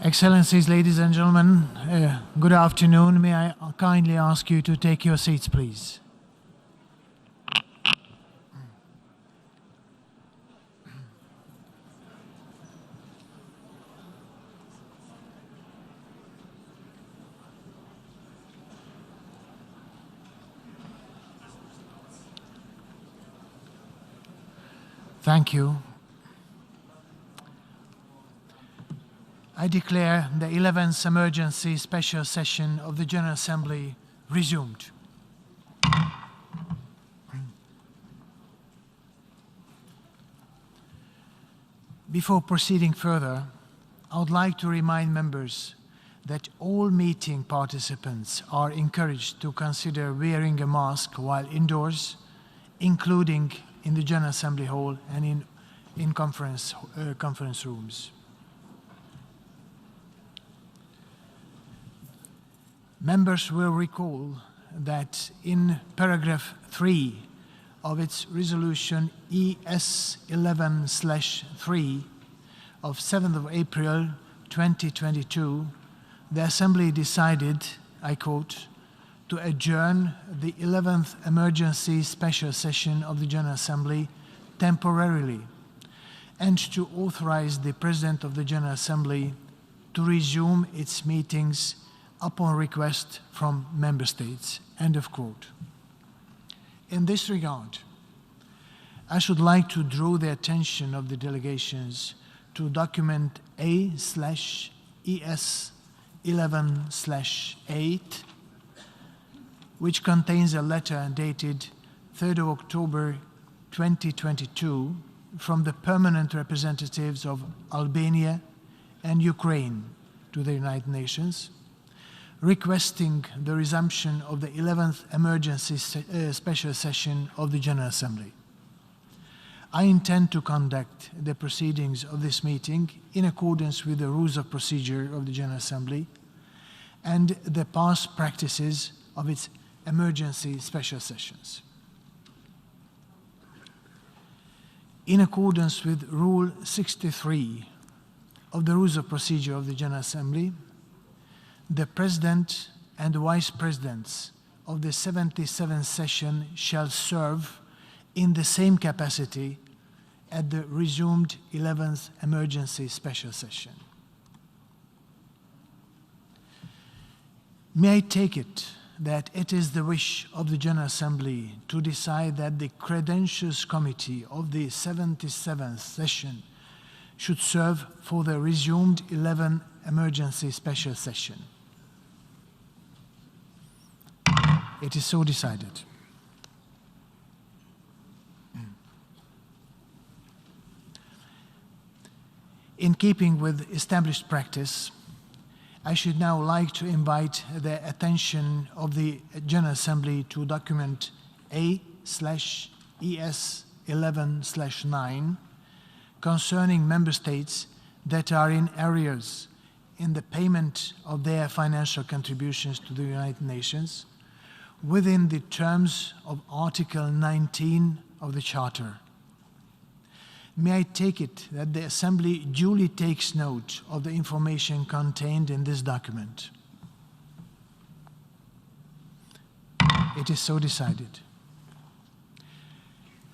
Excellencies, ladies and gentlemen, good afternoon. May I kindly ask you to take your seats, please? Thank you. I declare the 11th emergency special session of the General Assembly resumed. Before proceeding further, I would like to remind members that all meeting participants are encouraged to consider wearing a mask while indoors, including in the General Assembly Hall and in conference rooms. Members will recall that in paragraph 3 of its resolution ES 11/3 of 7th of April 2022, the Assembly decided, I quote, to adjourn the 11th emergency special session of the General Assembly temporarily and to authorize the President of the General Assembly to resume its meetings upon request from member states, end of quote. In this regard, I should like to draw the attention of the delegations to document A/ES 11/8, which contains a letter dated 3rd of October 2022 from the permanent representatives of Albania and Ukraine to the United Nations, requesting the resumption of the 11th emergency special session of the General Assembly. I intend to conduct the proceedings of this meeting in accordance with the rules of procedure of the General Assembly and the past practices of its emergency special sessions. In accordance with Rule 63 of the rules of procedure of the General Assembly, the President and Vice Presidents of the 77th session shall serve in the same capacity at the resumed 11th emergency special session. May I take it that it is the wish of the General Assembly to decide that the Credentials Committee of the 77th session should serve for the resumed 11th emergency special session? It is so decided. In keeping with established practice, I should now like to invite the attention of the General Assembly to document A/ES 11/9 concerning member states that are in arrears in the payment of their financial contributions to the United Nations within the terms of Article 19 of the Charter. May I take it that the Assembly duly takes note of the information contained in this document? It is so decided.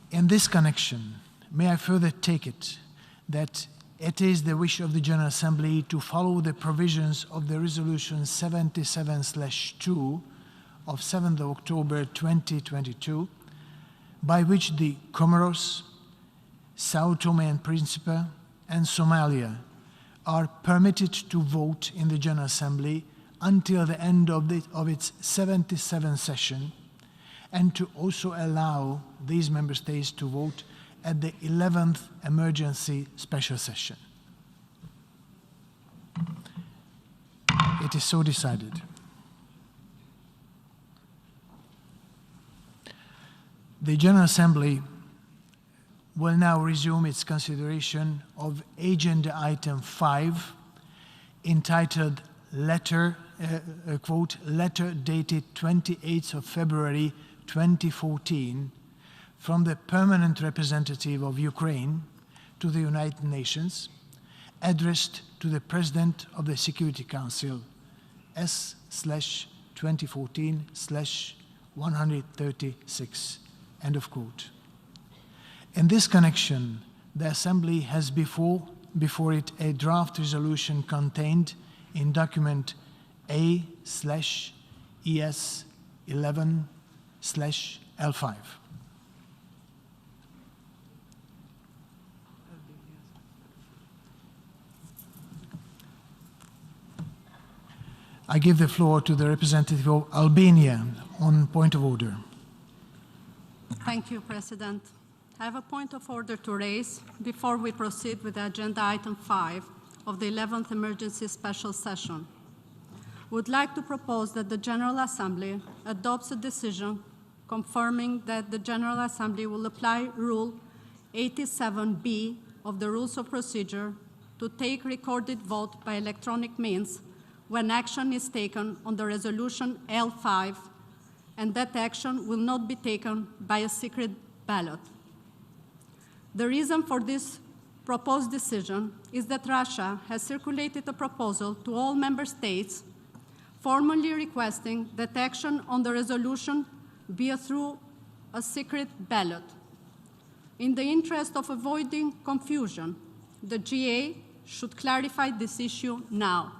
In this connection, may I further take it that it is the wish of the General Assembly to follow the provisions of the Resolution 77/2 of 7th of October 2022, by which the Comoros, Sao Tome and Principe, and Somalia are permitted to vote in the General Assembly until the end of its 77th session, and to also allow these member states to vote at the 11th emergency special session. It is so decided. The General Assembly will now resume its consideration of Agenda Item 5, entitled Letter, quote, Letter dated 28th of February 2014 from the Permanent Representative of Ukraine to the United Nations, addressed to the President of the Security Council, S/2014/136, end of quote. In this connection, the Assembly has before it a draft resolution contained in document A/ES11/L5. I give the floor to the representative of Albania on point of order. Thank you, President. I have a point of order to raise before we proceed with agenda item 5 of the 11th Emergency Special Session. Would like to propose that the General Assembly adopts a decision confirming that the General Assembly will apply Rule 87B of the Rules of Procedure to take recorded vote by electronic means when action is taken on the resolution L5, and that action will not be taken by a secret ballot. The reason for this proposed decision is that Russia has circulated a proposal to all member states formally requesting that action on the resolution be through a secret ballot. In the interest of avoiding confusion, the GA should clarify this issue now.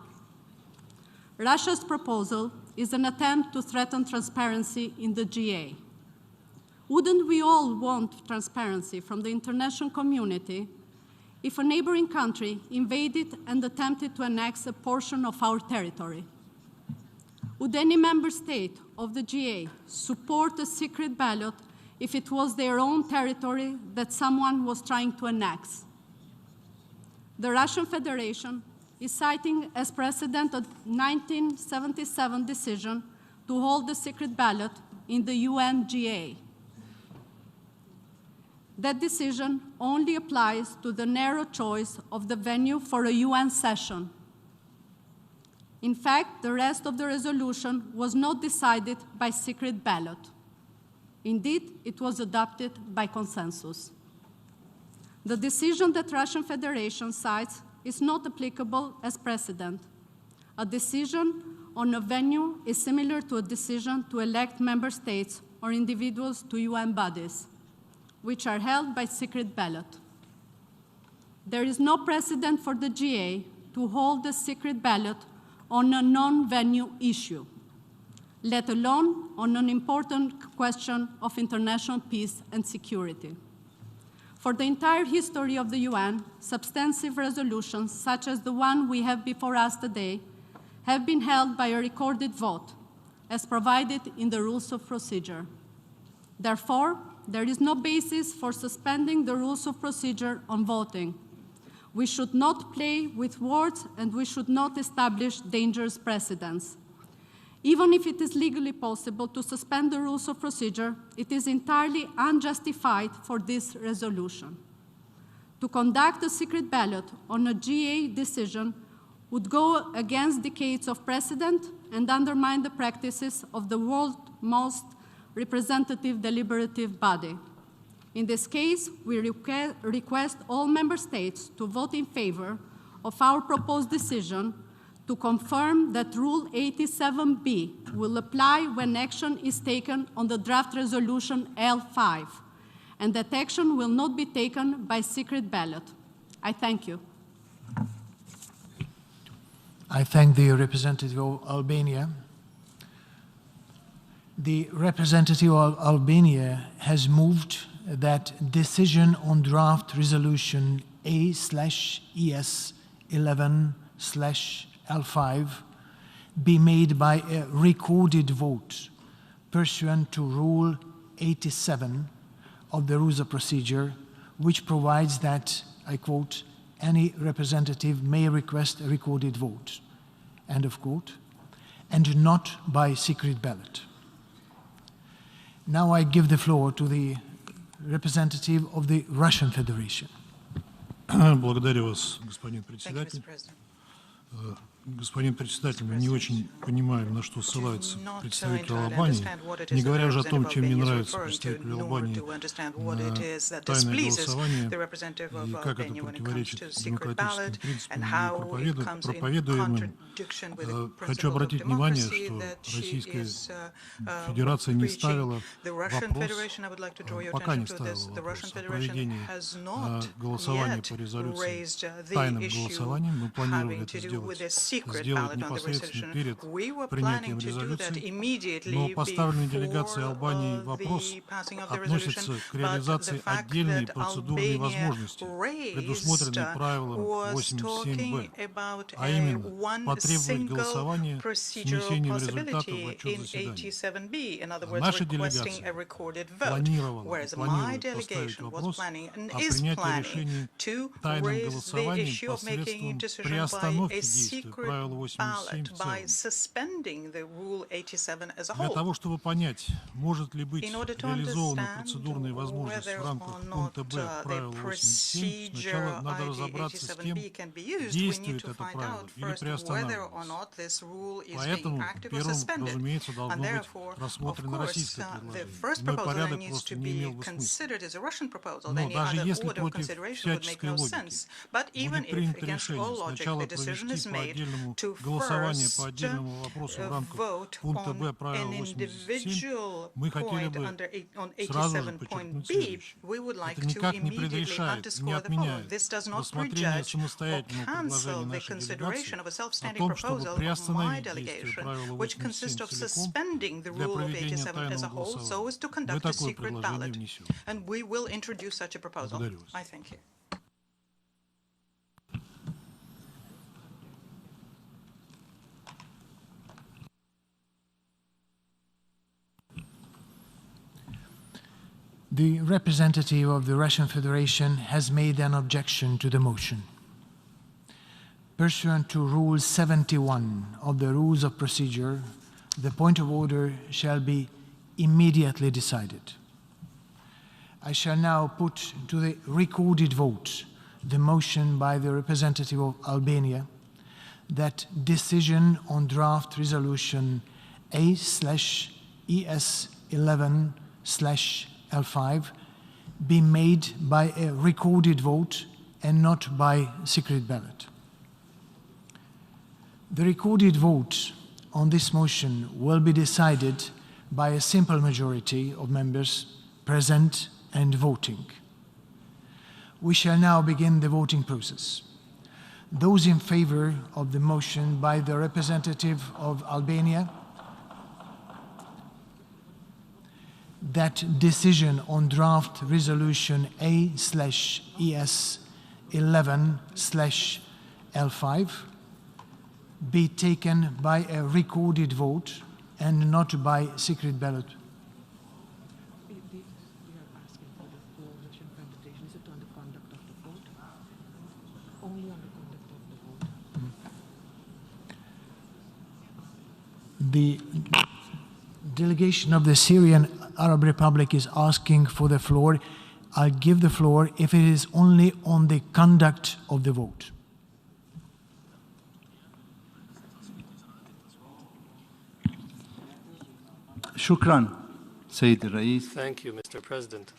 Russia's proposal is an attempt to threaten transparency in the GA. Wouldn't we all want transparency from the international community if a neighboring country invaded and attempted to annex a portion of our territory? Would any member state of the GA support a secret ballot if it was their own territory that someone was trying to annex? The Russian Federation is citing as precedent a 1977 decision to hold the secret ballot in the UN GA. That decision only applies to the narrow choice of the venue for a UN session. In fact, the rest of the resolution was not decided by secret ballot. Indeed, it was adopted by consensus. The decision that Russian Federation cites is not applicable as precedent. A decision on a venue is similar to a decision to elect member states or individuals to UN bodies, which are held by secret ballot. There is no precedent for the GA to hold a secret ballot on a non-venue issue, let alone on an important question of international peace and security. For the entire history of the UN, substantive resolutions, such as the one we have before us today, have been held by a recorded vote, as provided in the Rules of Procedure. Therefore, there is no basis for suspending the Rules of Procedure on voting. We should not play with words, and we should not establish dangerous precedents. Even if it is legally possible to suspend the Rules of Procedure, it is entirely unjustified for this resolution. To conduct a secret ballot on a GA decision would go against decades of precedent and undermine the practices of the world's most representative deliberative body. In this case, we request all member states to vote in favor of our proposed decision to confirm that Rule 87B will apply when action is taken on the draft resolution L5, and that action will not be taken by secret ballot. I thank you. I thank the representative of Albania. The representative of Albania has moved that decision on draft resolution A/ES11/L5 be made by a recorded vote pursuant to Rule 87 of the Rules of Procedure, which provides that, I quote, any representative may request a recorded vote, end of quote, and not by secret ballot. Now I give the floor to the representative of the Russian Federation. Благодарю вас, господин председатель. Господин председатель, мы не очень понимаем, на что ссылается представитель Албании, не говоря уже о том, чем не нравится представителю Албании тайное голосование и как это противоречит демократическим принципам, проповедуемым. Хочу обратить внимание, что Российская Федерация не ставила вопрос, пока не ставила вопрос о проведении голосования по резолюции тайным голосованием. Мы планировали это сделать непосредственно перед принятием резолюции, но поставленный делегацией Албании вопрос относится к реализации отдельной процедурной возможности, предусмотренной правилом 87б, а именно потребовать голосования с внесением результатов в отчет заседания. Наша делегация планировала и планирует поставить вопрос о принятии решений тайным голосованием посредством приостановки действия правила 87 в целом. Для того, чтобы понять, может ли быть реализована процедурная возможность в рамках пункта Б правила 87, сначала надо разобраться с тем, действует это правило или приостанавливается. Поэтому первым, разумеется, должно быть рассмотрено российское предложение. Иной порядок просто не имел бы смысла. Но даже если против всяческой логики будет принято решение сначала провести по отдельному голосование по отдельному вопросу в рамках пункта Б правила 87, мы хотели бы сразу же подчеркнуть следующее. Это никак не предрешает, не отменяет рассмотрение самостоятельного предложения нашей делегации о том, чтобы приостановить действие правила 87 целиком для проведения тайного голосования. Мы такое предложение внесем. Благодарю вас. The representative of the Russian Federation has made an objection to the motion. Pursuant to Rule 71 of the Rules of Procedure, the point of order shall be immediately decided. I shall now put to the recorded vote the motion by the representative of Albania that decision on draft resolution A/ES11/L5 be made by a recorded vote and not by secret ballot. The recorded vote on this motion will be decided by a simple majority of members present and voting. We shall now begin the voting process. Those in favor of the motion by the representative of Albania that decision on draft resolution A/ES11/L5 be taken by a recorded vote and not by secret ballot. The delegation of the Syrian Arab Republic is asking for the floor. I'll give the floor if it is only on the conduct of the vote. شكرا سيد الرئيس. Thank you, Mr. President.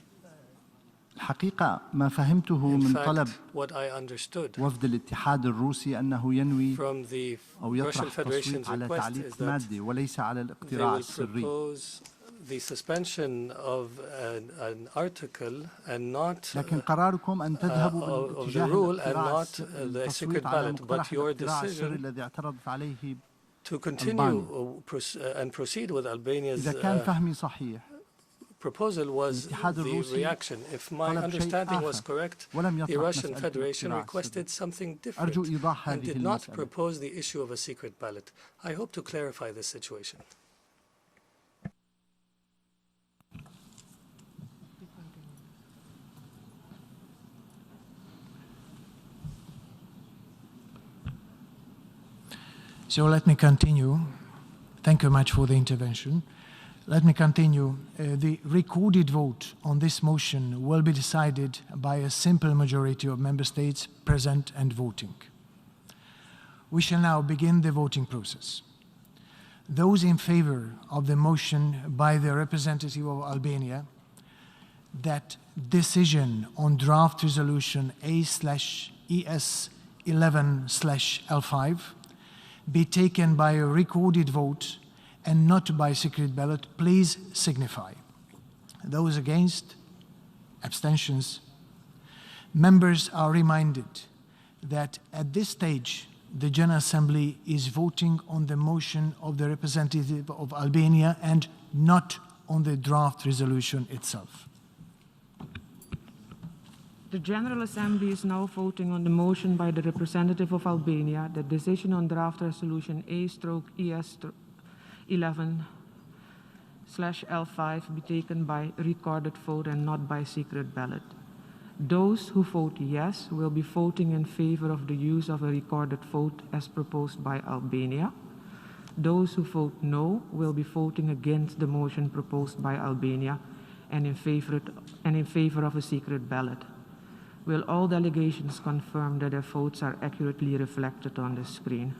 الحقيقة ما فهمته من طلب what I understood وفد الاتحاد الروسي أنه ينوي from the أو يطرح Russian Federation's تصويت على request is تعليق that مادي وليس على they الاقتراع will السري. propose the suspension of an article and not لكن قراركم أن تذهبوا of the باتجاه rule and الاقتراع not the secret التصويت على ballot, مقترح but your الاقتراع السري decision الذي اعترضت عليه to continue and proceed with Albania's إذا كان فهمي صحيح proposal was the reaction. If my understanding was correct, the Russian Federation requested something different and did not propose the issue of a secret ballot. I hope to clarify this situation. So let me continue. Thank you much for the intervention. Let me continue. The recorded vote on this motion will be decided by a simple majority of member states present and voting. We shall now begin the voting process. Those in favor of the motion by the representative of Albania that decision on draft resolution A/ES11/L5 be taken by a recorded vote and not by secret ballot, please signify. Those against, abstentions. Members are reminded that at this stage, the General Assembly is voting on the motion of the representative of Albania and not on the draft resolution itself. The General Assembly is now voting on the motion by the representative of Albania that decision on draft resolution A/ES11/L5 be taken by recorded vote and not by secret ballot. Those who vote yes will be voting in favor of the use of a recorded vote as proposed by Albania. Those who vote no will be voting against the motion proposed by Albania and in favor of a secret ballot. Will all delegations confirm that their votes are accurately reflected on the screen?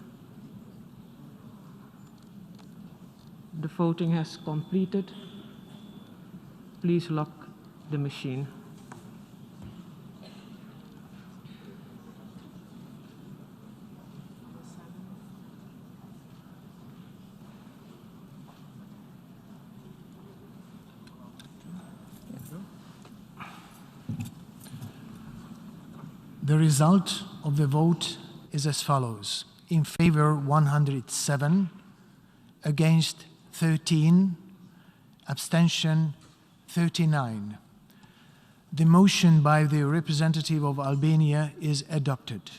The voting has completed. Please lock the machine. The result of the vote is as follows. In favor, 107, against 13, abstention 39. The motion by the representative of Albania is adopted.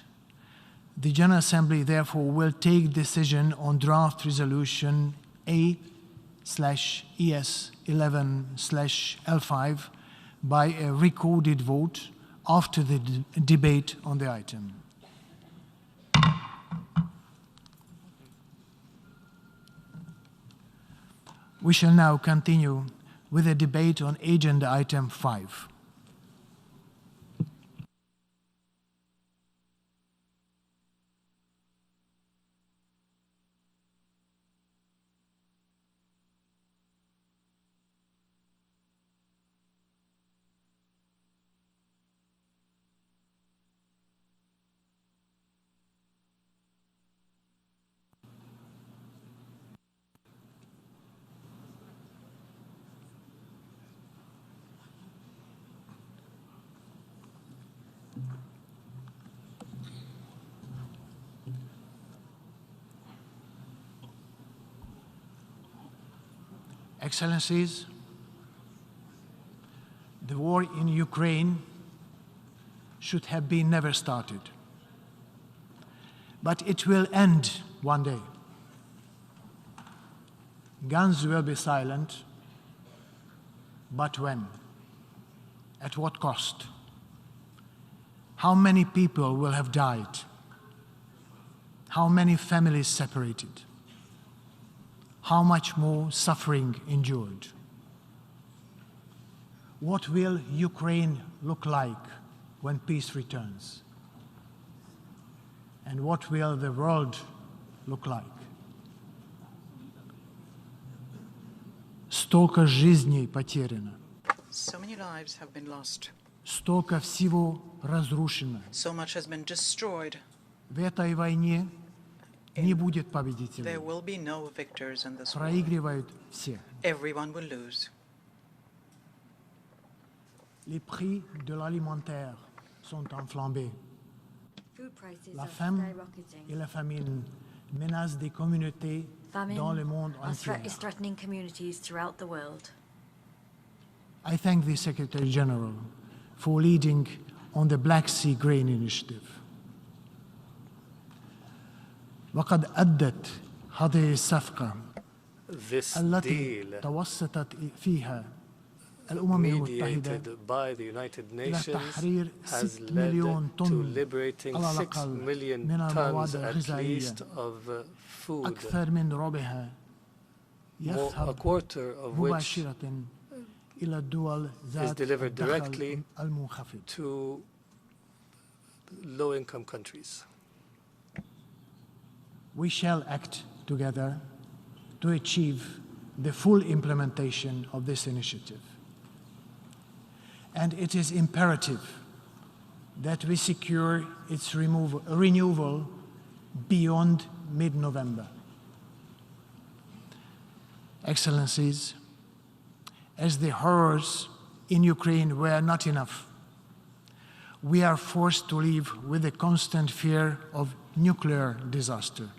The General Assembly therefore will take decision on draft resolution A/ES11/L5 by a recorded vote after the debate on the item. We shall now continue with a debate on agenda item 5. Excellencies, the war in Ukraine should have been never started. But it will end one day. Guns will be silent, but when? At what cost? How many people will have died? How many families separated? How much more suffering endured? What will Ukraine look like when peace returns? And what will the world look like? Столько жизней потеряно. So many lives have been lost. Столько всего разрушено. So much has been destroyed. В этой войне не будет победителей. There will be no victors in this war. Проигрывают все. Everyone will lose. Les prix de l'alimentaire sont enflammés. Food prices La are faim skyrocketing. et la famine menacent des communautés dans le monde entier. is threatening communities throughout the world. I thank the Secretary General for leading on the Black Sea Grain Initiative. وقد أدت هذه الصفقة التي توسطت فيها الأمم المتحدة إلى تحرير 6 مليون طن على الأقل من المواد الغذائية. أكثر من ربعها يذهب مباشرة إلى الدول ذات الدخل المنخفض. low-income countries. we shall act together to achieve the full implementation of this initiative. And it is imperative that we secure its renewal beyond mid-November. Excellencies, as the horrors in Ukraine were not enough, we are forced to live with the constant fear of nuclear disaster.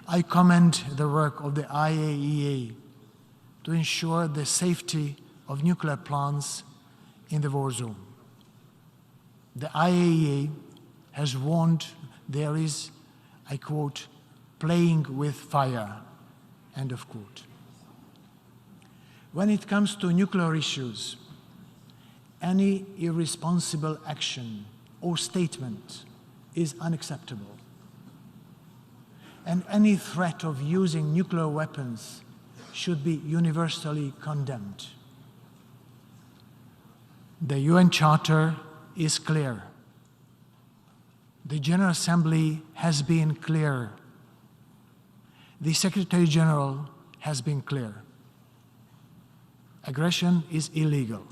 I commend the work of the IAEA to ensure the safety of nuclear plants in the war zone. The IAEA has warned there is, I quote, playing with fire, end of quote. When it comes to nuclear issues, any irresponsible action or statement is unacceptable. And any threat of using nuclear weapons should be universally condemned. The UN Charter is clear. The General Assembly has been clear. The Secretary General has been clear. Aggression is illegal.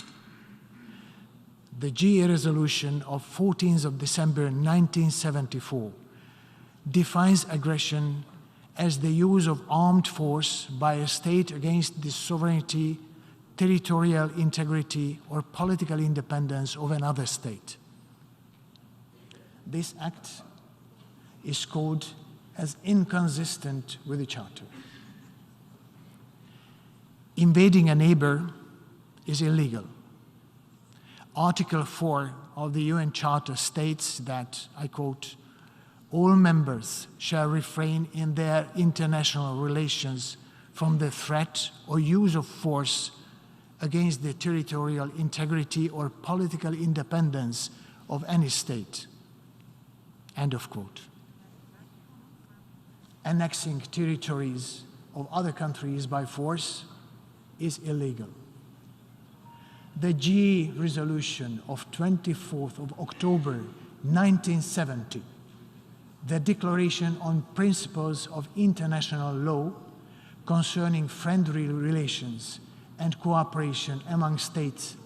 The GA resolution of 14th of December 1974 defines aggression as the use of armed force by a state against the sovereignty, territorial integrity, or political independence of another state. This act is called as inconsistent with the Charter. Invading a neighbor is illegal. Article 4 of the UN Charter states that, I quote, all members shall refrain in their international relations from the threat or use of force against the territorial integrity or political independence of any state, end of quote. Annexing territories of other countries by force is illegal. The GE resolution of 24th of October 1970, the Declaration on Principles of International Law concerning friendly relations and cooperation among states,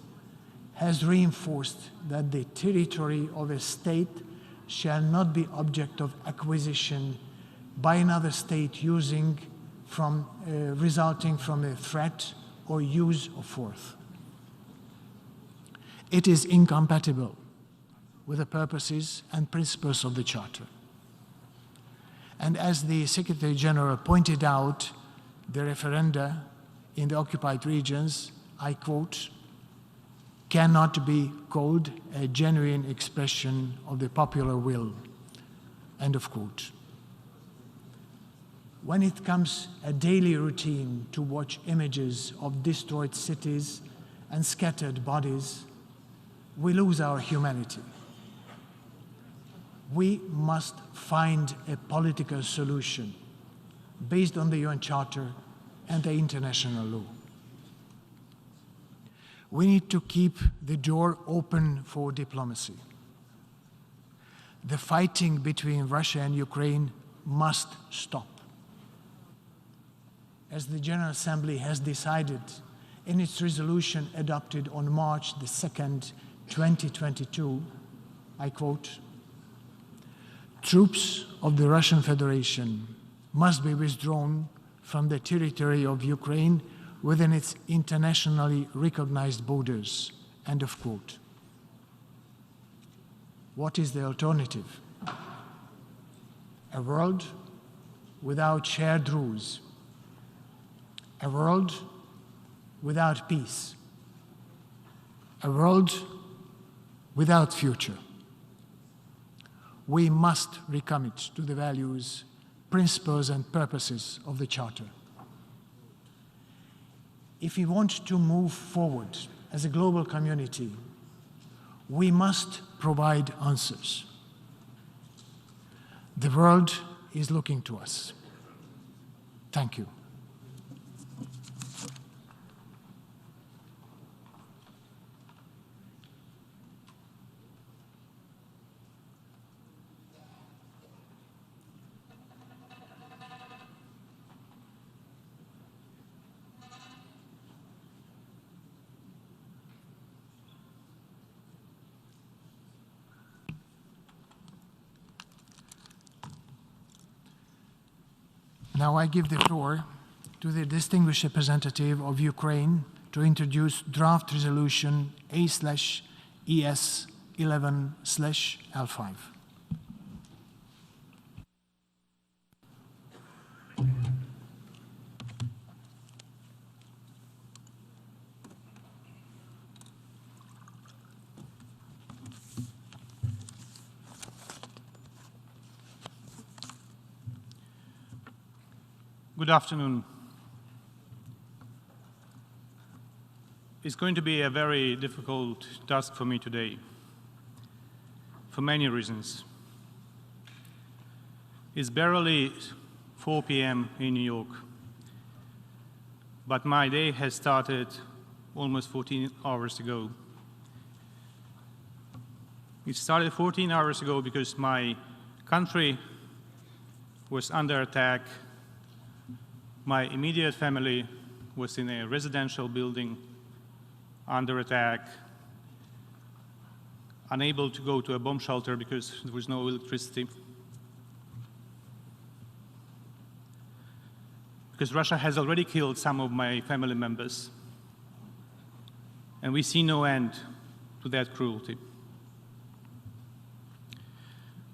has reinforced that the territory of a state shall not be object of acquisition by another state resulting from a threat or use of force. It is incompatible with the purposes and principles of the Charter. And as the Secretary General pointed out, the referenda in the occupied regions, I quote, cannot be called a genuine expression of the popular will, end of quote. When it comes a daily routine to watch images of destroyed cities and scattered bodies, we lose our humanity. We must find a political solution based on the UN Charter and the international law. We need to keep the door open for diplomacy. The fighting between Russia and Ukraine must stop. As the General Assembly has decided in its resolution adopted on March the 2nd, 2022, I quote, troops of the Russian Federation must be withdrawn from the territory of Ukraine within its internationally recognized borders, end of quote. What is the alternative? A world without shared rules, a world without peace, a world without future. We must recommit to the values, principles, and purposes of the Charter. If we want to move forward as a global community, we must provide answers. The world is looking to us. Thank you. Now I give the floor to the distinguished representative of Ukraine to introduce draft resolution A/ES11/L5. Good afternoon. It's going to be a very difficult task for me today, for many reasons. It's barely 4 p.m. in New York, but my day has started almost 14 hours ago. It started 14 hours ago because my country was under attack. My immediate family was in a residential building under attack, unable to go to a bomb shelter because there was no electricity. Because Russia has already killed some of my family members, and we see no end to that cruelty.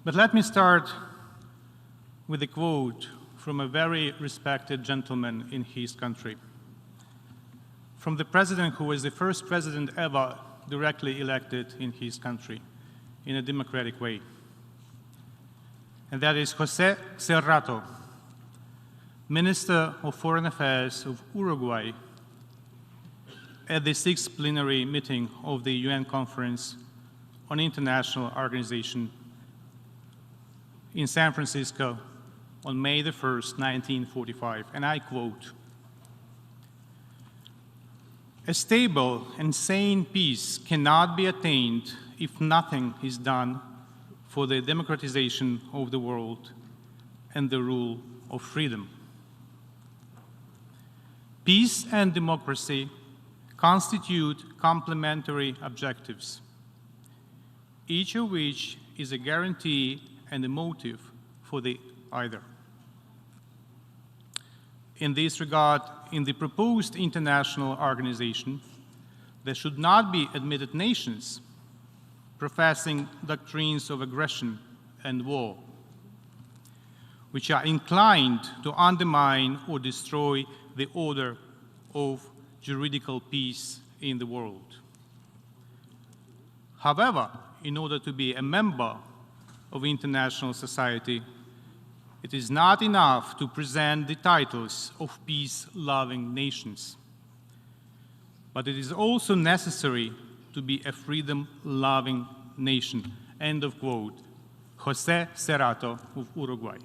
But let me start with a quote from a very respected gentleman in his country, from the president who was the first president ever directly elected in his country in a democratic way. And that is José Serrato, Minister of Foreign Affairs of Uruguay, at the 6th plenary meeting of the UN Conference on International Organization in San Francisco on May the 1st, 1945, and I quote, "A stable and sane peace cannot be attained if nothing is done for the democratization of the world and the rule of freedom." Peace and democracy constitute complementary objectives, each of which is a guarantee and a motive for the either. In this regard, in the proposed international organization, there should not be admitted nations professing doctrines of aggression and war, which are inclined to undermine or destroy the order of juridical peace in the world. However, in order to be a member of international society, it is not enough to present the titles of peace-loving nations, but it is also necessary to be a freedom-loving nation. End of quote. José Serrato of Uruguay.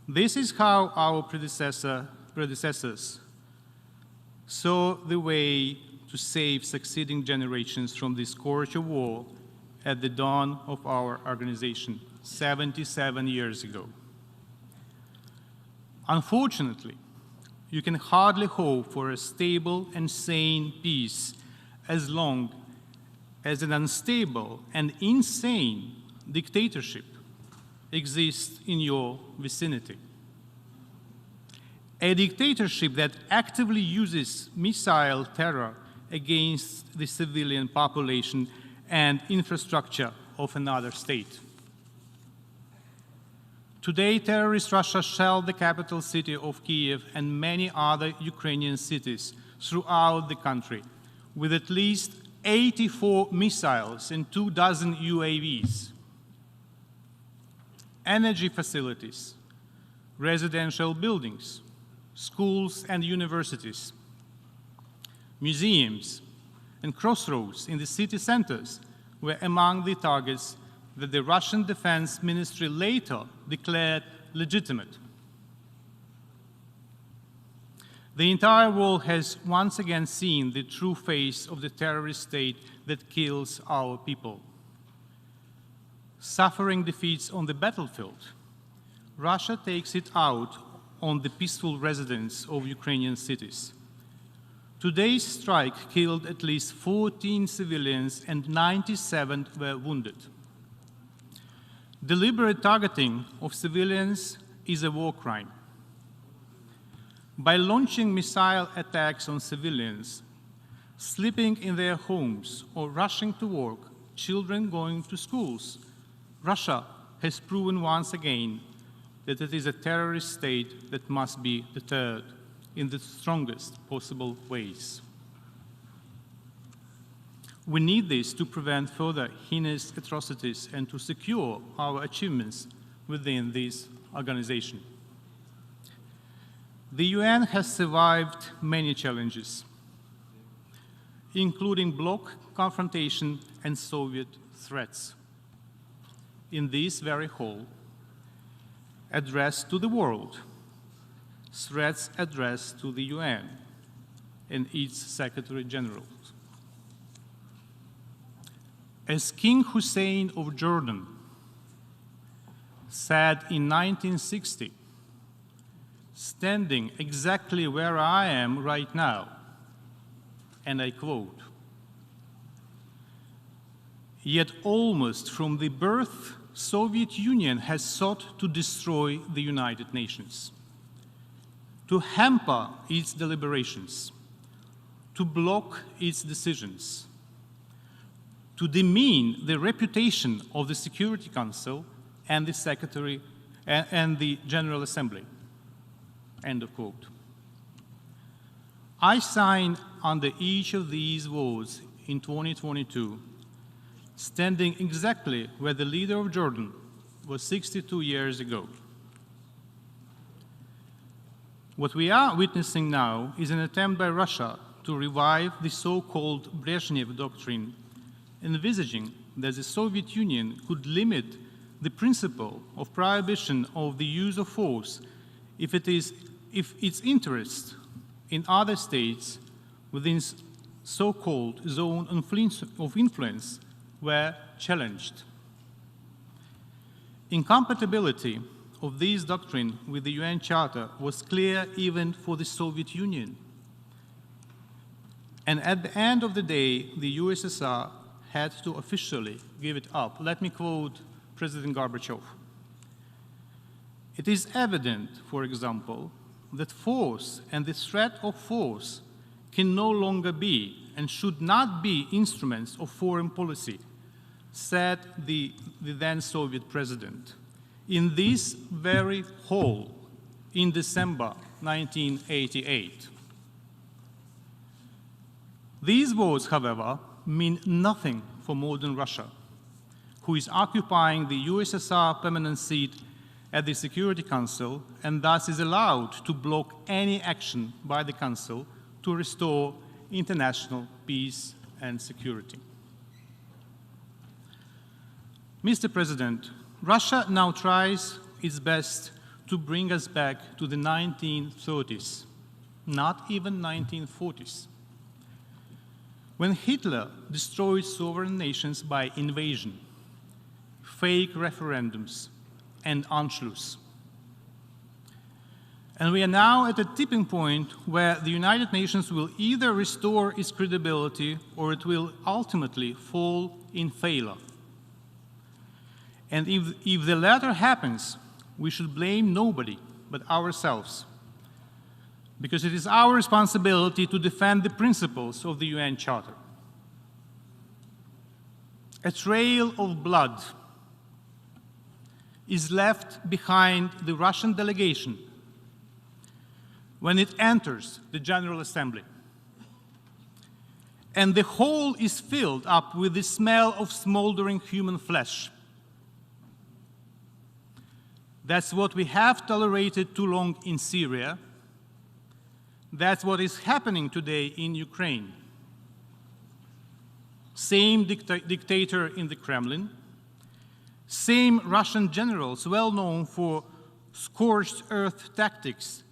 This is how our predecessors saw the way to save succeeding generations from the scourge of war at the dawn of our organization 77 years ago. Unfortunately, you can hardly hope for a stable and sane peace as long as an unstable and insane dictatorship exists in your vicinity. A dictatorship that actively uses missile terror against the civilian population and infrastructure of another state. Today, terrorist Russia shelled the capital city of Kiev and many other Ukrainian cities throughout the country with at least 84 missiles and 24 UAVs. Energy facilities, residential buildings, schools and universities, museums, and crossroads in the city centers were among the targets that the Russian Defense Ministry later declared legitimate. The entire world has once again seen the true face of the terrorist state that kills our people. Suffering defeats on the battlefield, Russia takes it out on the peaceful residents of Ukrainian cities. Today's strike killed at least 14 civilians and 97 were wounded. Deliberate targeting of civilians is a war crime. By launching missile attacks on civilians, sleeping in their homes, or rushing to work, children going to schools, Russia has proven once again that it is a terrorist state that must be deterred in the strongest possible ways. We need this to prevent further heinous atrocities and to secure our achievements within this organization. The UN has survived many challenges, including bloc confrontation and Soviet threats. In this very hall, addressed to the world, threats addressed to the UN and its Secretary General. As King Hussein of Jordan said in 1960, standing exactly where I am right now, and I quote, "Yet almost from the birth, Soviet Union has sought to destroy the United Nations, to hamper its deliberations, to block its decisions, to demean the reputation of the Security Council and the Secretary and the General Assembly." End of quote. I signed under each of these words in 2022, standing exactly where the leader of Jordan was 62 years ago. What we are witnessing now is an attempt by Russia to revive the so-called Brezhnev doctrine, envisaging that the Soviet Union could limit the principle of prohibition of the use of force if its interests in other states within so-called zone of influence were challenged. Incompatibility of this doctrine with the UN Charter was clear even for the Soviet Union. And at the end of the day, the USSR had to officially give it up. Let me quote President Gorbachev. "It is evident, for example, that force and the threat of force can no longer be and should not be instruments of foreign policy," said the then Soviet president in this very hall in December 1988. These words, however, mean nothing for modern Russia, who is occupying the USSR permanent seat at the Security Council and thus is allowed to block any action by the Council to restore international peace and security. Mr. President, Russia now tries its best to bring us back to the 1930s, not even 1940s, when Hitler destroyed sovereign nations by invasion, fake referendums, and Anschluss. And we are now at a tipping point where the United Nations will either restore its credibility or it will ultimately fall in failure. And if the latter happens, we should blame nobody but ourselves, because it is our responsibility to defend the principles of the UN Charter. A trail of blood is left behind the Russian delegation when it enters the General Assembly. And the hall is filled up with the smell of smoldering human flesh. That's what we have tolerated too long in Syria. That's what is happening today in Ukraine. Same dictator in the Kremlin, same Russian generals well known for scorched earth tactics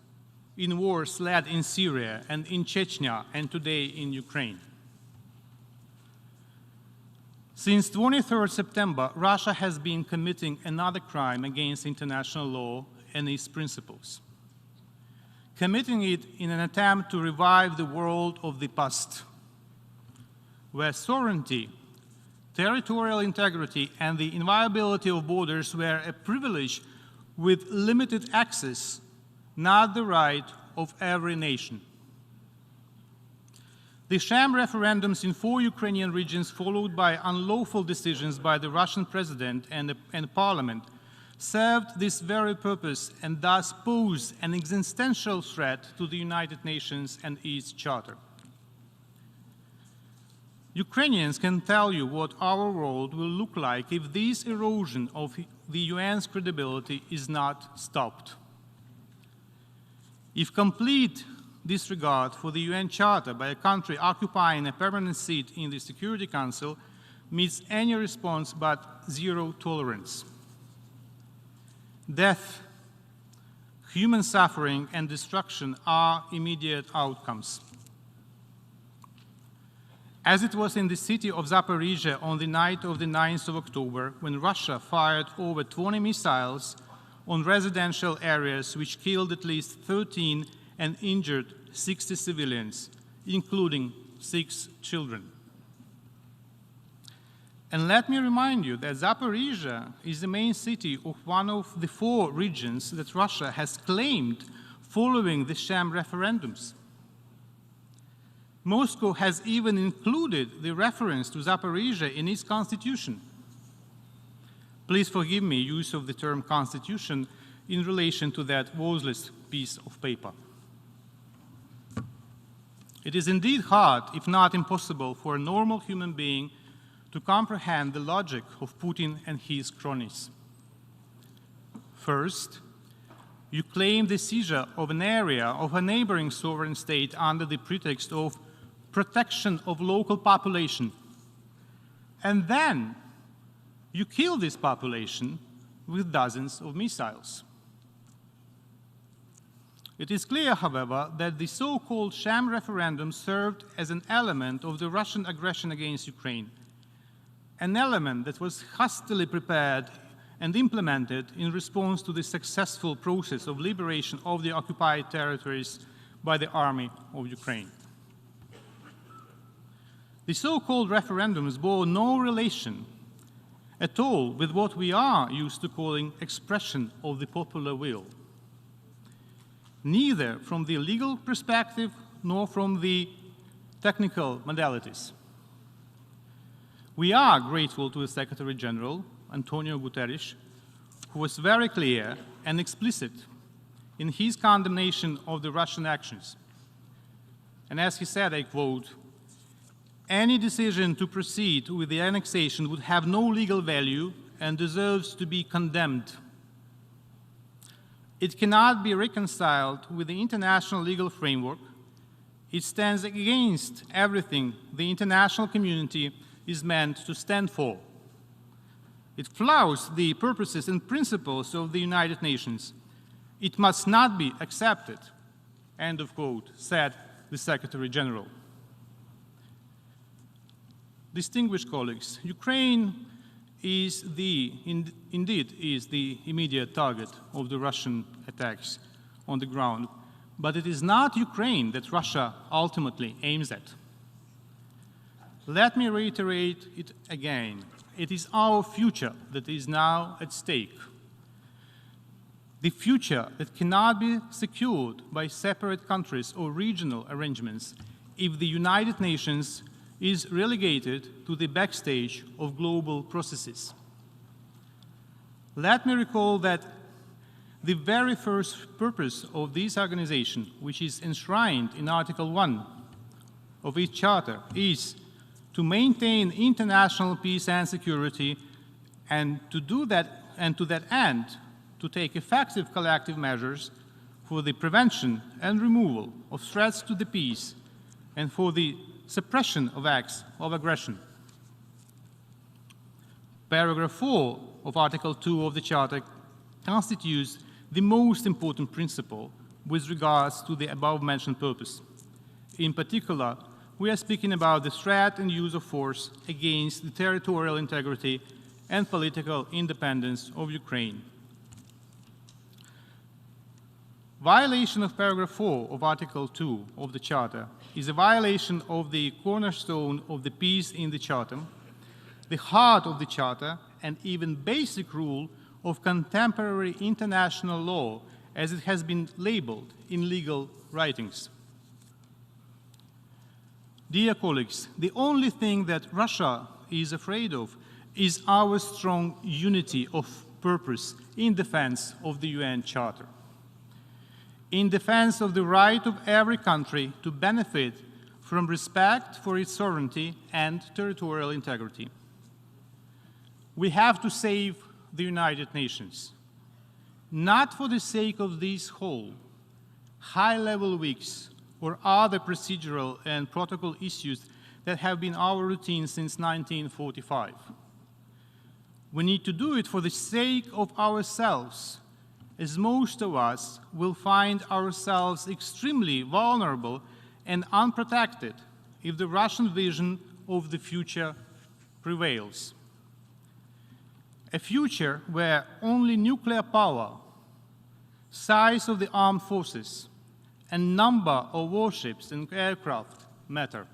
in wars led in Syria and in Chechnya and today in Ukraine. Since 23rd September, Russia has been committing another crime against international law and its principles, committing it in an attempt to revive the world of the past, where sovereignty, territorial integrity, and the inviolability of borders were a privilege with limited access, not the right of every nation. The sham referendums in 4 Ukrainian regions, followed by unlawful decisions by the Russian president and parliament, served this very purpose and thus posed an existential threat to the United Nations and its charter. Ukrainians can tell you what our world will look like if this erosion of the UN's credibility is not stopped. If complete disregard for the UN Charter by a country occupying a permanent seat in the Security Council meets any response but zero tolerance. Death, human suffering, and destruction are immediate outcomes. As it was in the city of Zaporizhzhia on the night of the 9th of October, when Russia fired over 20 missiles on residential areas which killed at least 13 and injured 60 civilians, including 6 children. And let me remind you that Zaporizhzhia is the main city of one of the 4 regions that Russia has claimed following the sham referendums. Moscow has even included the reference to Zaporizhzhia in its constitution. Please forgive me use of the term constitution in relation to that worthless piece of paper. It is indeed hard, if not impossible, for a normal human being to comprehend the logic of Putin and his cronies. First, you claim the seizure of an area of a neighboring sovereign state under the pretext of protection of local population. And then you kill this population with dozens of missiles. It is clear, however, that the so-called sham referendum served as an element of the Russian aggression against Ukraine, an element that was hastily prepared and implemented in response to the successful process of liberation of the occupied territories by the army of Ukraine. The so-called referendums bore no relation at all with what we are used to calling expression of the popular will, neither from the legal perspective nor from the technical modalities. We are grateful to the Secretary General, Antonio Guterres, who was very clear and explicit in his condemnation of the Russian actions. And as he said, I quote, "Any decision to proceed with the annexation would have no legal value and deserves to be condemned. It cannot be reconciled with the international legal framework. It stands against everything the international community is meant to stand for. It flouts the purposes and principles of the United Nations. It must not be accepted," end of quote, said the Secretary General. Distinguished colleagues, Ukraine is indeed the immediate target of the Russian attacks on the ground, but it is not Ukraine that Russia ultimately aims at. Let me reiterate it again. It is our future that is now at stake. The future that cannot be secured by separate countries or regional arrangements if the United Nations is relegated to the backstage of global processes. Let me recall that the very first purpose of this organization, which is enshrined in Article 1 of its charter, is to maintain international peace and security, and to that end, to take effective collective measures for the prevention and removal of threats to the peace and for the suppression of acts of aggression. Paragraph 4 of Article 2 of the Charter constitutes the most important principle with regards to the above-mentioned purpose. In particular, we are speaking about the threat and use of force against the territorial integrity and political independence of Ukraine. Violation of paragraph 4 of Article 2 of the Charter is a violation of the cornerstone of the peace in the Charter, the heart of the Charter, and even basic rule of contemporary international law, as it has been labeled in legal writings. Dear colleagues, the only thing that Russia is afraid of is our strong unity of purpose in defense of the UN Charter, in defense of the right of every country to benefit from respect for its sovereignty and territorial integrity. We have to save the United Nations, not for the sake of these whole, high-level weeks or other procedural and protocol issues that have been our routine since 1945. We need to do it for the sake of ourselves, as most of us will find ourselves extremely vulnerable and unprotected if the Russian vision of the future prevails. A future where only nuclear power, size of the armed forces, and number of warships and aircraft matter.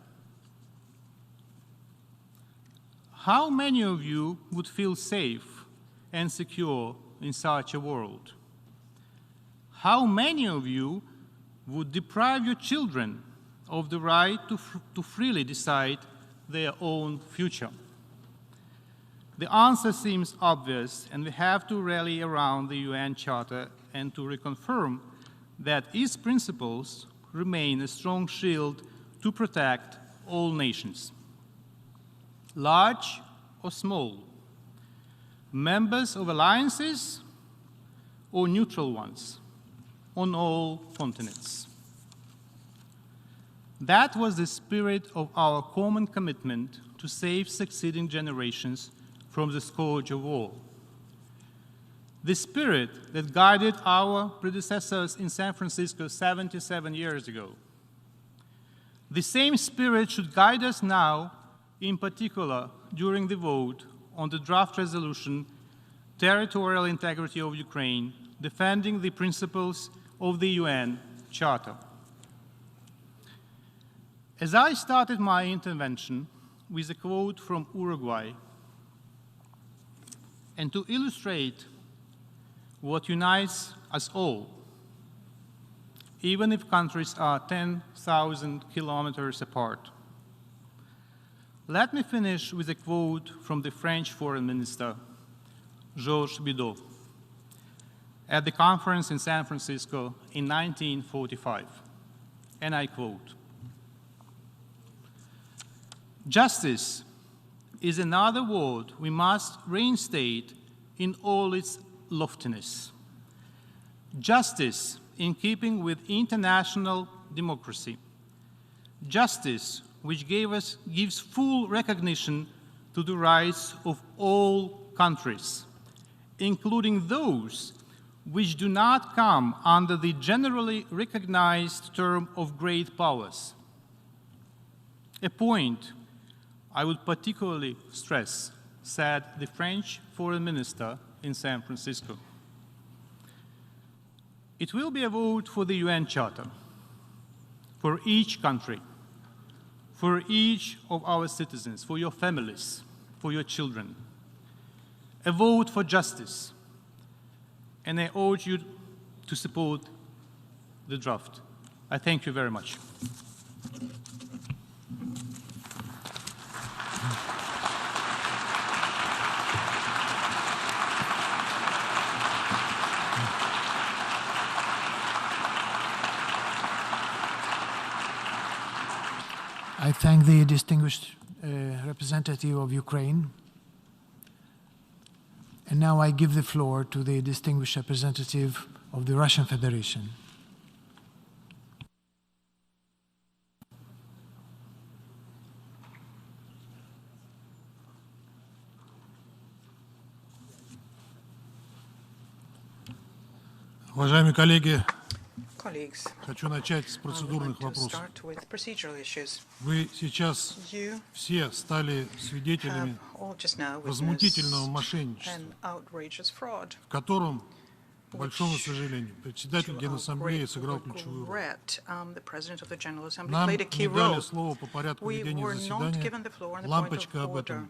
How many of you would feel safe and secure in such a world? How many of you would deprive your children of the right to freely decide their own future? The answer seems obvious, and we have to rally around the UN Charter and to reconfirm that its principles remain a strong shield to protect all nations, large or small, members of alliances or neutral ones, on all continents. That was the spirit of our common commitment to save succeeding generations from the scourge of war. The spirit that guided our predecessors in San Francisco 77 years ago. The same spirit should guide us now, in particular during the vote on the draft resolution, Territorial Integrity of Ukraine, defending the principles of the UN Charter. As I started my intervention with a quote from Uruguay, and to illustrate what unites us all, even if countries are 10,000 kilometers apart. Let me finish with a quote from the French Foreign Minister, Georges Bidault, at the conference in San Francisco in 1945, and I quote, "Justice is another word we must reinstate in all its loftiness. Justice in keeping with international democracy. Justice which gives full recognition to the rights of all countries, including those which do not come under the generally recognized term of great powers. A point I would particularly stress," said the French Foreign Minister in San Francisco. It will be a vote for the UN Charter, for each country, for each of our citizens, for your families, for your children. A vote for justice, and I urge you to support the draft. I thank you very much. I thank the distinguished representative of Ukraine. And now I give the floor to the distinguished representative of the Russian Federation. Уважаемые коллеги, Colleagues, хочу начать с I would процедурных like to вопросов. start with procedural issues. Вы сейчас You все стали свидетелями have all just now возмутительного witnessed мошенничества, an outrageous fraud. в котором, к большому сожалению, председатель To our Генассамблеи great сыграл ключевую роль. regret, the President of the General Assembly Нам played a key не дали role. слова по порядку We ведения were not заседания. given the floor on the point Лампочка of об этом order.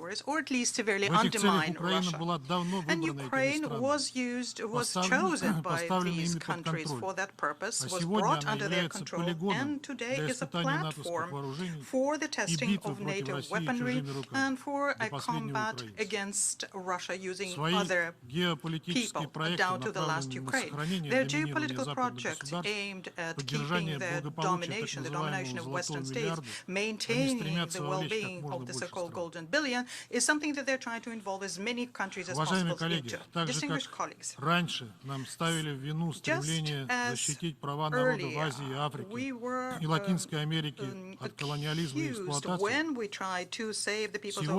territories, or at least severely В этих целях undermine Украина Russia. была давно And выбрана этими Ukraine странами. was chosen by these these countries for that purpose, was brought under their control, and today is a platform for the testing of NATO weaponry and for a combat against Russia using other people down to the last Ukraine. Their geopolitical project aimed at keeping their domination, the domination of Western states, maintaining the well-being of the so-called golden billion, is something that they're trying to involve as many countries as possible into. Distinguished colleagues, just as earlier we were accused when we tried to save the peoples of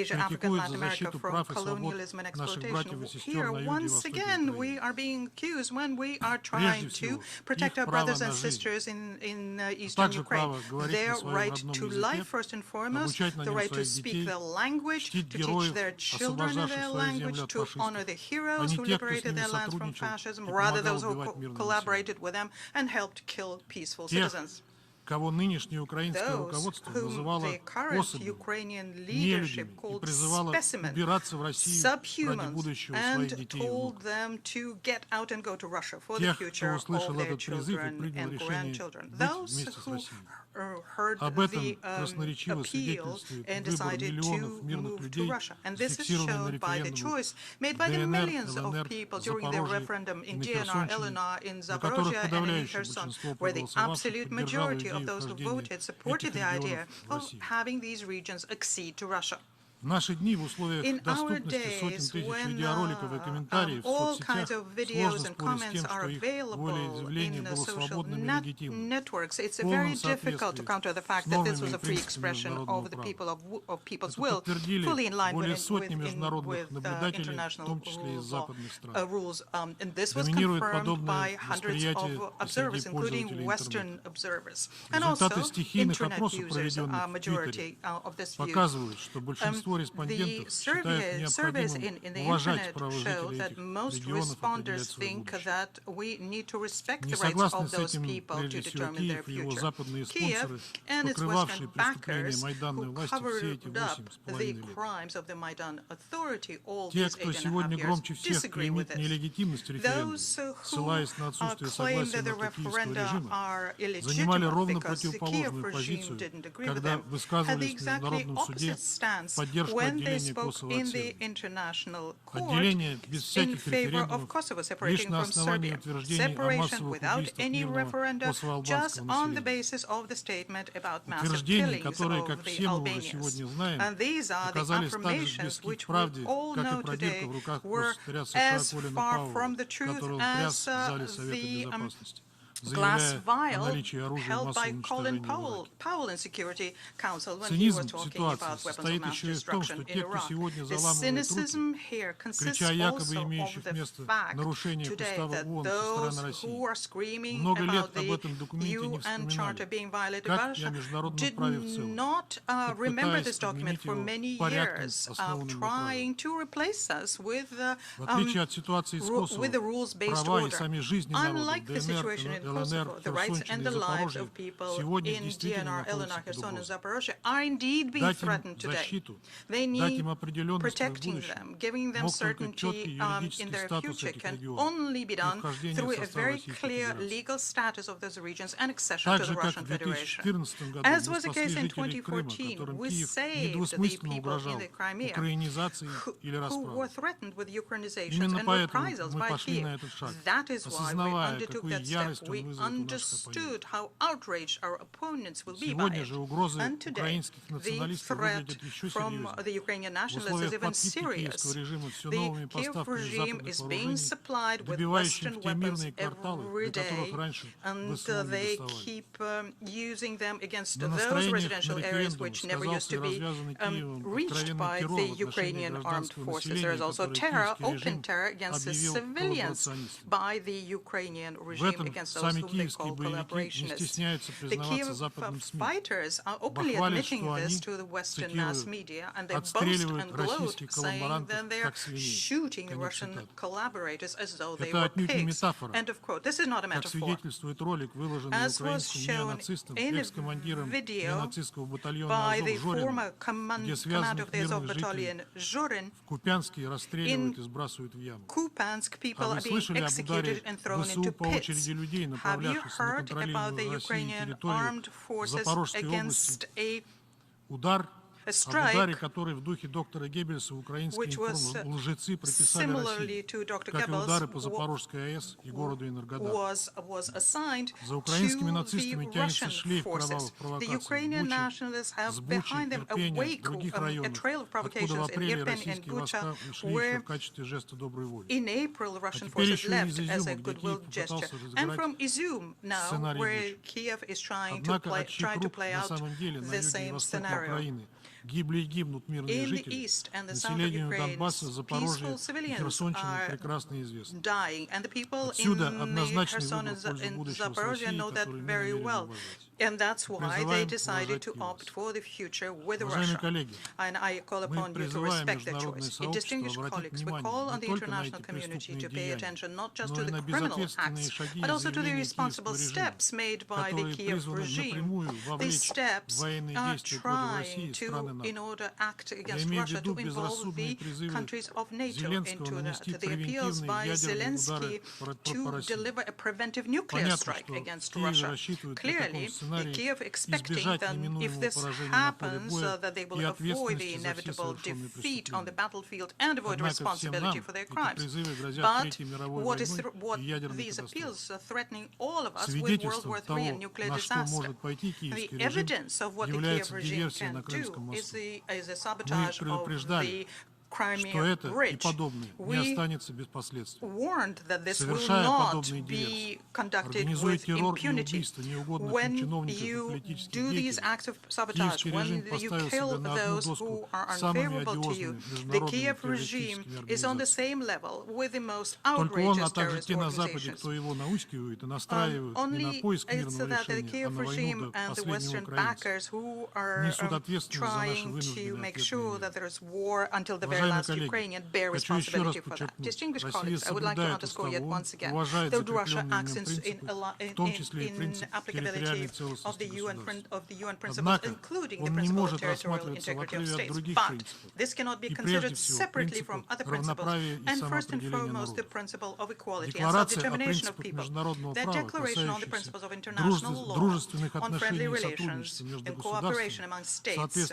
Asia, Africa, and Latin America from colonialism and exploitation. Here, once again, we are being accused when we are trying to protect our brothers and sisters in eastern Ukraine. Their right to life, first and foremost, the right to speak their language, to teach their children their language, to honor the heroes who liberated their lands from fascism, rather those who collaborated with them and helped kill peaceful citizens. Those whom the current Ukrainian leadership called specimen, subhumans, and told them to get out and go to Russia for the future of their children and grandchildren. Those who heard the appeal and decided to move to Russia. And this is shown by the choice made by the millions of people during the referendum in DNR, LNR, in Zaporizhzhia, and in Kherson, where the absolute majority of those who voted supported the idea of having these regions accede to Russia. In our days, when all kinds of videos and comments are available in social networks, it's very difficult to counter the fact that this was a free expression of the people's will, fully in line with international rules. And this was confirmed by hundreds of observers, including Western observers, and also internet users, a majority of this view. The surveys in the internet show that most responders think that we need to respect the rights of those people to determine their future. Kiev and its Western backers who covered up the crimes of the Maidan Authority all these 8.5 years disagree with this. Those who claim that the referenda are illegitimate because the Kiev regime didn't agree with them had the exactly opposite stance when they spoke in the international court in favor of Kosovo, separating from Serbia. Separation without any referenda, just on the basis of the statement about massive killings of the Albanians. And these are the affirmations which we all know today were as far from the truth as the glass vial held by Colin Powell in Security Council when he was talking about weapons of mass destruction in Iraq. The cynicism here consists also of the fact today that those who are screaming about the UN Charter being violated by Russia did not remember this document for many years, trying to replace us with the rules-based order. Unlike the situation in Kosovo, the rights and the lives of people in DNR, LNR, Kherson, and Zaporizhzhia are indeed being threatened today. They need protecting them, giving them certainty in their future can only be done through a very clear legal status of those regions and accession to the Russian Federation. As was the case in 2014, we saved the people in the Crimea who were threatened with Ukrainization and reprisals by Kiev. That is why we undertook that step. We understood how outraged our opponents will be by it. And today, the threat from the Ukrainian nationalists is even serious. The Kiev regime is being supplied with Western weapons every day, and they keep using them against those residential areas which never used to be reached by the Ukrainian armed forces. There is also terror, open terror against the civilians by the Ukrainian regime against those those whom they call collaborationists. The Kiev fighters are openly admitting this to the Western mass media, and they boast and gloat, saying that they are shooting Russian collaborators as though they were pigs. End of quote. This is not a metaphor. As was shown in a video by the former commander of the Azov battalion, Zhorin, in Kupiansk, people are being executed and thrown into pits. Have you heard about the Ukrainian armed forces against a strike which was similarly to Dr. Goebbels was assigned to the Russian forces. The Ukrainian nationalists have behind them a wake, a trail of provocations in Irpin and Bucha, where in April Russian forces left as a goodwill gesture, and from Izum now, where Kiev is trying to play out the same scenario. In the east and the south of Ukraine, peaceful civilians are dying, and the people in Kherson and Zaporizhzhia know that very well. And that's why they decided to opt for the future with Russia. And I call upon you to respect their choice. Distinguished colleagues, we call on the international community to pay attention not just to the criminal acts, but also to the responsible steps made by the Kiev regime. These steps are trying to, in order to act against Russia, to involve the countries of NATO into that. The appeals by Zelensky to deliver a preventive nuclear strike against Russia. Clearly, Kiev expecting that if this happens, that they will avoid the inevitable defeat on the battlefield and avoid responsibility for their crimes. But what these appeals are threatening all of us with World War III and nuclear disaster. The evidence of what the Kiev regime can do is a sabotage of the Crimea bridge. We warned that this will not be conducted with impunity. When you do these acts of sabotage, when you kill those who are unfavorable to you, the Kiev regime is on the same level with the most outrageous terrorist organizations. Only it's that the Kiev regime and the Western backers who are trying to make sure that there is war until the very last Ukrainian bear responsibility for that. Distinguished colleagues, I would like to underscore yet once again that Russia acts in applicability of the UN principles, including the principle of territorial integrity of states. But this cannot be considered separately from other principles, and first and foremost the principle of equality and self-determination of people. The Declaration on the Principles of International Law on Friendly Relations and Cooperation among States,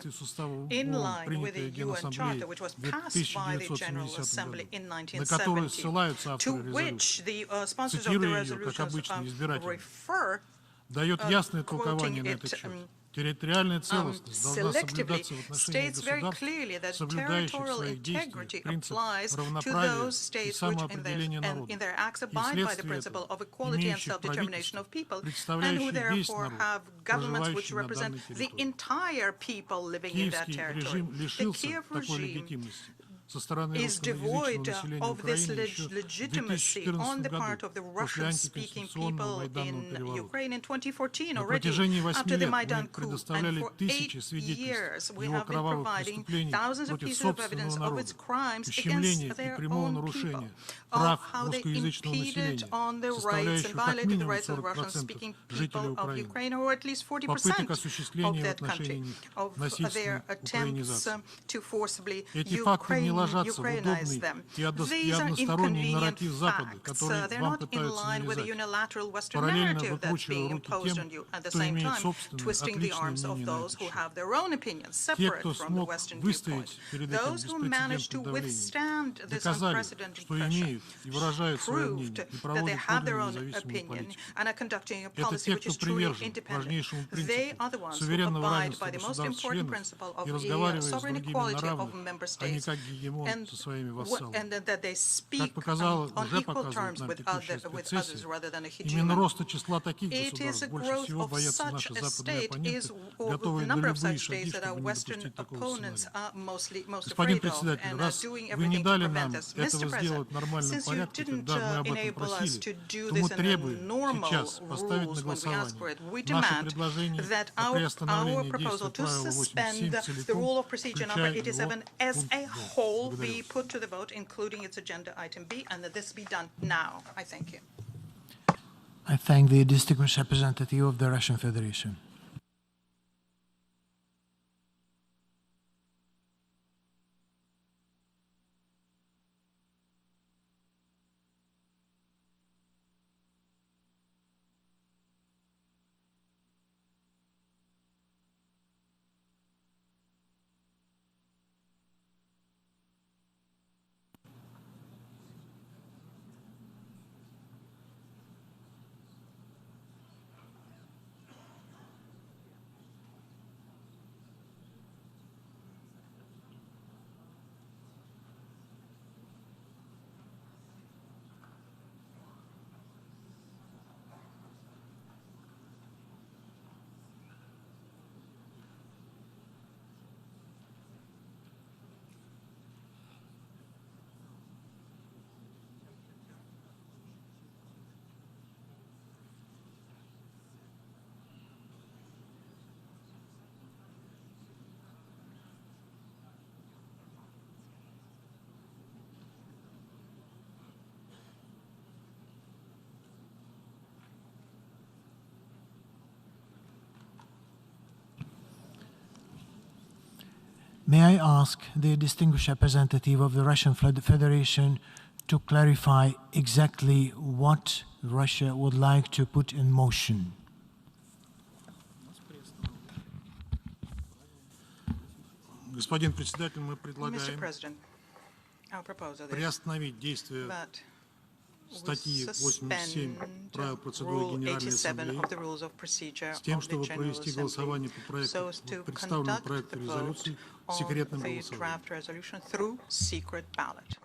in line with the UN Charter, which was passed by the General Assembly in 1970, to which the sponsors of the resolutions refer, quoting it selectively, states very clearly that territorial integrity applies to those states which in their acts abide by the principle of equality and self-determination of people, and who therefore have governments which represent the entire people living in that territory. The Kiev regime is devoid of this legitimacy on the part of the Russian-speaking people in Ukraine in 2014 already, after the Maidan coup. And for 8 years, we have been providing thousands of pieces of evidence of its crimes against their own people, of how they impeded on the rights and violated the rights of Russian-speaking people of Ukraine, or at least 40% of that country, of their attempts to forcibly Ukrainize them. These are inconvenient facts. They're not in line with the unilateral Western narrative that's being imposed on you, at the same time twisting the arms of those who have their own opinions separate from the Western viewpoint. Those who managed to withstand this unprecedented pressure proved that they have their own opinion and are conducting a policy which is truly independent. They are the ones who abide by the most important principle of the sovereign equality of member states. гегемон со своими вассалами. and that they Как speak показало, on уже equal показывает terms нам with текущая others спецсессия, rather than a именно hegemon. роста числа таких It is государств a больше growth всего of боятся such наши a западные state оппоненты, the готовые на number of любые such шаги, states that our чтобы не Western допустить такого opponents сценария. are most Господин afraid of председатель, and are раз doing вы не everything to дали prevent нам us. этого Mr. сделать в President, нормальном since you порядке, didn't когда мы об этом enable us просили, to do то мы this in the требуем normal сейчас поставить на rules when we ask for голосование it, we наше demand предложение that о our приостановлении proposal действия to правила suspend 87 the целиком, rule of procedure number включая его 87 as пункт a Б. whole Благодарю be вас. put to the vote, including its agenda item B, and that this be done now. I thank you. I thank the distinguished representative of the Russian Federation. May I ask the distinguished representative of the Russian Federation to clarify exactly what Russia would like to put in motion? Господин председатель, мы Mr. предлагаем President, our proposal is приостановить действие that статьи 87 правил процедуры Rule Генеральной 87 Ассамблеи of the Rules of Procedure с тем, of the чтобы General провести Assembly голосование по so проекту, as to представленному conduct проекту the резолюции vote on секретным the голосованием. draft resolution through secret ballot.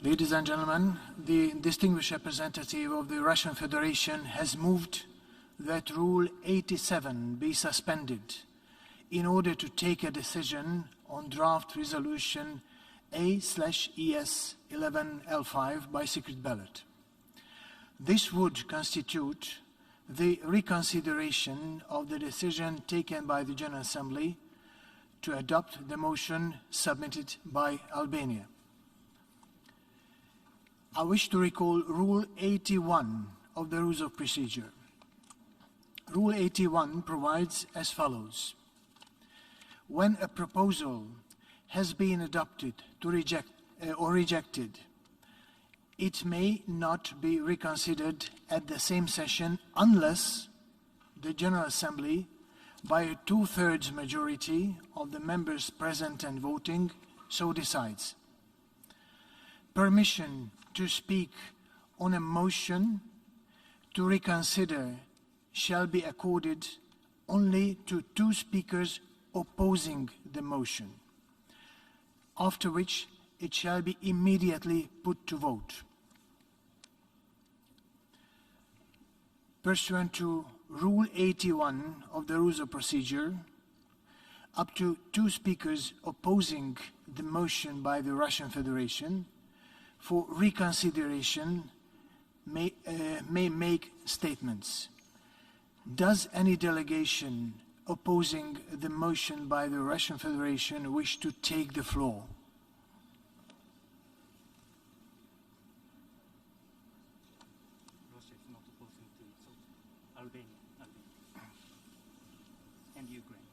Ladies and gentlemen, the distinguished representative of the Russian Federation has moved that Rule 87 be suspended in order to take a decision on draft resolution A/ES 11L5 by secret ballot. This would constitute the reconsideration of the decision taken by the General Assembly to adopt the motion submitted by Albania. I wish to recall Rule 81 of the Rules of Procedure. Rule 81 provides as follows. When a proposal has been adopted to rejected, it may not be reconsidered at the same session unless the General Assembly, by a 2/3 majority of the members present and voting, so decides. Permission to speak on a motion to reconsider shall be accorded only to 2 speakers opposing the motion, after which it shall be immediately put to vote. Pursuant to Rule 81 of the Rules of Procedure, up to 2 speakers opposing the motion by the Russian Federation for reconsideration may make statements. Does any delegation opposing the motion by the Russian Federation wish to take the floor? Russia is not opposing to it, so Albania and Ukraine.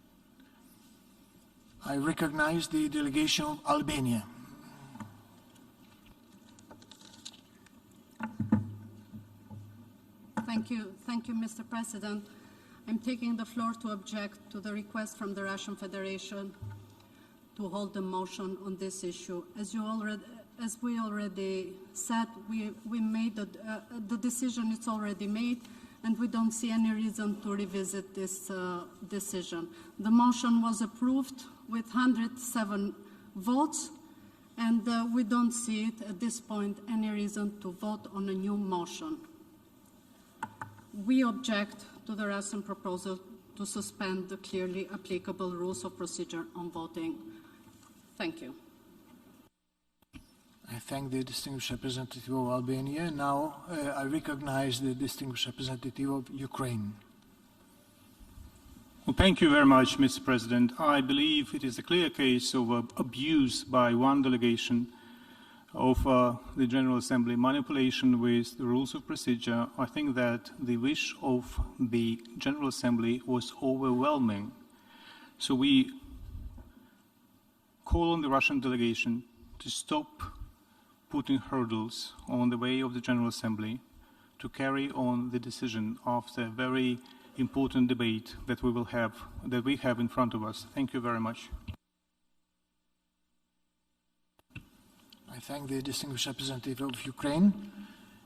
I recognize the delegation of Albania. Thank you, Mr. President. I'm taking the floor to object to the request from the Russian Federation to hold the motion on this issue. As we already said, we made the decision. It's already made, and we don't see any reason to revisit this decision. The motion was approved with 107 votes, and we don't see it at this point any reason to vote on a new motion. We object to the Russian proposal to suspend the clearly applicable rules of procedure on voting. Thank you. I thank the distinguished representative of Albania. Now I recognize the distinguished representative of Ukraine. Well, thank you very much, Mr. President. I believe it is a clear case of abuse by one delegation of the General Assembly, manipulation with the rules of procedure. I think that the wish of the General Assembly was overwhelming. So we call on the Russian delegation to stop putting hurdles on the way of the General Assembly to carry on the decision of the very important debate that we have in front of us. Thank you very much. I thank the distinguished representative of Ukraine.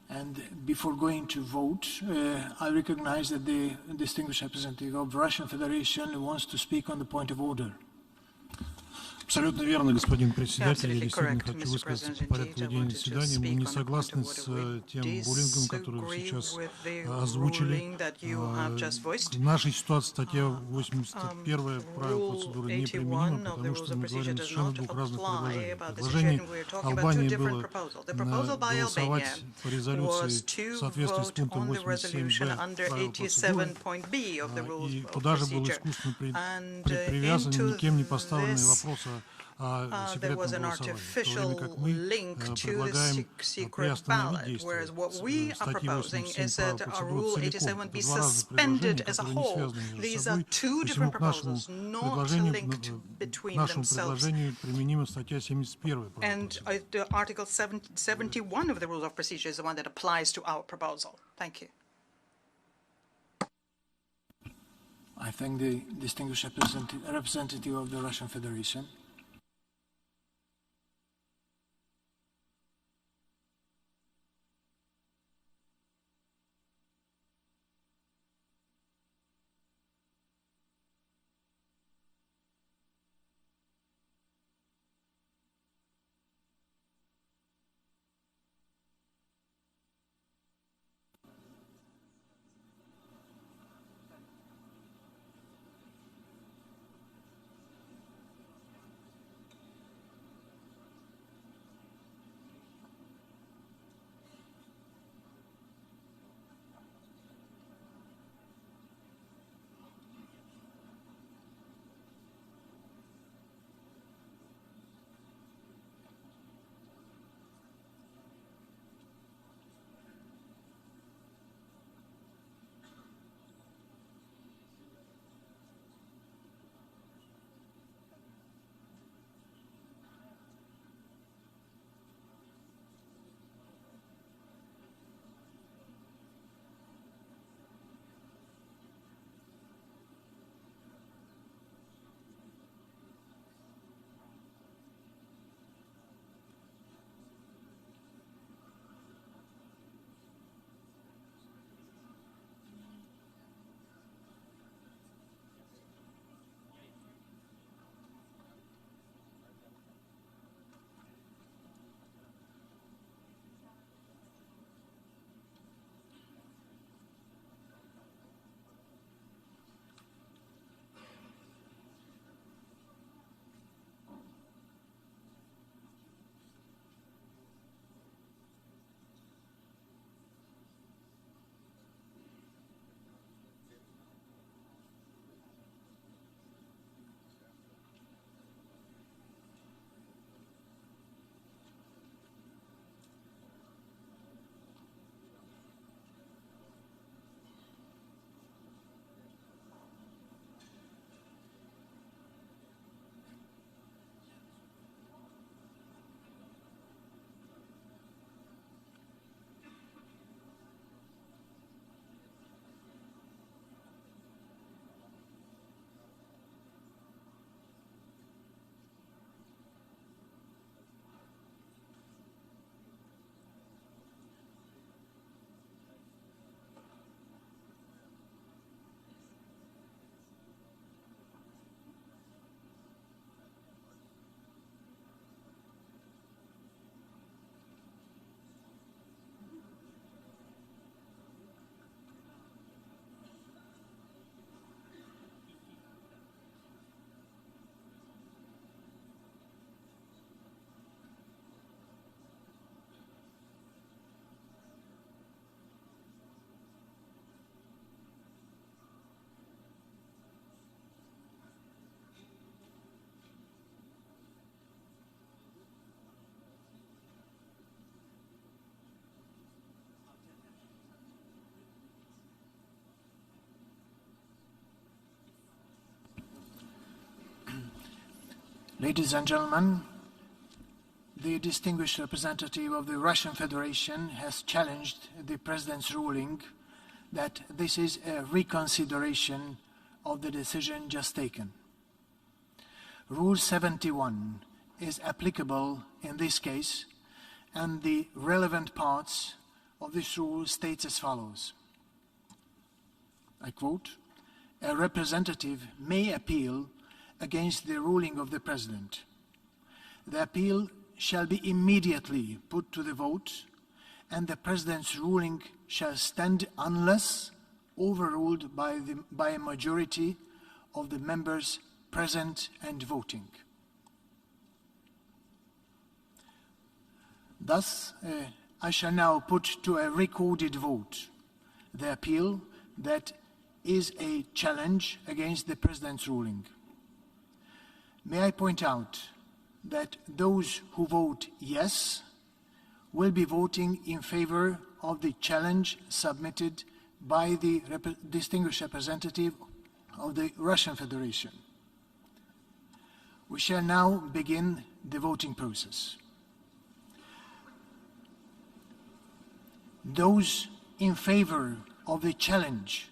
And before going to vote, I recognize that the distinguished representative of the Russian Federation wants to speak on the point of order. Абсолютно верно, господин председатель. Я действительно хочу высказаться по порядку ведения заседания. Мы не согласны с тем рулингом, который вы сейчас озвучили. В нашей ситуации статья 81 правил процедуры неприменима, потому что мы говорим совершенно двух разных предложений. Предложение Албании было голосовать по резолюции в соответствии с пунктом 87б правил процедуры. И туда же был искусственно привязан никем не поставленный вопрос There was an artificial link to the secret ballot, whereas what we are proposing is that Rule 87 be suspended as a whole. These are 2 different proposals, not linked between themselves. And Article 71 of the Rules of Procedure is the one that applies to our proposal. Thank you. I thank the distinguished representative of the Russian Federation. Ladies and gentlemen, the distinguished representative of the Russian Federation has challenged the President's ruling that this is a reconsideration of the decision just taken. Rule 71 is applicable in this case, and the relevant parts of this rule states as follows. I quote, "A representative may appeal against the ruling of the President. The appeal shall be immediately put to the vote, and the President's ruling shall stand unless overruled by a majority of the members present and voting." Thus, I shall now put to a recorded vote the appeal that is a challenge against the President's ruling. May I point out that those who vote yes will be voting in favor of the challenge submitted by the distinguished representative of the Russian Federation. We shall now begin the voting process. Those in favor of the challenge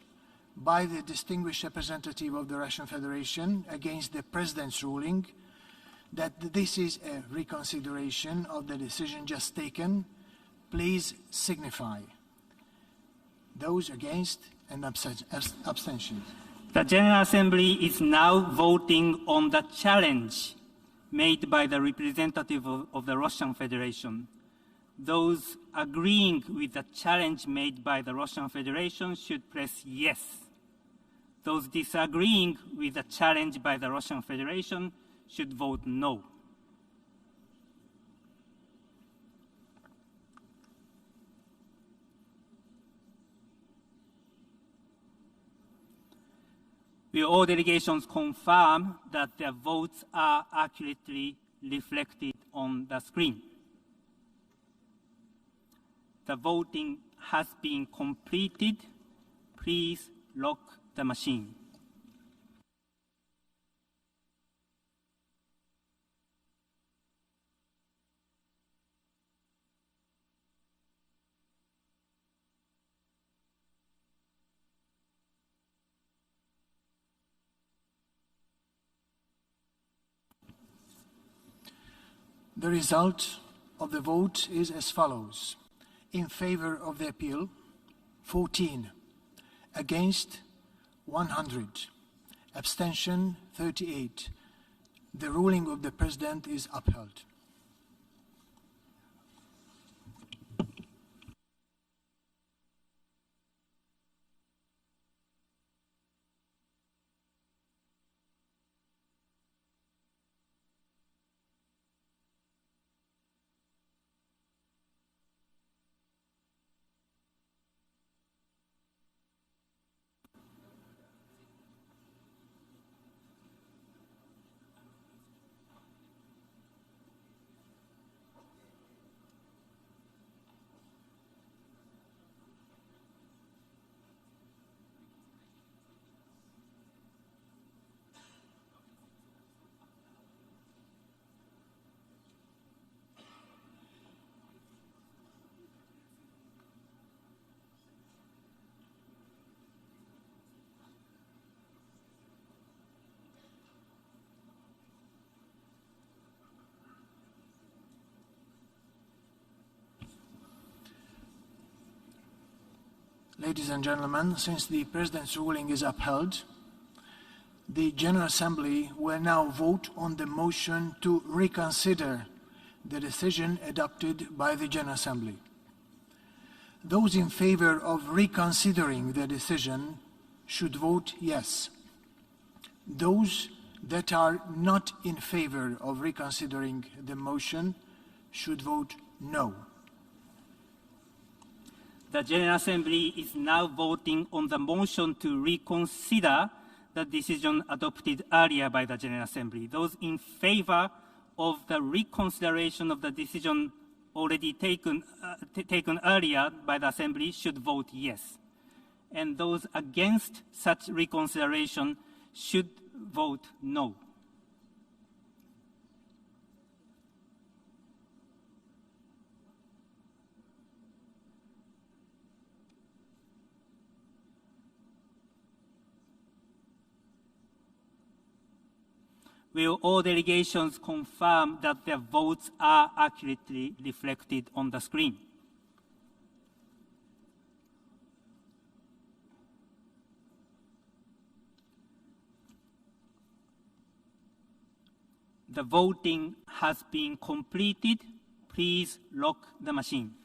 by the distinguished representative of the Russian Federation against the President's ruling that this is a reconsideration of the decision just taken, please signify. Those against and abstentions. The General Assembly is now voting on the challenge made by the representative of the Russian Federation. Those agreeing with the challenge made by the Russian Federation should press yes. Those disagreeing with the challenge by the Russian Federation should vote no. Will all delegations confirm that their votes are accurately reflected on the screen? The voting has been completed. Please lock the machine. The result of the vote is as follows. In favor of the appeal, 14. Against, 100. Abstention, 38. The ruling of the President is upheld. Ladies and gentlemen, since the President's ruling is upheld, the General Assembly will now vote on the motion to reconsider the decision adopted by the General Assembly. Those in favor of reconsidering the decision should vote yes. Those that are not in favor of reconsidering the motion should vote no. The General Assembly is now voting on the motion to reconsider the decision adopted earlier by the General Assembly. Those in favor of the reconsideration of the decision already taken earlier by the Assembly should vote yes. And those against such reconsideration should vote no. Will all delegations confirm that their votes are accurately reflected on the screen? The voting has been completed. Please lock the machine.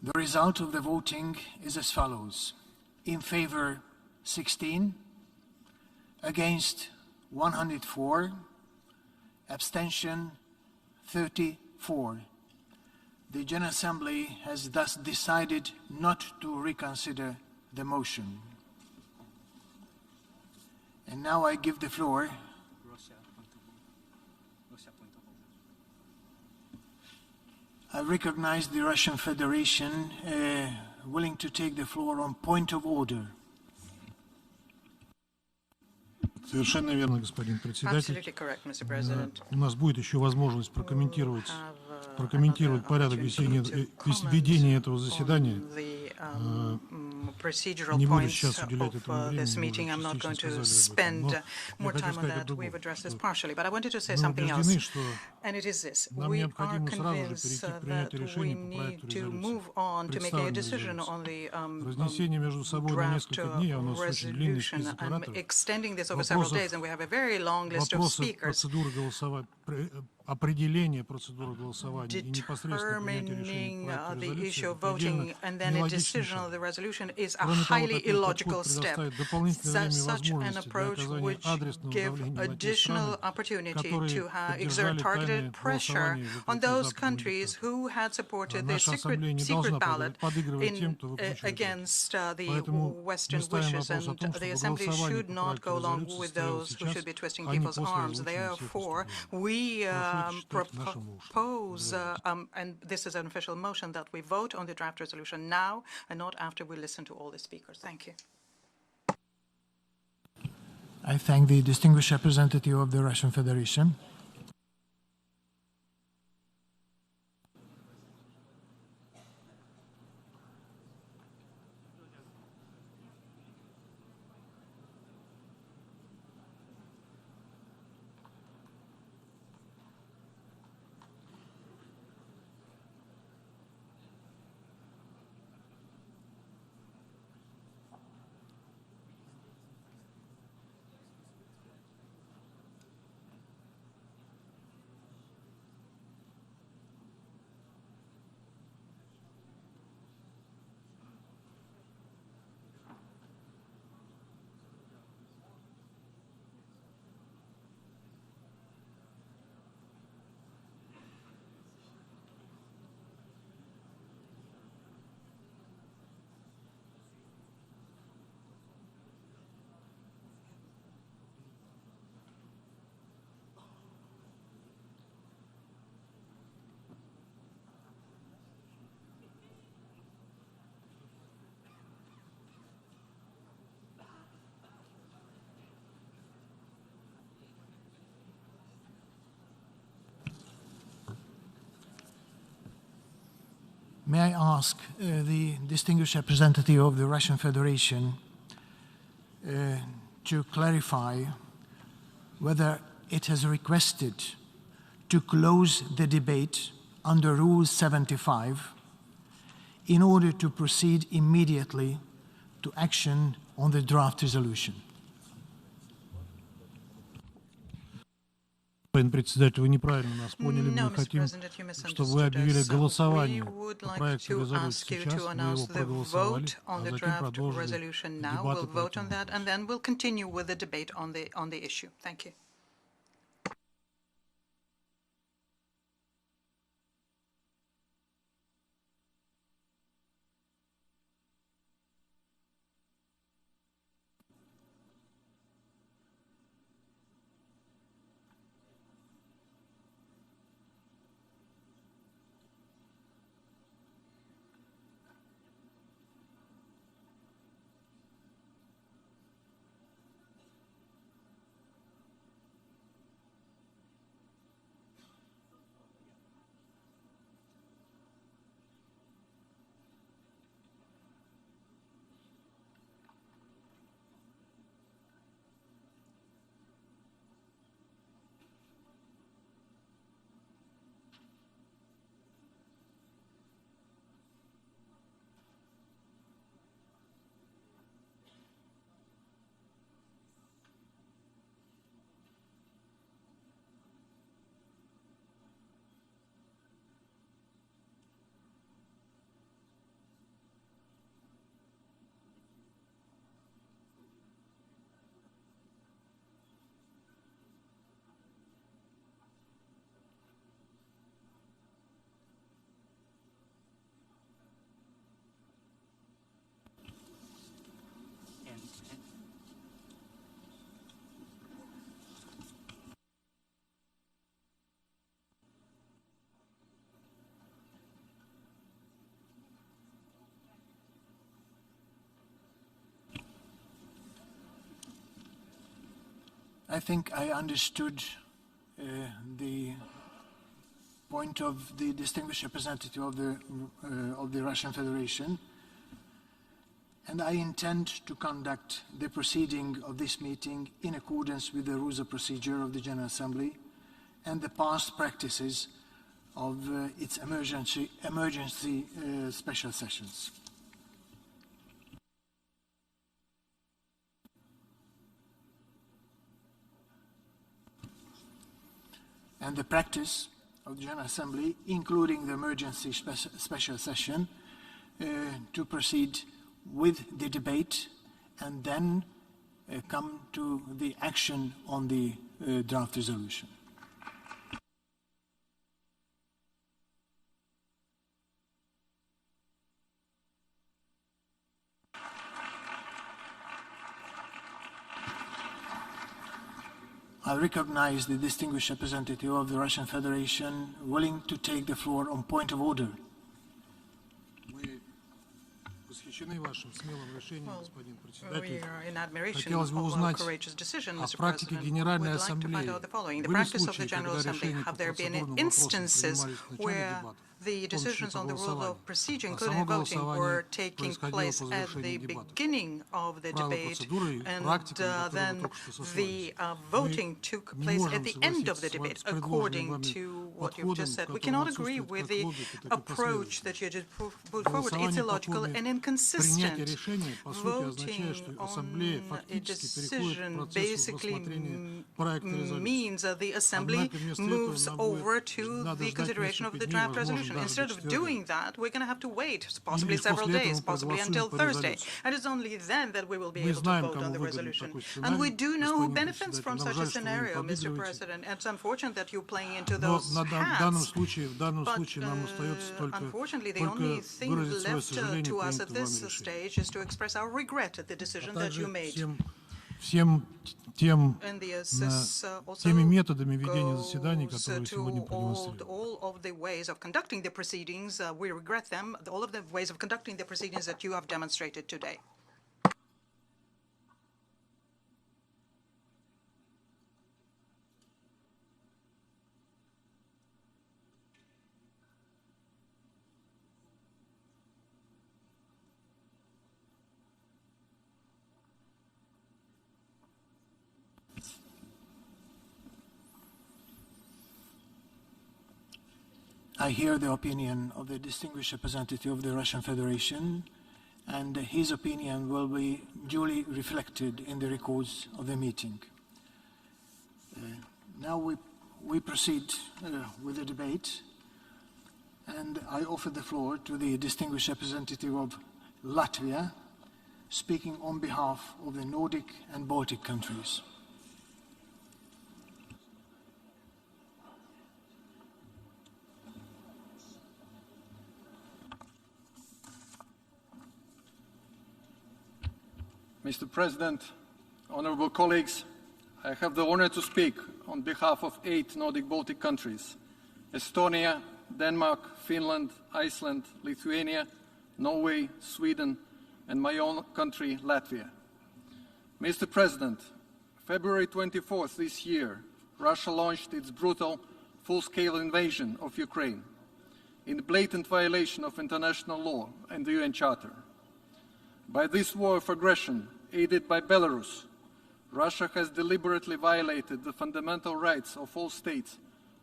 The result of the voting is as follows. In favor, 16, against 104, abstention 34. The General Assembly has thus decided not to reconsider the motion. And now I give the floor I recognize the Russian Federation willing to take the floor on point of order. Совершенно верно, господин председатель. У нас будет еще возможность прокомментировать порядок ведения этого заседания. Не буду сейчас уделять этому времени, мы уже частично сказали об этом. Но я хочу сказать о другом. Мы убеждены, что нам необходимо сразу же перейти к принятию решения по проекту резолюции, представленной резолюции. Разнесение между собой на несколько дней, а у нас очень длинный список ораторов. Вопросы процедуры голосования, определение процедуры голосования и непосредственно принятие решения по проекту резолюции предоставит дополнительное время и возможности для оказания адресного давления на те страны, которые поддержали тайное голосование в Наша Ассамблея не должна подыгрывать тем, кто выключил этот. Поэтому мы ставим вопрос о том, чтобы голосование по проекту резолюции состоялось сейчас, а не после озвучивания всех выступлений. Propose, and this is an official motion, that we vote on the draft resolution now and not after we listen to all the speakers. Thank you. I thank the distinguished representative of the Russian Federation. May I ask the distinguished representative of the Russian Federation to clarify whether it has requested to close the debate under Rule 75 in order to proceed immediately to action on the draft resolution. Господин председатель, вы неправильно нас поняли. Мы хотим, чтобы вы объявили голосование по проекту резолюции сейчас, мы его проголосовали, а затем продолжили дебаты по этому. I think I understood the point of the distinguished representative of the Russian Federation, and I intend to conduct the proceeding of this meeting in accordance with the rules of procedure of the General Assembly and the past practices of its emergency special sessions. And the practice of the General Assembly, including the emergency special session, to proceed with the debate and then come to the action on the draft resolution. I recognize the distinguished representative of the Russian Federation willing to take the floor on point of order. We are in admiration of our courageous decision, Mr. President. We'd like to find out the following. In the practice of the General Assembly, have there been instances where the decisions on the rule of procedure, including voting, were taking place at the beginning of the debate, and then the voting took place at the end of the debate, according to what you've just said? We cannot agree with the approach that you just put forward. It's illogical and inconsistent. Voting on a decision basically means that the Assembly moves over to the consideration of the draft resolution. Instead of doing that, we're going to have to wait, possibly several days, possibly until Thursday. And it's only then that we will be able to vote on the resolution. And we do know who benefits from such a scenario, Mr. President. And it's unfortunate that you're playing into those hats. But unfortunately, the only thing left to us at this stage is to express our regret at the decision that you made. And this also goes to all of the ways of conducting the proceedings. We regret them, all of the ways of conducting the proceedings that you have demonstrated today. I hear the opinion of the distinguished representative of the Russian Federation, and his opinion will be duly reflected in the records of the meeting. Now we proceed with the debate, and I offer the floor to the distinguished representative of Latvia, speaking on behalf of the Nordic and Baltic countries. Mr. President, honorable colleagues, I have the honor to speak on behalf of 8 Nordic Baltic countries: Estonia, Denmark, Finland, Iceland, Lithuania, Norway, Sweden, and my own country, Latvia. Mr. President, February 24th this year, Russia launched its brutal, full-scale invasion of Ukraine in blatant violation of international law and the UN Charter. By this war of aggression, aided by Belarus, Russia has deliberately violated the fundamental rights of all states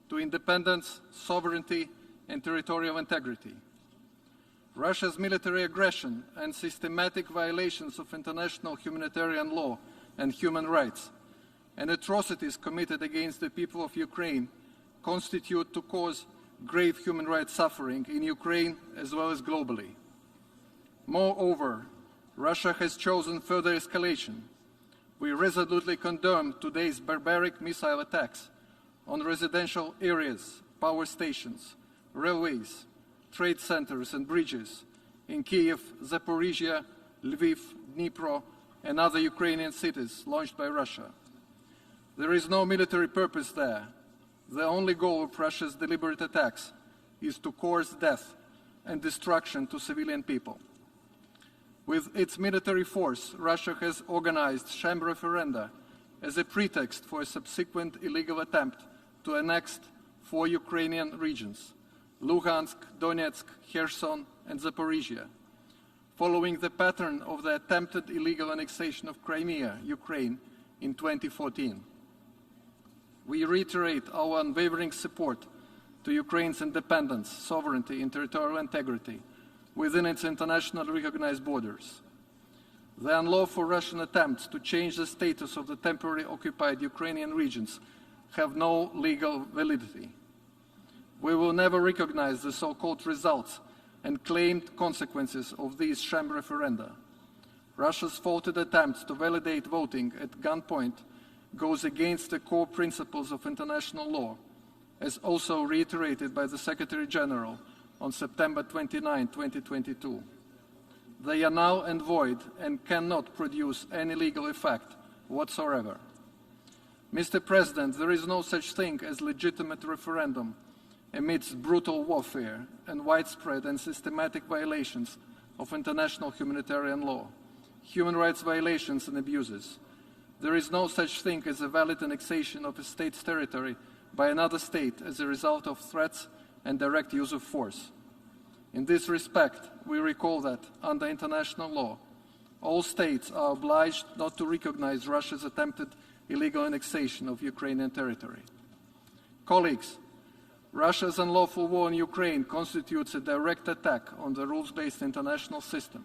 to independence, sovereignty, and territorial integrity. Russia's military aggression and systematic violations of international humanitarian law and human rights, and atrocities committed against the people of Ukraine constitute to cause grave human rights suffering in Ukraine as well as globally. Moreover, Russia has chosen further escalation. We resolutely condemn today's barbaric missile attacks on residential areas, power stations, railways, trade centers and bridges in Kiev, Zaporizhzhia, Lviv, Dnipro, and other Ukrainian cities launched by Russia. There is no military purpose there. The only goal of Russia's deliberate attacks is to cause death and destruction to civilian people. With its military force, Russia has organized sham referenda as a pretext for a subsequent illegal attempt to annex 4 Ukrainian regions, Luhansk, Donetsk, Kherson and Zaporizhzhia, following the pattern of the attempted illegal annexation of Crimea, Ukraine, in 2014. We reiterate our unwavering support to Ukraine's independence, sovereignty and territorial integrity within its internationally recognized borders. The unlawful Russian attempts to change the status of the temporarily occupied Ukrainian regions have no legal validity. We will never recognize the so-called results and claimed consequences of these sham referenda. Russia's faulted attempts to validate voting at gunpoint goes against the core principles of international law, as also reiterated by the Secretary General on September 29, 2022. They are null and void and cannot produce any legal effect whatsoever. Mr. President, there is no such thing as legitimate referendum amidst brutal warfare and widespread and systematic violations of international humanitarian law, human rights violations and abuses. There is no such thing as a valid annexation of a state's territory by another state as a result of threats and direct use of force. In this respect, we recall that, under international law, all states are obliged not to recognize Russia's attempted illegal annexation of Ukrainian territory. Colleagues, Russia's unlawful war in Ukraine constitutes a direct attack on the rules-based international system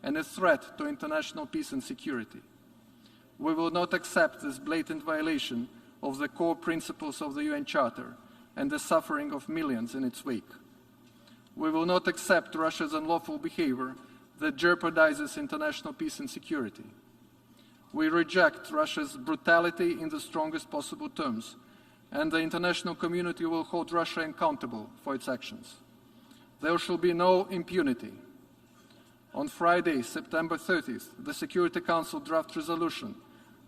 and a threat to international peace and security. We will not accept this blatant violation of the core principles of the UN Charter and the suffering of millions in its wake. We will not accept Russia's unlawful behavior that jeopardizes international peace and security. We reject Russia's brutality in the strongest possible terms, and the international community will hold Russia accountable for its actions. There shall be no impunity. On Friday, September 30th, the Security Council draft resolution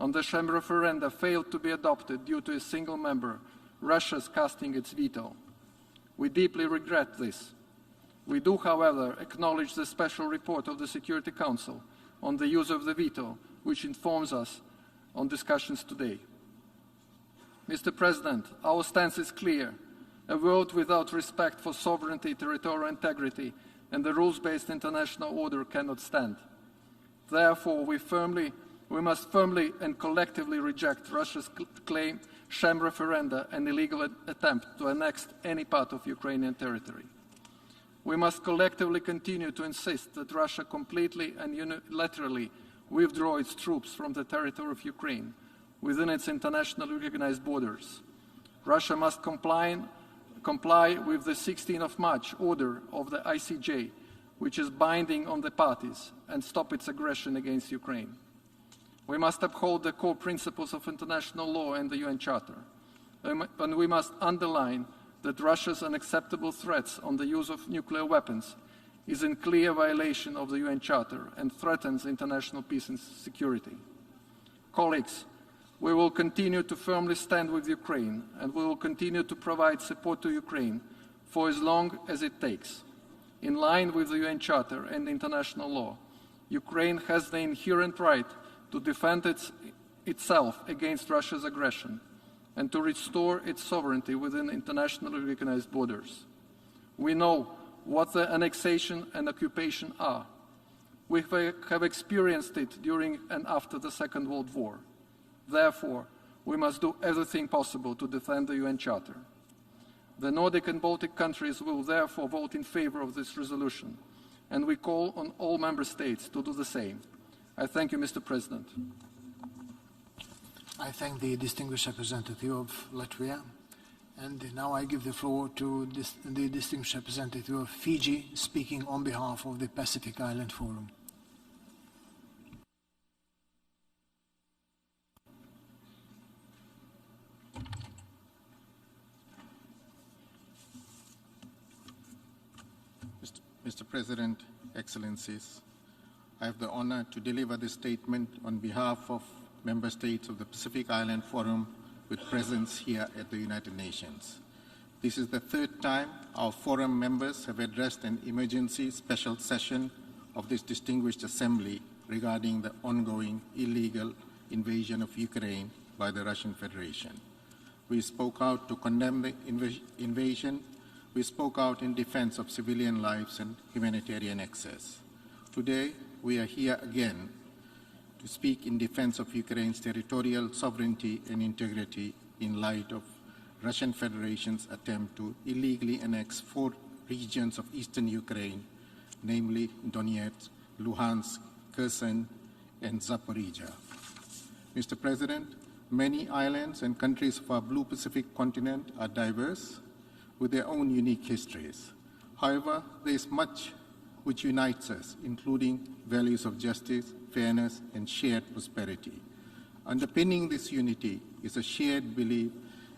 on the sham referenda failed to be adopted due to a single member, Russia's casting its veto. We deeply regret this. We do, however, acknowledge the special report of the Security Council on the use of the veto, which informs us on discussions today. Mr. President, our stance is clear. A world without respect for sovereignty, territorial integrity, and the rules-based international order cannot stand. Therefore, we must firmly and collectively reject Russia's claim, sham referenda, and illegal attempt to annex any part of Ukrainian territory. We must collectively continue to insist that Russia completely and unilaterally withdraw its troops from the territory of Ukraine within its internationally recognized borders. Russia must comply with the 16th of March order of the ICJ, which is binding on the parties, and stop its aggression against Ukraine. We must uphold the core principles of international law and the UN Charter, and we must underline that Russia's unacceptable threats on the use of nuclear weapons is in clear violation of the UN Charter and threatens international peace and security. Colleagues, we will continue to firmly stand with Ukraine, and we will continue to provide support to Ukraine for as long as it takes. In line with the UN Charter and international law, Ukraine has the inherent right to defend itself against Russia's aggression and to restore its sovereignty within internationally recognized borders. We know what the annexation and occupation are. We have experienced it during and after the Second World War. Therefore, we must do everything possible to defend the UN Charter. The Nordic and Baltic countries will therefore vote in favor of this resolution, and we call on all member states to do the same. I thank you, Mr. President. I thank the distinguished representative of Latvia. And now I give the floor to the distinguished representative of Fiji, speaking on behalf of the Pacific Island Forum. Mr. President, Excellencies, I have the honor to deliver this statement on behalf of member states of the Pacific Island Forum with presence here at the United Nations. This is the third time our forum members have addressed an emergency special session of this distinguished assembly regarding the ongoing illegal invasion of Ukraine by the Russian Federation. We spoke out to condemn the invasion. We spoke out in defense of civilian lives and humanitarian access. Today, we are here again to speak in defense of Ukraine's territorial sovereignty and integrity in light of Russian Federation's attempt to illegally annex 4 regions of eastern Ukraine, namely Donetsk, Luhansk, Kherson, and Zaporizhzhia. Mr. President, many islands and countries of our blue Pacific continent are diverse with their own unique histories. However, there is much which unites us, including values of justice, fairness, and shared prosperity. Underpinning this unity is a shared belief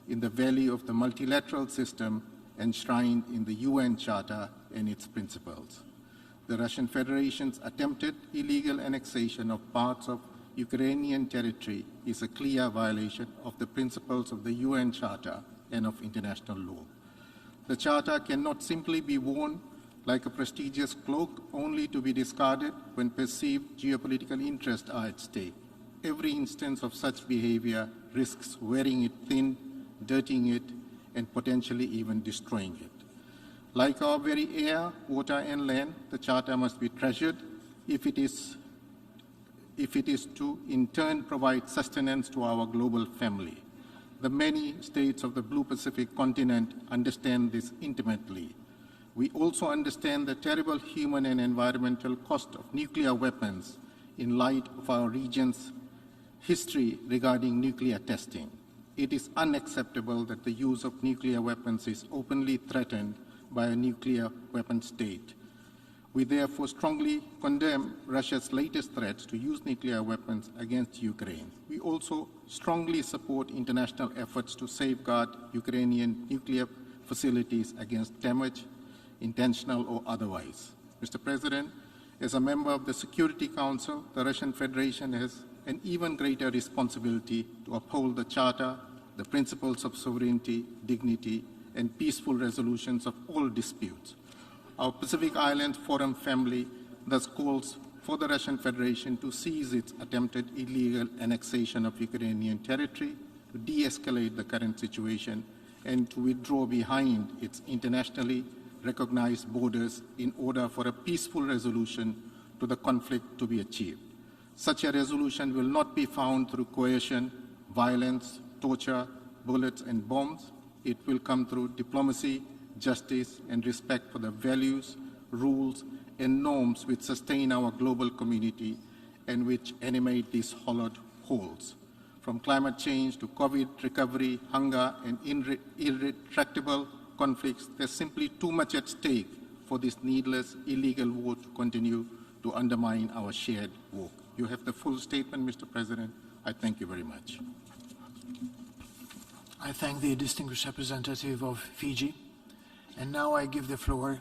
in the value of the multilateral system enshrined in the UN Charter and its principles. The Russian Federation's attempted illegal annexation of parts of Ukrainian territory is a clear violation of the principles of the UN Charter and of international law. The Charter cannot simply be worn like a prestigious cloak only to be discarded when perceived geopolitical interests are at stake. Every instance of such behavior risks wearing it thin, dirtying it, and potentially even destroying it. Like our very air, water, and land, the Charter must be treasured if it is to, in turn, provide sustenance to our global family. The many states of the blue Pacific continent understand this intimately. We also understand the terrible human and environmental cost of nuclear weapons in light of our region's history regarding nuclear testing. It is unacceptable that the use of nuclear weapons is openly threatened by a nuclear weapon state. We therefore strongly condemn Russia's latest threats to use nuclear weapons against Ukraine. We also strongly support international efforts to safeguard Ukrainian nuclear facilities against damage, intentional or otherwise. Mr. President, as a member of the Security Council, the Russian Federation has an even greater responsibility to uphold the Charter, the principles of sovereignty, dignity, and peaceful resolutions of all disputes. Our Pacific Island Forum family thus calls for the Russian Federation to cease its attempted illegal annexation of Ukrainian territory, to de-escalate the current situation, and to withdraw behind its internationally recognized borders in order for a peaceful resolution to the conflict to be achieved. Such a resolution will not be found through coercion, violence, torture, bullets, and bombs. It will come through diplomacy, justice, and respect for the values, rules, and norms which sustain our global community and which animate these hollowed holes. From climate change to COVID recovery, hunger, and irretractable conflicts, there's simply too much at stake for this needless, illegal war to continue to undermine our shared work. You have the full statement, Mr. President. I thank you very much. I thank the distinguished representative of Fiji. And now I give the floor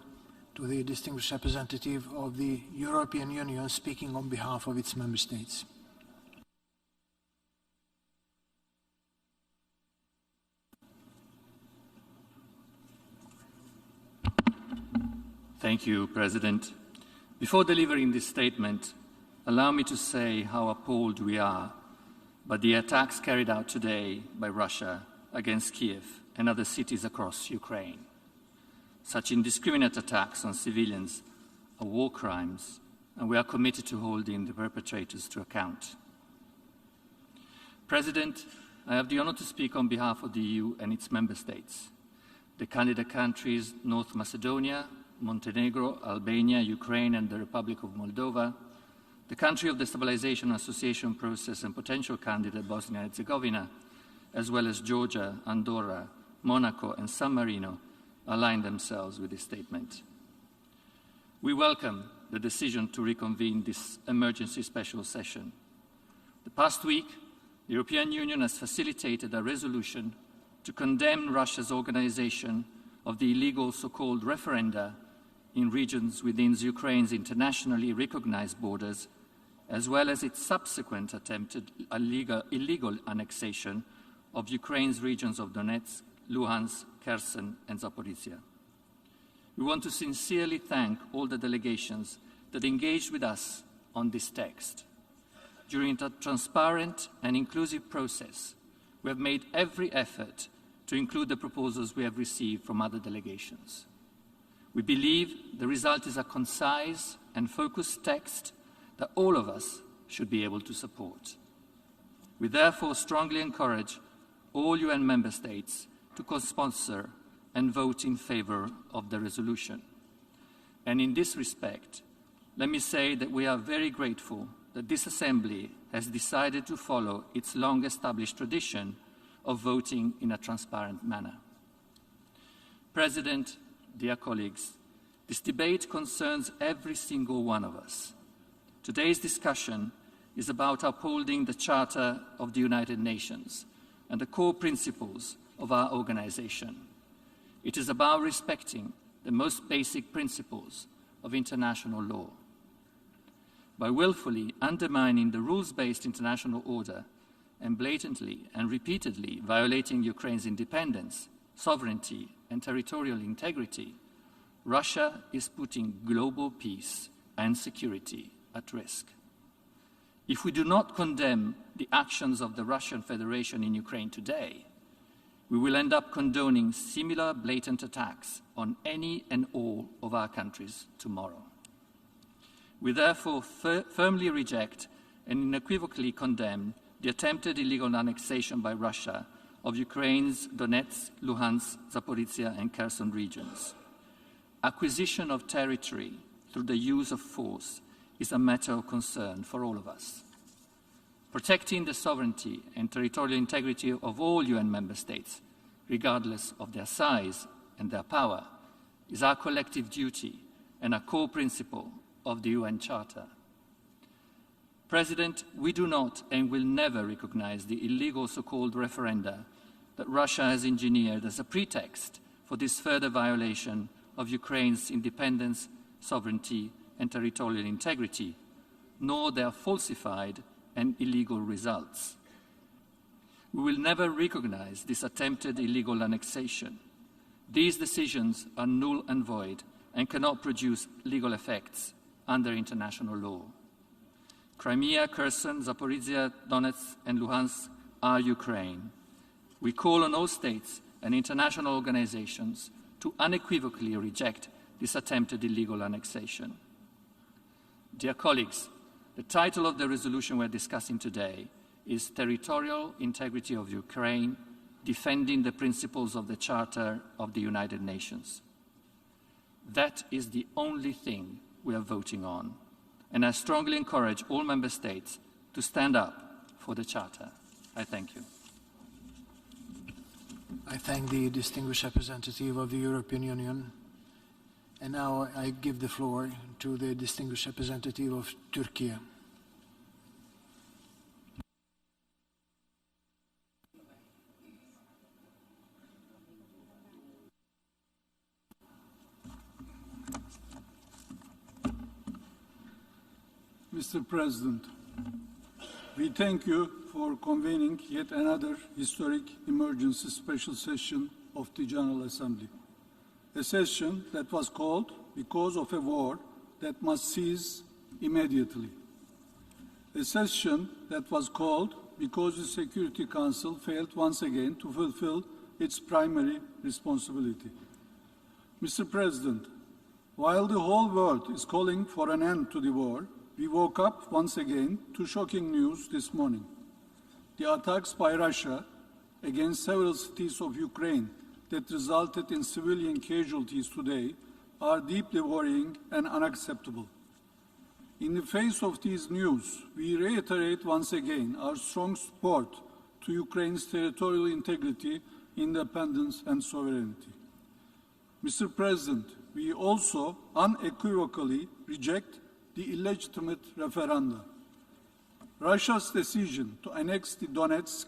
to the distinguished representative of the European Union speaking on behalf of its member states. Thank you, President. Before delivering this statement, allow me to say how appalled we are by the attacks carried out today by Russia against Kiev and other cities across Ukraine. Such indiscriminate attacks on civilians are war crimes, and we are committed to holding the perpetrators to account. President, I have the honor to speak on behalf of the EU and its member states, the candidate countries North Macedonia, Montenegro, Albania, Ukraine, and the Republic of Moldova, the country of the Stabilization Association process and potential candidate Bosnia and Herzegovina, as well as Georgia, Andorra, Monaco, and San Marino, align themselves with this statement. We welcome the decision to reconvene this emergency special session. The past week, the European Union has facilitated a resolution to condemn Russia's organization of the illegal so-called referenda in regions within Ukraine's internationally recognized borders, as well as its subsequent attempted illegal annexation of Ukraine's regions of Donetsk, Luhansk, Kherson, and Zaporizhzhia. We want to sincerely thank all the delegations that engaged with us on this text. during a transparent and inclusive process, we have made every effort to include the proposals we have received from other delegations. We believe the result is a concise and focused text that all of us should be able to support. We therefore strongly encourage all UN member states to co-sponsor and vote in favor of the resolution. And in this respect, let me say that we are very grateful that this Assembly has decided to follow its long-established tradition of voting in a transparent manner. President, dear colleagues, this debate concerns every single one of us. Today's discussion is about upholding the Charter of the United Nations and the core principles of our organization. It is about respecting the most basic principles of international law. By willfully undermining the rules-based international order and blatantly and repeatedly violating Ukraine's independence, sovereignty, and territorial integrity, Russia is putting global peace and security at risk. If we do not condemn the actions of the Russian Federation in Ukraine today, we will end up condoning similar blatant attacks on any and all of our countries tomorrow. We therefore firmly reject and unequivocally condemn the attempted illegal annexation by Russia of Ukraine's Donetsk, Luhansk, Zaporizhzhia, and Kherson regions. Acquisition of territory through the use of force is a matter of concern for all of us. Protecting the sovereignty and territorial integrity of all UN member states, regardless of their size and their power, is our collective duty and a core principle of the UN Charter. President, we do not and will never recognize the illegal so-called referenda that Russia has engineered as a pretext for this further violation of Ukraine's independence, sovereignty, and territorial integrity, nor their falsified and illegal results. We will never recognize this attempted illegal annexation. These decisions are null and void and cannot produce legal effects under international law. Crimea, Kherson, Zaporizhzhia, Donetsk, and Luhansk are Ukraine. We call on all states and international organizations to unequivocally reject this attempted illegal annexation. Dear colleagues, the title of the resolution we're discussing today is Territorial Integrity of Ukraine, Defending the Principles of the Charter of the United Nations. That is the only thing we are voting on, and I strongly encourage all member states to stand up for the Charter. I thank you. I thank the distinguished representative of the European Union. And now I give the floor to the distinguished representative of Turkey. Mr. President, we thank you for convening yet another historic emergency special session of the General Assembly. A session that was called because of a war that must cease immediately. A session that was called because the Security Council failed once again to fulfill its primary responsibility. Mr. President, while the whole world is calling for an end to the war, we woke up once again to shocking news this morning. The attacks by Russia against several cities of Ukraine that resulted in civilian casualties today are deeply worrying and unacceptable. In the face of these news, we reiterate once again our strong support to Ukraine's territorial integrity, independence, and sovereignty. Mr. President, we also unequivocally reject the illegitimate referenda. Russia's decision to annex the Donetsk,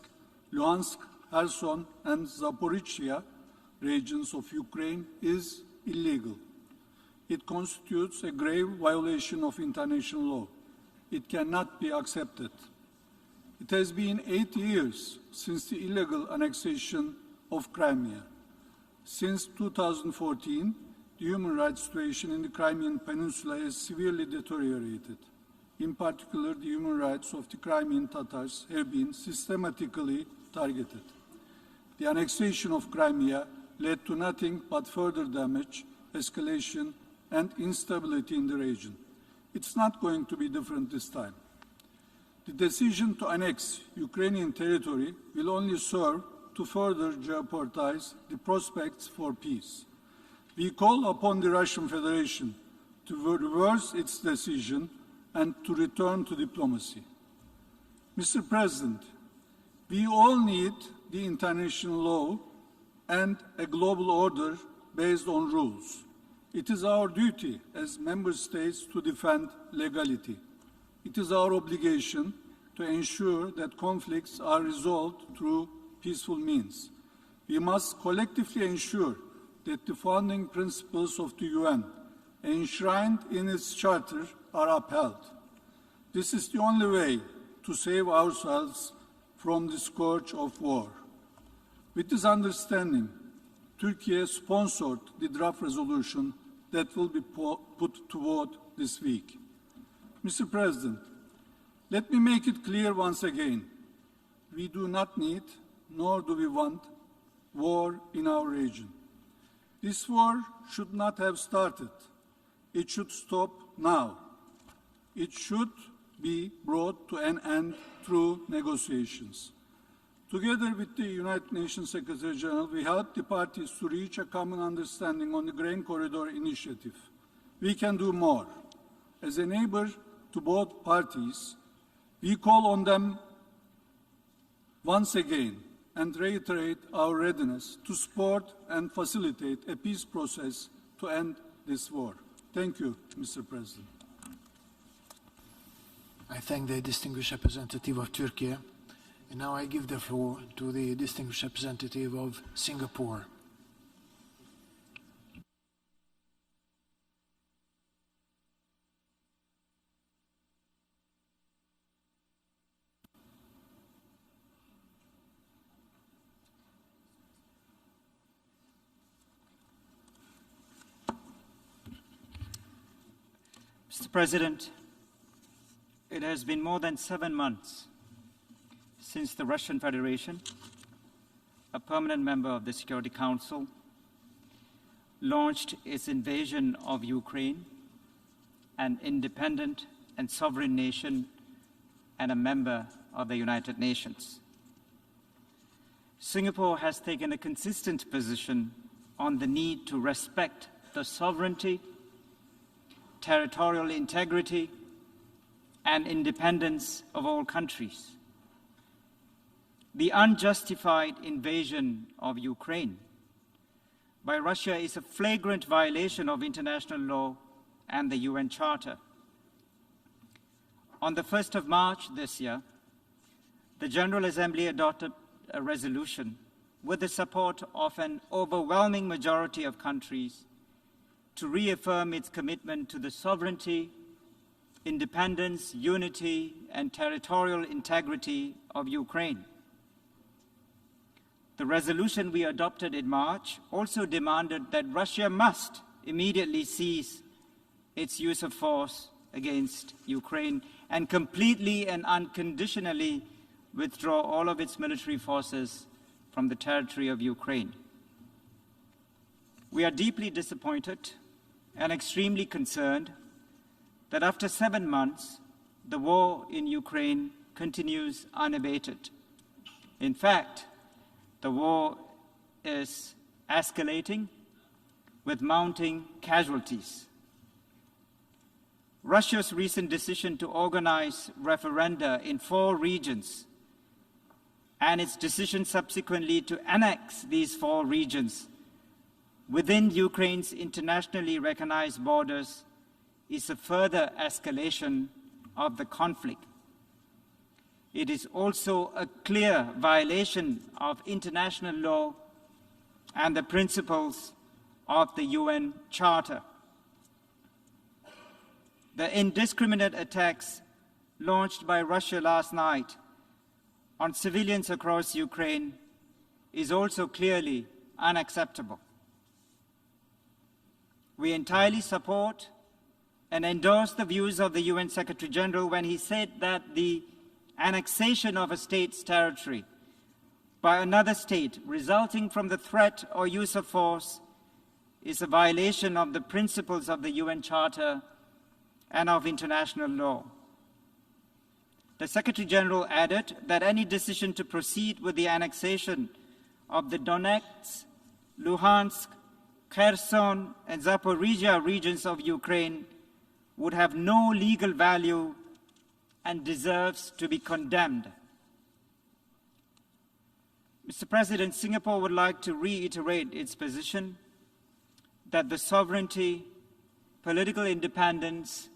Luhansk, Kherson, and Zaporizhzhia regions of Ukraine is illegal. It constitutes a grave violation of international law. It cannot be accepted. It has been 8 years since the illegal annexation of Crimea. Since 2014, the human rights situation in the Crimean Peninsula has severely deteriorated. in particular the human rights of the Crimean Tatars, have been systematically targeted. The annexation of Crimea led to nothing but further damage, escalation, and instability in the region. It's not going to be different this time. The decision to annex Ukrainian territory will only serve to further jeopardize the prospects for peace. We call upon the Russian Federation to reverse its decision and to return to diplomacy. Mr. President, we all need the international law and a global order based on rules. It is our duty as member states to defend legality. It is our obligation to ensure that conflicts are resolved through peaceful means. We must collectively ensure that the founding principles of the UN, enshrined in its charter, are upheld. This is the only way to save ourselves from the scourge of war. With this understanding, Turkey sponsored the draft resolution that will be put to vote this week. Mr. President, let me make it clear once again. We do not need, nor do we want, war in our region. This war should not have started. It should stop now. It should be brought to an end through negotiations. Together with the United Nations Secretary General, we helped the parties to reach a common understanding on the Grain Corridor initiative. We can do more. As a neighbor to both parties, we call on them once again and reiterate our readiness to support and facilitate a peace process to end this war. Thank you, Mr. President. I thank the distinguished representative of Turkey. And now I give the floor to the distinguished representative of Singapore. Mr. President, it has been more than 7 months since the Russian Federation, a permanent member of the Security Council, launched its invasion of Ukraine, an independent and sovereign nation and a member of the United Nations. Singapore has taken a consistent position on the need to respect the sovereignty, territorial integrity, and independence of all countries. The unjustified invasion of Ukraine by Russia is a flagrant violation of international law and the UN Charter. On the 1st of March this year, the General Assembly adopted a resolution with the support of an overwhelming majority of countries to reaffirm its commitment to the sovereignty, independence, unity, and territorial integrity of Ukraine. The resolution we adopted in March also demanded that Russia must immediately cease its use of force against Ukraine and completely and unconditionally withdraw all of its military forces from the territory of Ukraine. We are deeply disappointed and extremely concerned that after 7 months, the war in Ukraine continues unabated. In fact, the war is escalating with mounting casualties. Russia's recent decision to organize referenda in 4 regions and its decision subsequently to annex these 4 regions within Ukraine's internationally recognized borders is a further escalation of the conflict. It is also a clear violation of international law and the principles of the UN Charter. The indiscriminate attacks launched by Russia last night on civilians across Ukraine is also clearly unacceptable. We entirely support and endorsed the views of the UN Secretary General when he said that the annexation of a state's territory by another state resulting from the threat or use of force is a violation of the principles of the UN Charter and of international law. The Secretary General added that any decision to proceed with the annexation of the Donetsk, Luhansk, Kherson and Zaporizhzhia regions of Ukraine would have no legal value and deserves to be condemned. Mr. President, Singapore would like to reiterate its position that the sovereignty, political independence,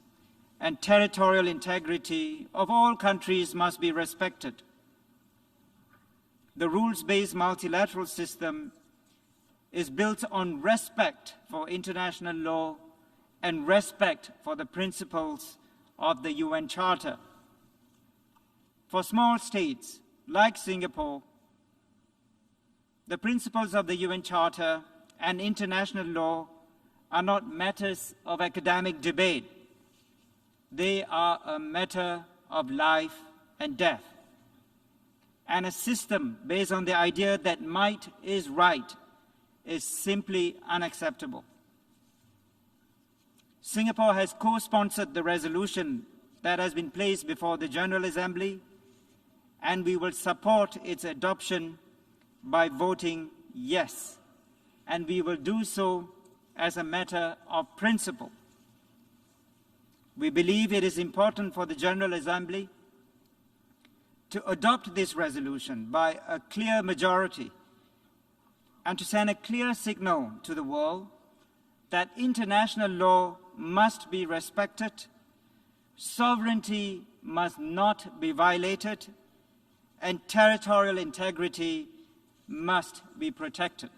and territorial integrity of all countries must be respected. The rules-based multilateral system is built on respect for international law and respect for the principles of the UN Charter. For small states like Singapore, the principles of the UN Charter and international law are not matters of academic debate. They are a matter of life and death. And a system based on the idea that might is right is simply unacceptable. Singapore has co-sponsored the resolution that has been placed before the General Assembly, and we will support its adoption by voting yes, and we will do so as a matter of principle. We believe it is important for the General Assembly to adopt this resolution by a clear majority and to send a clear signal to the world that international law must be respected, sovereignty must not be violated, and territorial integrity must be protected.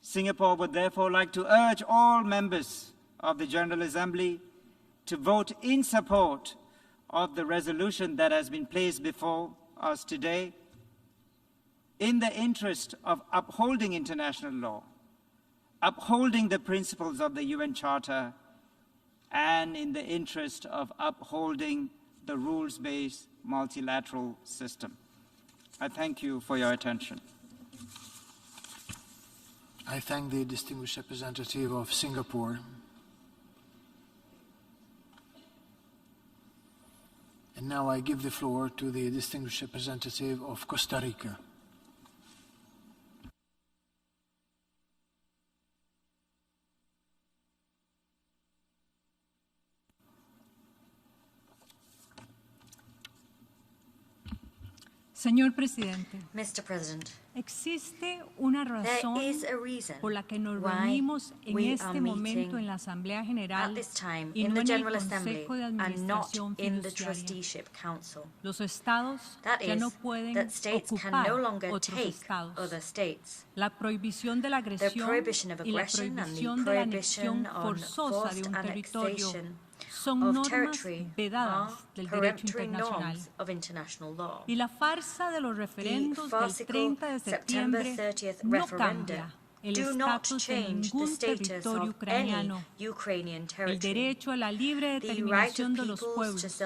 Singapore would therefore like to urge all members of the General Assembly to vote in support of the resolution that has been placed before us today in the interest of upholding international law, upholding the principles of the UN Charter, and in the interest of upholding the rules-based multilateral system. I thank you for your attention. I thank the distinguished representative of Singapore. And now I give the floor to the distinguished representative of Costa Rica. Señor Presidente, Mr. President, existe una razón por la que nos reunimos en este momento en la Asamblea General y no en el Consejo de Administración Fiduciaria. Los Estados ya no pueden ocupar otros Estados. La prohibición de la agresión y la prohibición de la anexión forzosa de un territorio son normas vedadas del derecho internacional. Y la farsa de los referendos del 30 de septiembre no cambia el estatus de ningún territorio ucraniano, el derecho a la libre determinación de los pueblos,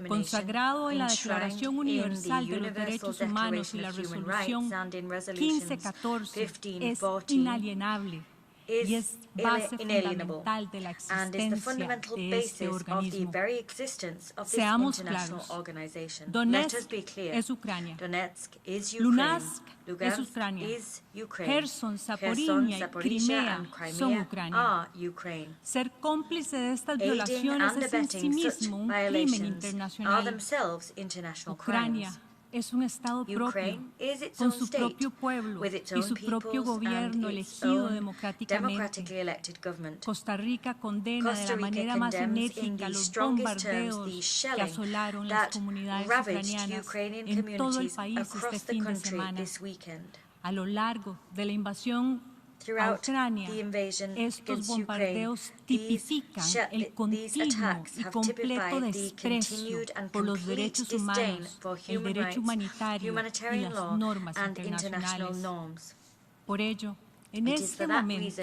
consagrado en la Declaración Universal de los Derechos Humanos y la Resolución 1514, es inalienable y es base fundamental de la existencia de este organismo. Seamos claros, Donetsk es Ucrania, Luhansk es Ucrania, Kherson, Zaporizhzhia y Crimea son Ucrania. Ser cómplice de estas violaciones es en sí mismo un crimen internacional. Ucrania es un Estado propio, con su propio pueblo y su propio gobierno elegido democráticamente. Costa Rica condena de la manera más enérgica los bombardeos que asolaron las comunidades ucranianas en todo el país este fin de semana. A lo largo de la invasión a Ucrania, estos bombardeos tipifican el continuo y completo desprecio por los derechos humanos, el derecho humanitario y las normas internacionales. Por ello, en este momento,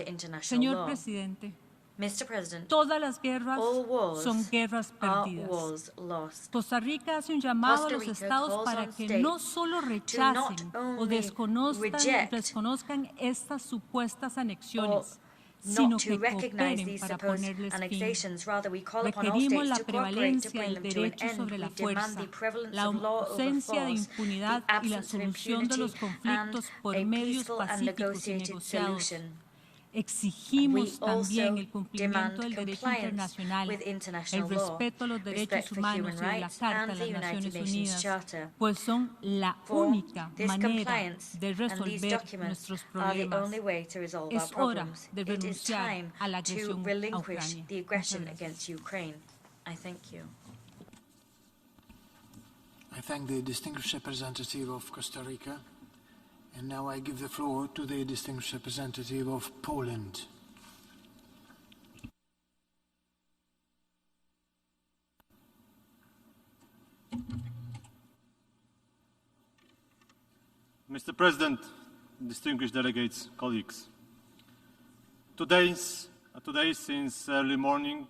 to international Señor law. presidente, Mr. President, todas las guerras all wars son guerras are perdidas. wars lost. Costa Rica hace un llamado a Costa los Rica estados calls para on que states no solo to rechacen not o only desconozcan estas supuestas or anexiones, sino not que to recognize cooperen these para supposed ponerles fin. annexations. Rather, we call upon all Requerimos states la to cooperate to prevalencia bring del them to an derecho end. sobre la We demand fuerza, the prevalence la of law over ausencia de force, the impunidad y la absence of solución de los impunity, and conflictos por a medios peaceful and pacíficos y negotiated negociados. solution. exigimos también el cumplimiento del derecho internacional, el respeto a los derechos humanos y de la Carta de las Naciones Unidas, pues son la única manera de resolver nuestros problemas. Es hora de renunciar a la agresión a Ucrania. I thank the distinguished representative of Costa Rica. And now I give the floor to the distinguished representative of Poland. Mr. President, distinguished delegates, colleagues. Today, since early morning,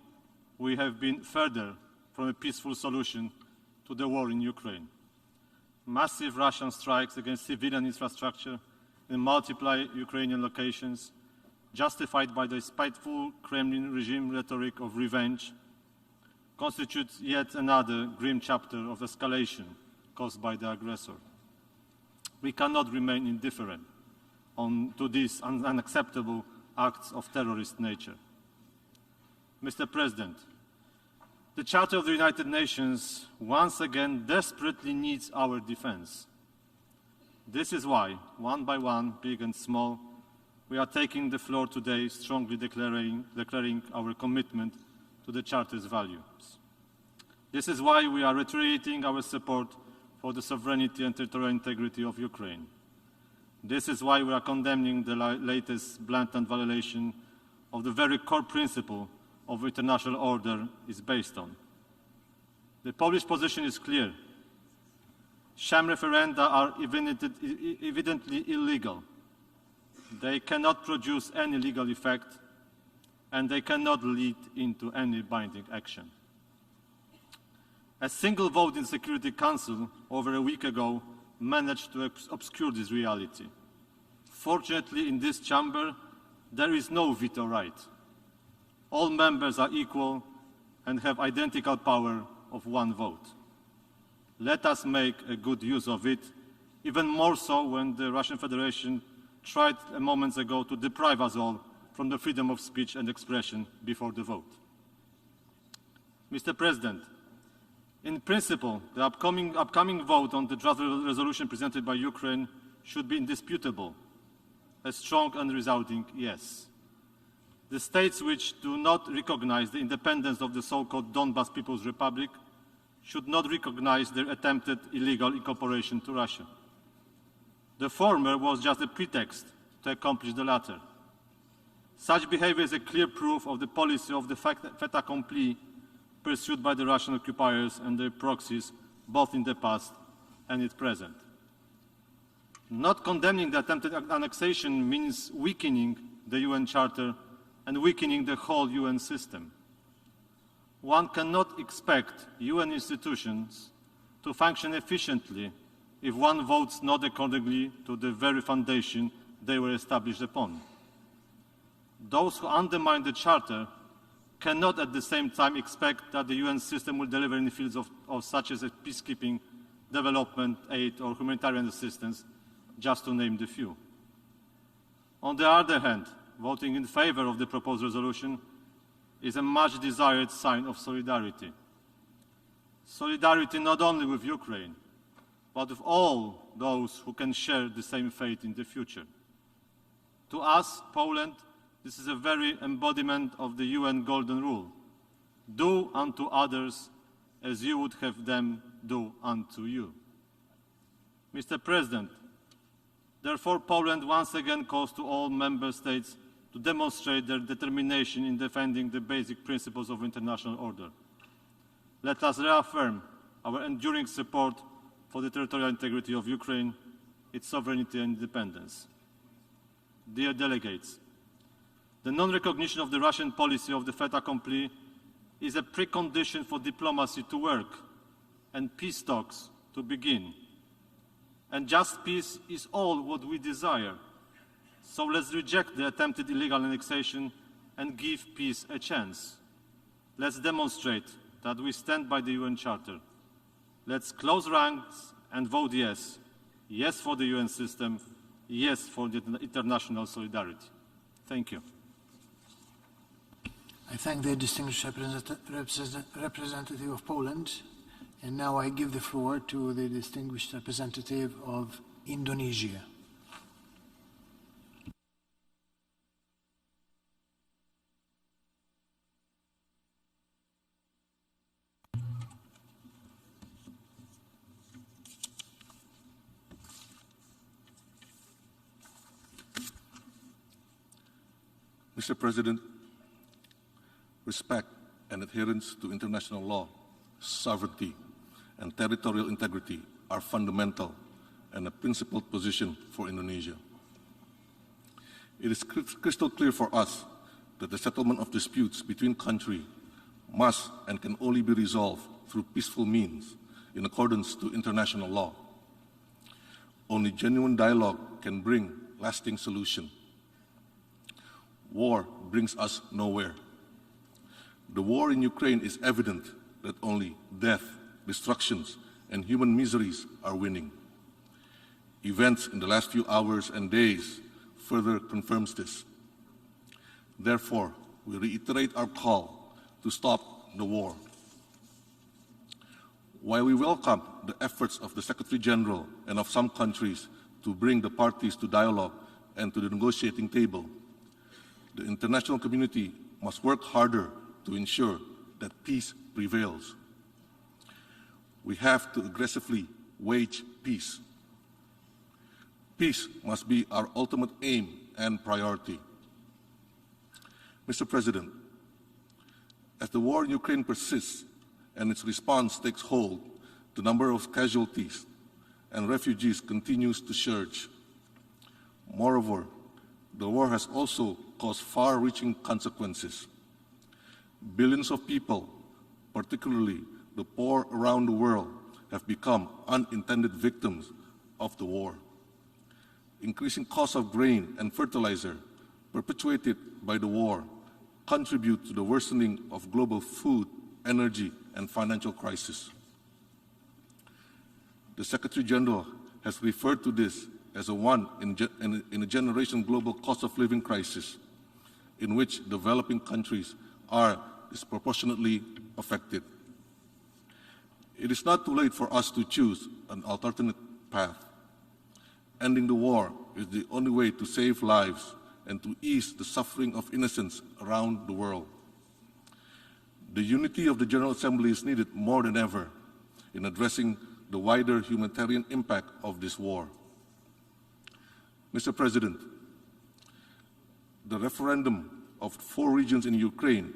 we have been further from a peaceful solution to the war in Ukraine. Massive Russian strikes against civilian infrastructure in multiple Ukrainian locations, justified by the spiteful Kremlin regime rhetoric of revenge, constitutes yet another grim chapter of escalation caused by the aggressor. We cannot remain indifferent to these unacceptable acts of terrorist nature. Mr. President, the Charter of the United Nations once again desperately needs our defense. This is why, one by one, big and small, we are taking the floor today, strongly declaring our commitment to the Charter's values. This is why we are reiterating our support for the sovereignty and territorial integrity of Ukraine. This is why we are condemning the latest blatant violation of the very core principle of international order is based on. The Polish position is clear. Sham referenda are evidently illegal. They cannot produce any legal effect, and they cannot lead into any binding action. A single vote in Security Council over a week ago managed to obscure this reality. Fortunately, in this chamber, there is no veto right. All members are equal and have identical power of one vote. Let us make a good use of it, even more so when the Russian Federation tried a moment ago to deprive us all from the freedom of speech and expression before the vote. Mr. President, in principle, the upcoming vote on the draft resolution presented by Ukraine should be indisputable, a strong and resounding yes. The states which do not recognize the independence of the so-called Donbas People's Republic should not recognize their attempted illegal incorporation to Russia. The former was just a pretext to accomplish the latter. Such behavior is a clear proof of the policy of the fait accompli pursued by the Russian occupiers and their proxies, both in the past and at present. Not condemning the attempted annexation means weakening the UN Charter and weakening the whole UN system. One cannot expect UN institutions to function efficiently if one votes not accordingly to the very foundation they were established upon. Those who undermine the Charter cannot at the same time expect that the UN system will deliver in the fields of such as peacekeeping, development, aid, or humanitarian assistance, just to name the few. On the other hand, voting in favor of the proposed resolution is a much desired sign of solidarity. Solidarity not only with Ukraine, but with all those who can share the same fate in the future. To us, Poland, this is a very embodiment of the UN Golden Rule. Do unto others as you would have them do unto you. Mr. President, therefore Poland once again calls to all member states to demonstrate their determination in defending the basic principles of international order. Let us reaffirm our enduring support for the territorial integrity of Ukraine, its sovereignty and independence. Dear delegates, the non-recognition of the Russian policy of the fait accompli is a precondition for diplomacy to work and peace talks to begin. And just peace is all what we desire. So let's reject the attempted illegal annexation and give peace a chance. Let's demonstrate that we stand by the UN Charter. Let's close ranks and vote yes. Yes for the UN system, yes for the international solidarity. Thank you. I thank the distinguished representative of Poland, and now I give the floor to the distinguished representative of Indonesia. Mr. President, respect and adherence to international law, sovereignty, and territorial integrity are fundamental and a principled position for Indonesia. It is crystal clear for us that the settlement of disputes between countries must and can only be resolved through peaceful means in accordance to international law. Only genuine dialogue can bring lasting solution. War brings us nowhere. The war in Ukraine is evident that only death, destructions, and human miseries are winning. Events in the last few hours and days further confirms this. Therefore, we reiterate our call to stop the war. While we welcome the efforts of the Secretary General and of some countries to bring the parties to dialogue and to the negotiating table, the international community must work harder to ensure that peace prevails. We have to aggressively wage peace. Peace must be our ultimate aim and priority. Mr. President, as the war in Ukraine persists and its response takes hold, the number of casualties and refugees continues to surge. Moreover, the war has also caused far-reaching consequences. Billions of people, particularly the poor around the world, have become unintended victims of the war. Increasing costs of grain and fertilizer, perpetuated by the war, contribute to the worsening of global food, energy, and financial crisis. The Secretary General has referred to this as a one-in-a-generation global cost of living crisis, in which developing countries are disproportionately affected. It is not too late for us to choose an alternate path. Ending the war is the only way to save lives and to ease the suffering of innocents around the world. The unity of the General Assembly is needed more than ever in addressing the wider humanitarian impact of this war. Mr. President, the referendum of 4 regions in Ukraine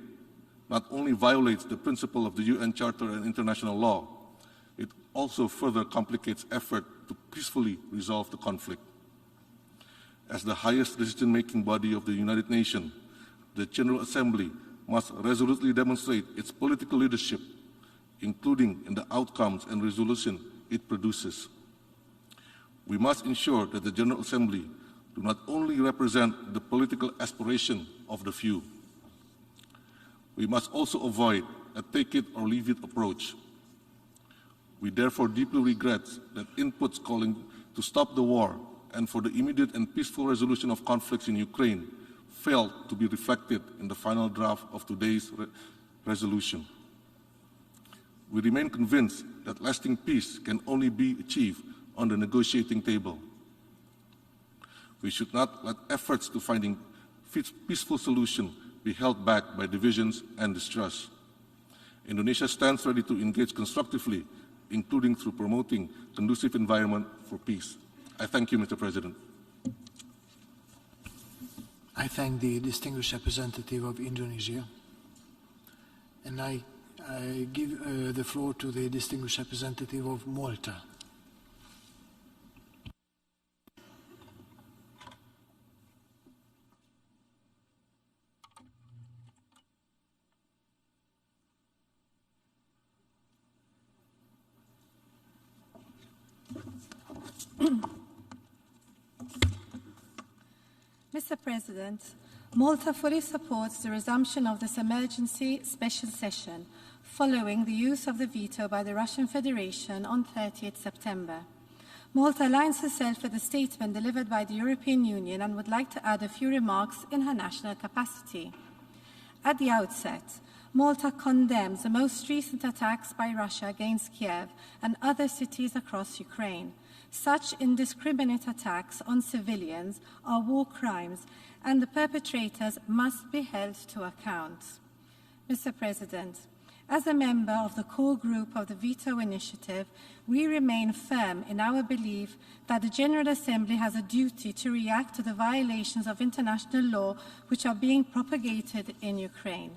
not only violates the principle of the UN Charter and international law, it also further complicates effort to peacefully resolve the conflict. As the highest decision-making body of the United Nations, the General Assembly must resolutely demonstrate its political leadership, including in the outcomes and resolution it produces. We must ensure that the General Assembly do not only represent the political aspiration of the few. We must also avoid a take-it-or-leave-it approach. We therefore deeply regret that inputs calling to stop the war and for the immediate and peaceful resolution of conflicts in Ukraine failed to be reflected in the final draft of today's resolution. We remain convinced that lasting peace can only be achieved on the negotiating table. We should not let efforts to finding peaceful solution be held back by divisions and distrust. Indonesia stands ready to engage constructively, including through promoting conducive environment for peace. I thank you, Mr. President. I thank the distinguished representative of Indonesia, and I give the floor to the distinguished representative of Malta. Mr. President, Malta fully supports the resumption of this emergency special session following the use of the veto by the Russian Federation on 30th September. Malta aligns herself with the statement delivered by the European Union and would like to add a few remarks in her national capacity. At the outset, Malta condemns the most recent attacks by Russia against Kiev and other cities across Ukraine. Such indiscriminate attacks on civilians are war crimes, and the perpetrators must be held to account. Mr. President, as a member of the core group of the Veto Initiative, we remain firm in our belief that the General Assembly has a duty to react to the violations of international law which are being propagated in Ukraine.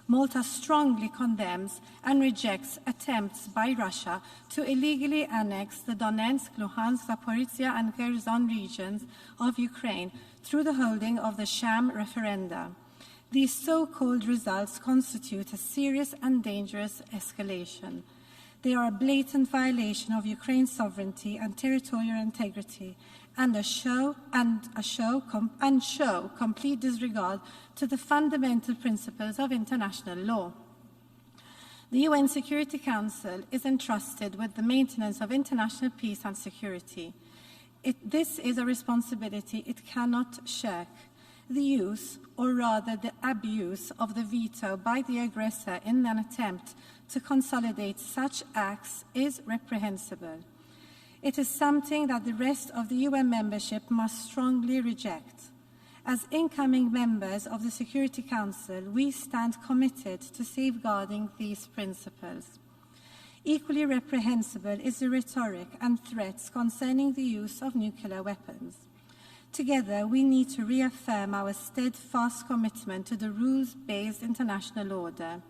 Malta strongly condemns and rejects attempts by Russia to illegally annex the Donetsk, Luhansk, Zaporizhzhia and Kherson regions of Ukraine through the holding of the sham referenda. These so-called results constitute a serious and dangerous escalation. They are a blatant violation of Ukraine's sovereignty and territorial integrity and show complete disregard to the fundamental principles of international law. The UN Security Council is entrusted with the maintenance of international peace and security. This is a responsibility it cannot shirk. The use, or rather the abuse, of the veto by the aggressor in an attempt to consolidate such acts is reprehensible. It is something that the rest of the UN membership must strongly reject. As incoming members of the Security Council, we stand committed to safeguarding these principles. Equally reprehensible is the rhetoric and threats concerning the use of nuclear weapons. Together, we need to reaffirm our steadfast commitment to the rules-based international order.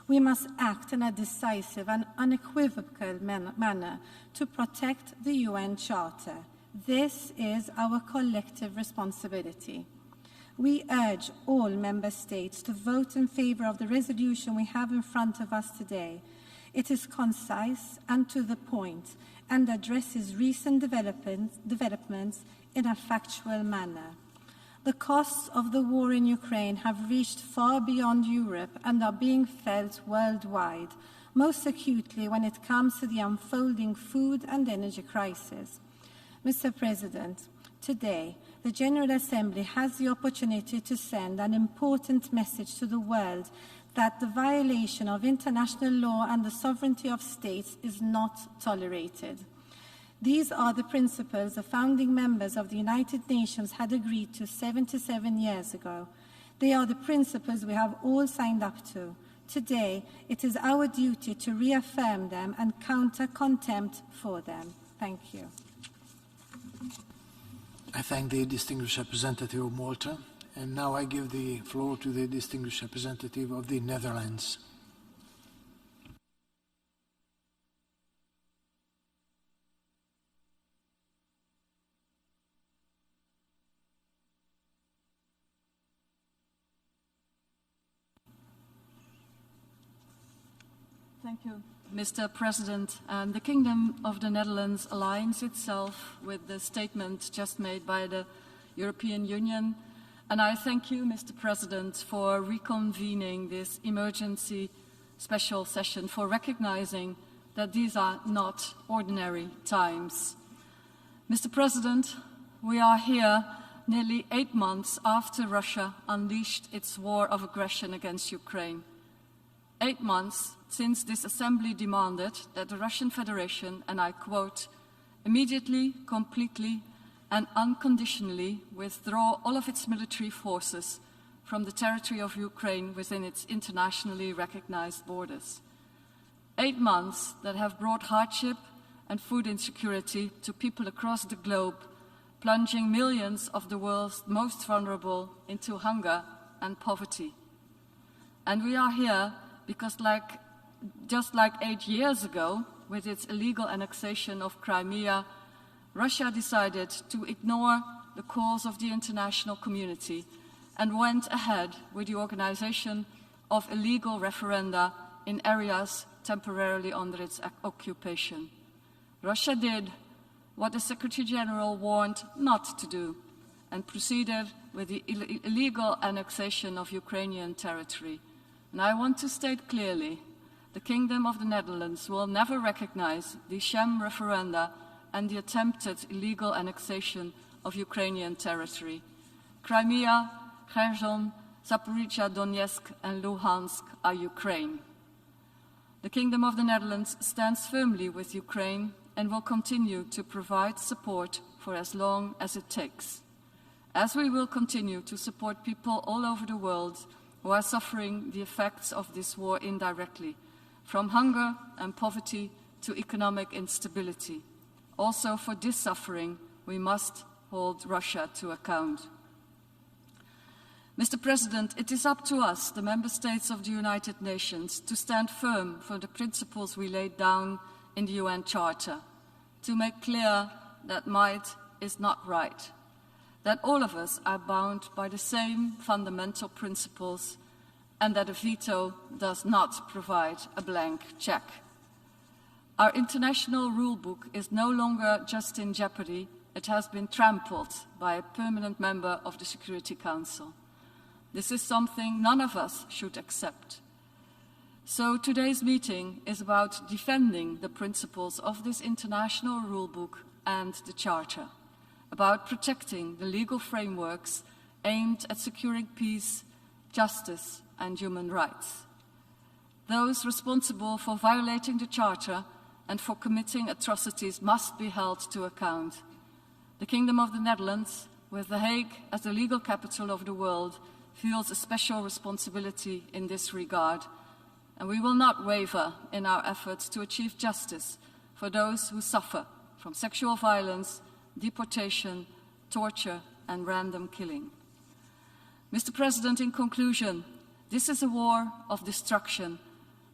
We must act in a decisive and unequivocal manner to protect the UN Charter. This is our collective responsibility. We urge all member states to vote in favor of the resolution we have in front of us today. It is concise and to the point and addresses recent developments in a factual manner. The costs of the war in Ukraine have reached far beyond Europe and are being felt worldwide, most acutely when it comes to the unfolding food and energy crisis. Mr. President, today, the General Assembly has the opportunity to send an important message to the world that the violation of international law and the sovereignty of states is not tolerated. These are the principles the founding members of the United Nations had agreed to 77 years ago. They are the principles we have all signed up to. Today, it is our duty to reaffirm them and counter contempt for them. Thank you. I thank the distinguished representative of Malta, and now I give the floor to the distinguished representative of the Netherlands. Thank you, Mr. President. The Kingdom of the Netherlands aligns itself with the statement just made by the European Union. And I thank you, Mr. President, for reconvening this emergency special session, for recognizing that these are not ordinary times. Mr. President, we are here nearly 8 months after Russia unleashed its war of aggression against Ukraine. 8 months since this assembly demanded that the Russian Federation, and I quote, immediately, completely, and unconditionally withdraw all of its military forces from the territory of Ukraine within its internationally recognized borders. 8 months that have brought hardship and food insecurity to people across the globe, plunging millions of the world's most vulnerable into hunger and poverty. And we are here because just like 8 years ago, with its illegal annexation of Crimea, Russia decided to ignore the calls of the international community and went ahead with the organization of illegal referenda in areas temporarily under its occupation. Russia did what the Secretary General warned not to do and proceeded with the illegal annexation of Ukrainian territory. And I want to state clearly, the Kingdom of the Netherlands will never recognize the sham referenda and the attempted illegal annexation of Ukrainian territory. Crimea, Kherson, Zaporizhzhia, Donetsk, and Luhansk are Ukraine. The Kingdom of the Netherlands stands firmly with Ukraine and will continue to provide support for as long as it takes, as we will continue to support people all over the world who are suffering the effects of this war indirectly, from hunger and poverty to economic instability. Also, for this suffering, we must hold Russia to account. Mr. President, it is up to us, the Member States of the United Nations, to stand firm for the principles we laid down in the UN Charter, to make clear that might is not right, that all of us are bound by the same fundamental principles, and that a veto does not provide a blank check. Our international rule book is no longer just in jeopardy, it has been trampled by a permanent member of the Security Council. This is something none of us should accept. So today's meeting is about defending the principles of this international rulebook and the Charter, about protecting the legal frameworks aimed at securing peace, justice, and human rights. Those responsible for violating the Charter and for committing atrocities must be held to account. The Kingdom of the Netherlands, with The Hague as the legal capital of the world, feels a special responsibility in this regard, and we will not waver in our efforts to achieve justice for those who suffer from sexual violence, deportation, torture, and random killing. Mr. President, in conclusion, this is a war of destruction.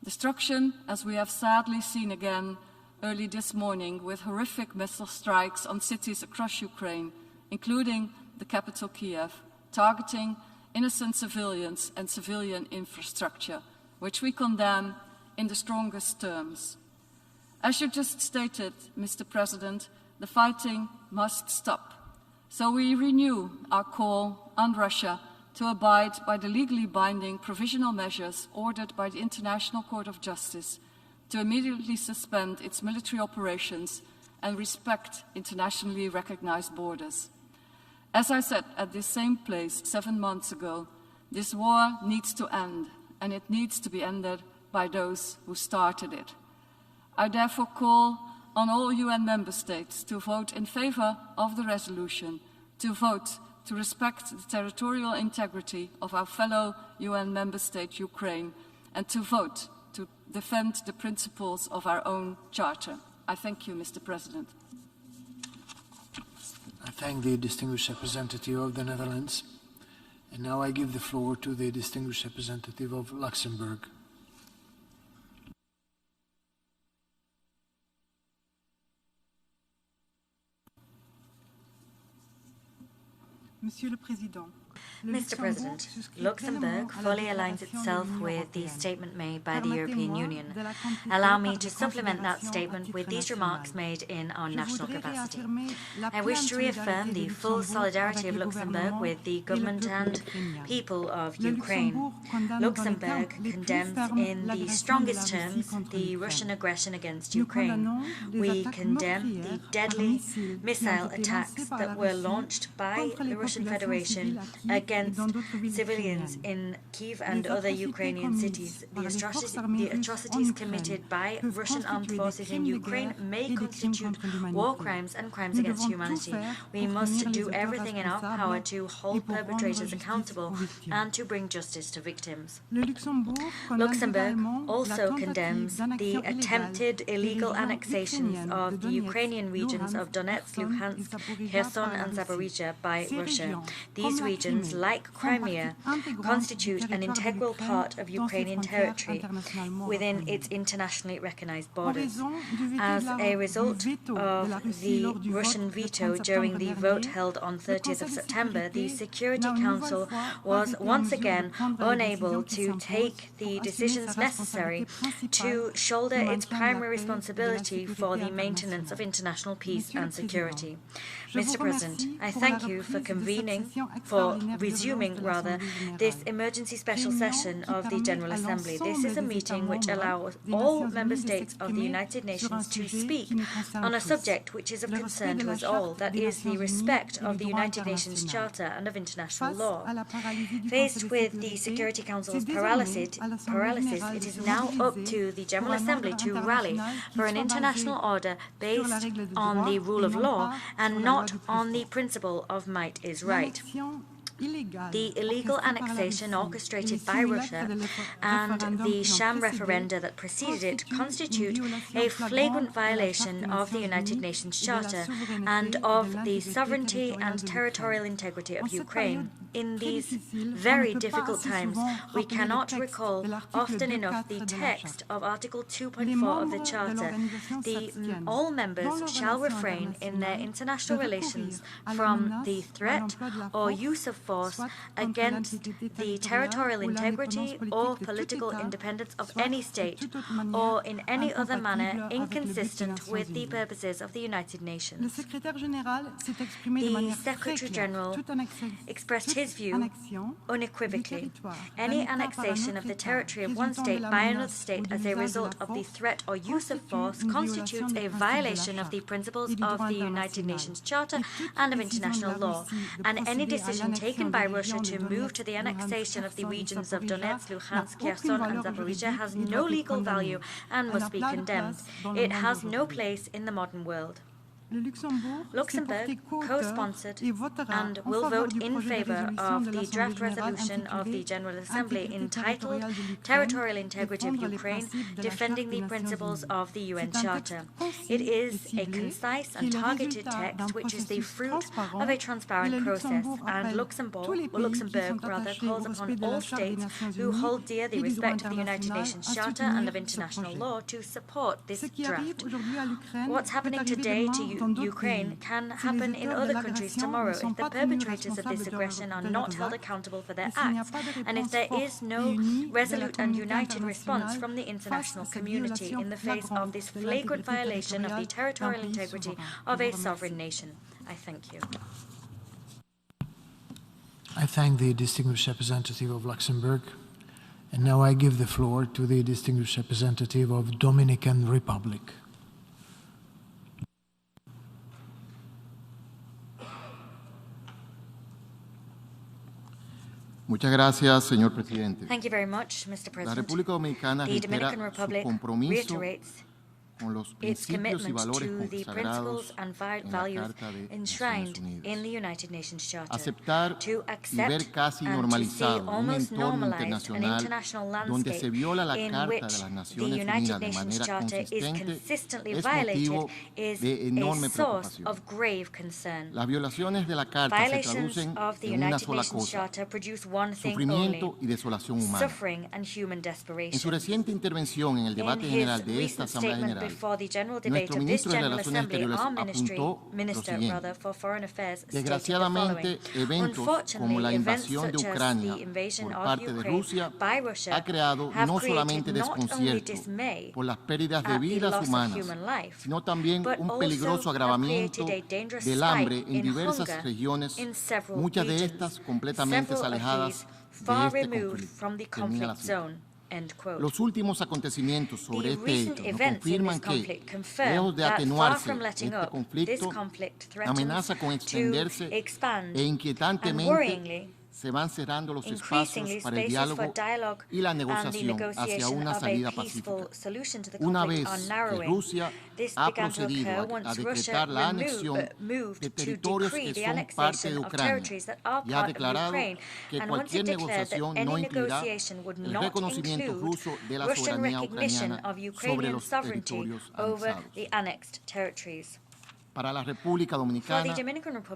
Destruction, as we have sadly seen again early this morning with horrific missile strikes on cities across Ukraine, including the capital Kiev, targeting innocent civilians and civilian infrastructure, which we condemn in the strongest terms. As you just stated, Mr. President, the fighting must stop. So we renew our call on Russia to abide by the legally binding provisional measures ordered by the International Court of Justice, to immediately suspend its military operations and respect internationally recognized borders. As I said at this same place 7 months ago, this war needs to end, and it needs to be ended by those who started it. I therefore call on all UN member states to vote in favor of the resolution, to vote to respect the territorial integrity of our fellow UN member state, Ukraine, and to vote to defend the principles of our own Charter. I thank you, Mr. President. I thank the distinguished representative of the Netherlands. And now I give the floor to the distinguished representative of Luxembourg. Monsieur le Président, Mr. President, Luxembourg fully aligns itself with the statement made by the European Union. Allow me to supplement that statement with these remarks made in our national capacity. I wish to reaffirm the full solidarity of Luxembourg with the government and people of Ukraine. Luxembourg condemns in the strongest terms the Russian aggression against Ukraine. We condemn the deadly missile attacks that were launched by the Russian Federation against civilians in Kyiv and other Ukrainian cities. The atrocities committed by Russian armed forces in Ukraine may constitute war crimes and crimes against humanity. We must do everything in our power to hold perpetrators accountable and to bring justice to victims. Luxembourg also condemns the attempted illegal annexations of the Ukrainian regions of Donetsk, Luhansk, Kherson and Zaporizhzhia by Russia. These regions, like Crimea, constitute an integral part of Ukrainian territory within its internationally recognized borders. As a result of the Russian veto during the vote held on 30th of September, the Security Council was once again unable to take the decisions necessary to shoulder its primary responsibility for the maintenance of international peace and security. Mr. President, I thank you for convening for resuming rather, this emergency special session of the General Assembly. This is a meeting which allows all member states of the United Nations to speak on a subject which is of concern to us all, that is the respect of the United Nations Charter and of international law. Faced with the Security Council's paralysis, it is now up to the General Assembly to rally for an international order based on the rule of law and not on the principle of might is right. The illegal annexation orchestrated by Russia and the sham referenda that preceded it constitute a flagrant violation of the United Nations Charter and of the sovereignty and territorial integrity of Ukraine. In these very difficult times, we cannot recall often enough the text of Article 2.4 of the Charter. All members shall refrain in their international relations from the threat or use of force against the territorial integrity or political independence of any state or in any other manner inconsistent with the purposes of the United Nations. The Secretary-General expressed his view unequivocally. Any annexation of the territory of one state by another state as a result of the threat or use of force constitutes a violation of the principles of the United Nations Charter and of international law, and any decision taken by Russia to move to the annexation of the regions of Donetsk, Luhansk, Kherson and Zaporizhzhia has no legal value and must be condemned. It has no place in the modern world. Luxembourg co-sponsored and will vote in favor of the draft resolution of the General Assembly entitled Territorial Integrity of Ukraine, Defending the Principles of the UN Charter. It is a concise and targeted text which is the fruit of a transparent process, and Luxembourg calls upon all states who hold dear the respect of the United Nations Charter and of international law to support this draft. What's happening today to Ukraine can happen in other countries tomorrow if the perpetrators of this aggression are not held accountable for their acts, and if there is no resolute and united response from the international community in the face of this flagrant violation of the territorial integrity of a sovereign nation. I thank you. I thank the distinguished representative of Luxembourg, and now I give the floor to the distinguished representative of Dominican Republic. Muchas gracias, señor presidente. Thank you very much, Mr. President. La República Dominicana The Dominican Republic reiterates con los principios y valores consagrados en la Carta de Naciones Unidas. Aceptar y ver casi normalizado un entorno internacional donde se viola la Carta de las Naciones Unidas de manera consistente es motivo de enorme preocupación. Las violaciones de la Carta se traducen en una sola cosa: sufrimiento y desolación humana. En su reciente intervención en el debate general de esta Asamblea General, nuestro ministro de Relaciones Exteriores apuntó lo siguiente: desgraciadamente, eventos como la invasión de Ucrania por parte de Rusia ha creado no solamente desconcierto por las pérdidas de vidas humanas, sino también un peligroso agravamiento del hambre en diversas regiones, muchas de estas completamente alejadas de este conflicto. Los últimos acontecimientos sobre este hecho nos confirman que, lejos de atenuarse este conflicto, amenaza con extenderse e inquietantemente se van cerrando los espacios para el diálogo y la negociación hacia una salida pacífica. Una vez que Rusia ha procedido a decretar la anexión de territorios que son parte de Ucrania y ha declarado que cualquier negociación no incluirá el reconocimiento ruso de la soberanía ucraniana sobre los territorios anexados. Para la República Dominicana,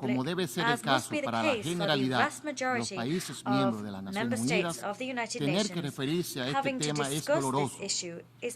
como debe ser el caso para la generalidad de los países miembros de las Naciones Unidas, tener que referirse a este tema es doloroso,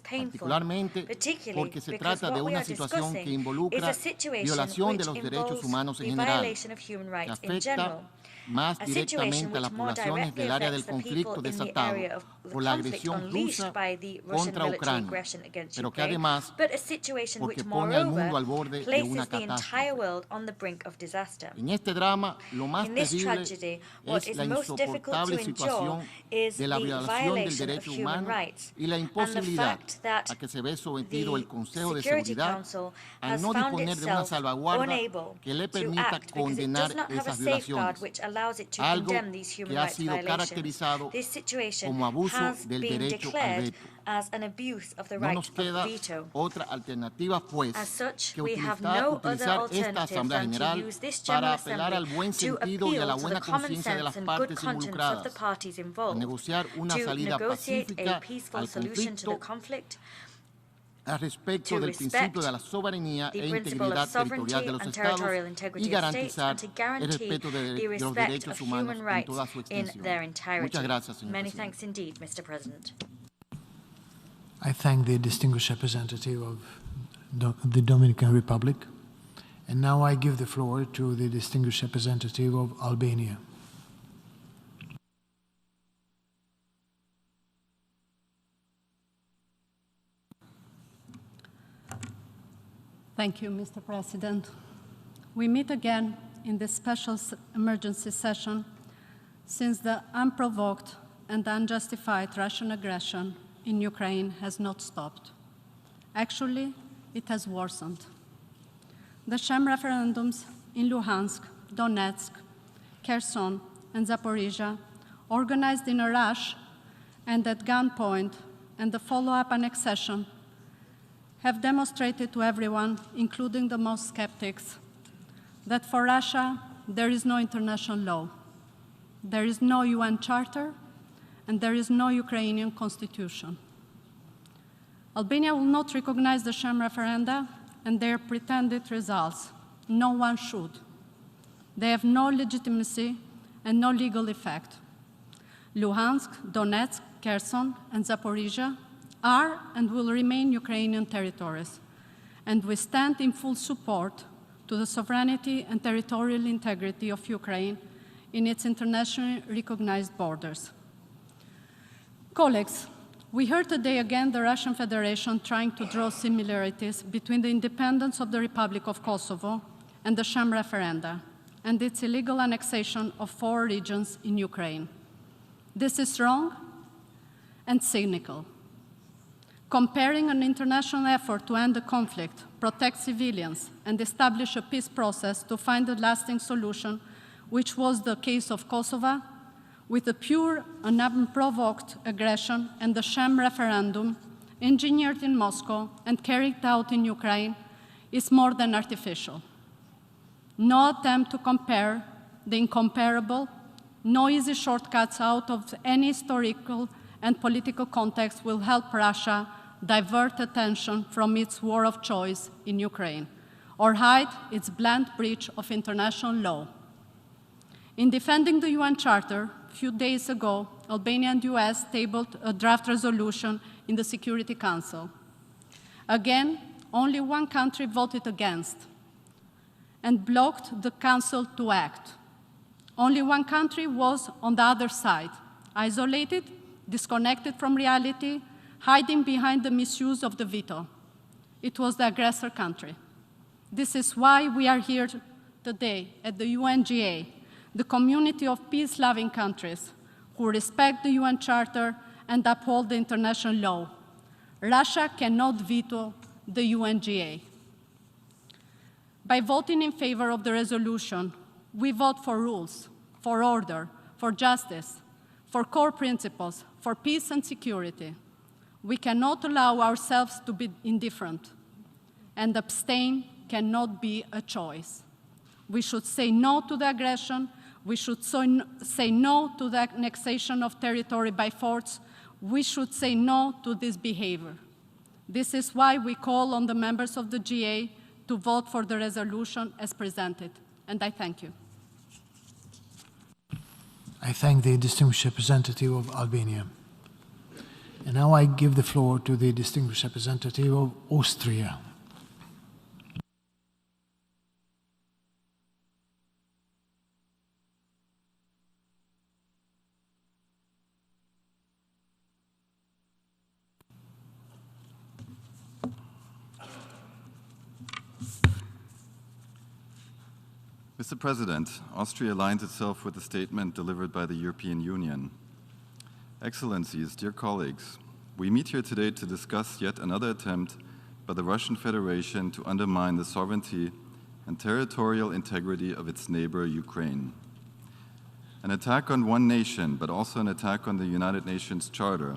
particularmente porque se trata de una situación que involucra violación de los derechos humanos en general, que afecta más a situation directamente a las which more poblaciones directly del área affects del the people conflicto in the desatado area of the por la conflict agresión unleashed rusa by the Russian contra military Ucrania, aggression against pero que Ukraine, además but a situation porque which pone al mundo moreover al borde de places una the entire catástrofe. world on the brink of disaster. En este drama, lo más In this terrible tragedy, what es is la most difficult to insoportable endure situación is de la the violación del violation of derecho human humano rights y la and the imposibilidad fact that a que se ve sometido the el Consejo de Security Seguridad Council al has no found disponer de una itself salvaguarda unable que le to permita act because it condenar does not have a esas safeguard violaciones, which allows it to algo condemn these human que ha rights sido violations. caracterizado This situation como abuso has del been derecho al declared veto. as an abuse of the No right nos of queda veto. otra alternativa, pues, As such, que we have utilizar no other esta alternative Asamblea than to General use this para General apelar al buen Assembly to sentido y a la appeal to the buena common conciencia de las sense and good partes conscience of the involucradas, parties a involved, negociar una to salida negotiate a pacífica peaceful al solution to the conflicto conflict, respecto to del principio respect de la soberanía the e principle integridad of territorial sovereignty de los and Estados territorial integrity y of states, garantizar and to el guarantee respeto the de los respect derechos of humanos human en rights toda su in extensión. their entirety. Muchas gracias, señor Many presidente. thanks indeed, Mr. President. I thank the distinguished representative of the Dominican Republic. And now I give the floor to the distinguished representative of Albania. Thank you, Mr. President. We meet again in this special emergency session since the unprovoked and unjustified Russian aggression in Ukraine has not stopped. Actually, it has worsened. The sham referendums in Luhansk, Donetsk, Kherson, and Zaporizhzhia, organized in a rush and at gunpoint, and the follow-up annexation have demonstrated to everyone, including the most skeptics, that for Russia, there is no international law, there is no UN Charter, and there is no Ukrainian constitution. Albania will not recognize the sham referenda and their pretended results. No one should. They have no legitimacy and no legal effect. Luhansk, Donetsk, Kherson, and Zaporizhzhia are and will remain Ukrainian territories, and we stand in full support to the sovereignty and territorial integrity of Ukraine in its internationally recognized borders. Colleagues, we heard today again the Russian Federation trying to draw similarities between the independence of the Republic of Kosovo and the sham referenda and its illegal annexation of 4 regions in Ukraine. This is wrong and cynical. Comparing an international effort to end the conflict, protect civilians, and establish a peace process to find a lasting solution, which was the case of Kosovo, with a pure and unprovoked aggression and the sham referendum engineered in Moscow and carried out in Ukraine, is more than artificial. No attempt to compare the incomparable, no easy shortcuts out of any historical and political context will help Russia divert attention from its war of choice in Ukraine or hide its blatant breach of international law. In defending the UN Charter, a few days ago, Albania and the US tabled a draft resolution in the Security Council. Again, only one country voted against and blocked the Council to act. Only one country was on the other side, isolated, disconnected from reality, hiding behind the misuse of the veto. It was the aggressor country. This is why we are here today at the UNGA, the community of peace-loving countries who respect the UN Charter and uphold the international law. Russia cannot veto the UNGA. By voting in favor of the resolution, we vote for rules, for order, for justice, for core principles, for peace and security. We cannot allow ourselves to be indifferent, and abstain cannot be a choice. We should say no to the aggression. We should say no to the annexation of territory by force. We should say no to this behavior. This is why we call on the members of the GA to vote for the resolution as presented. And I thank you. I thank the distinguished representative of Albania. And now I give the floor to the distinguished representative of Austria. Mr. President, Austria aligns itself with the statement delivered by the European Union. Excellencies, dear colleagues, we meet here today to discuss yet another attempt by the Russian Federation to undermine the sovereignty and territorial integrity of its neighbor, Ukraine. An attack on one nation, but also an attack on the United Nations Charter,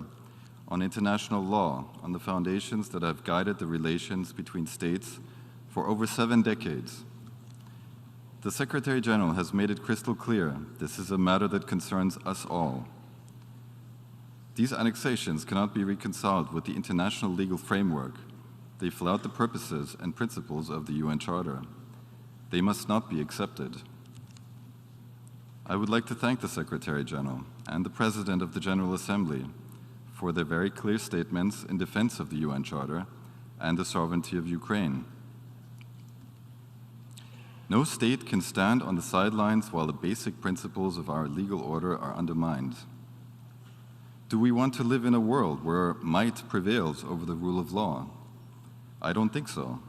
on international law, on the foundations that have guided the relations between states for over 7 decades. The Secretary General has made it crystal clear this is a matter that concerns us all. These annexations cannot be reconciled with the international legal framework. They flout the purposes and principles of the UN Charter. They must not be accepted. I would like to thank the Secretary General and the President of the General Assembly for their very clear statements in defense of the UN Charter and the sovereignty of Ukraine. No state can stand on the sidelines while the basic principles of our legal order are undermined. Do we want to live in a world where might prevails over the rule of law? I don't think so.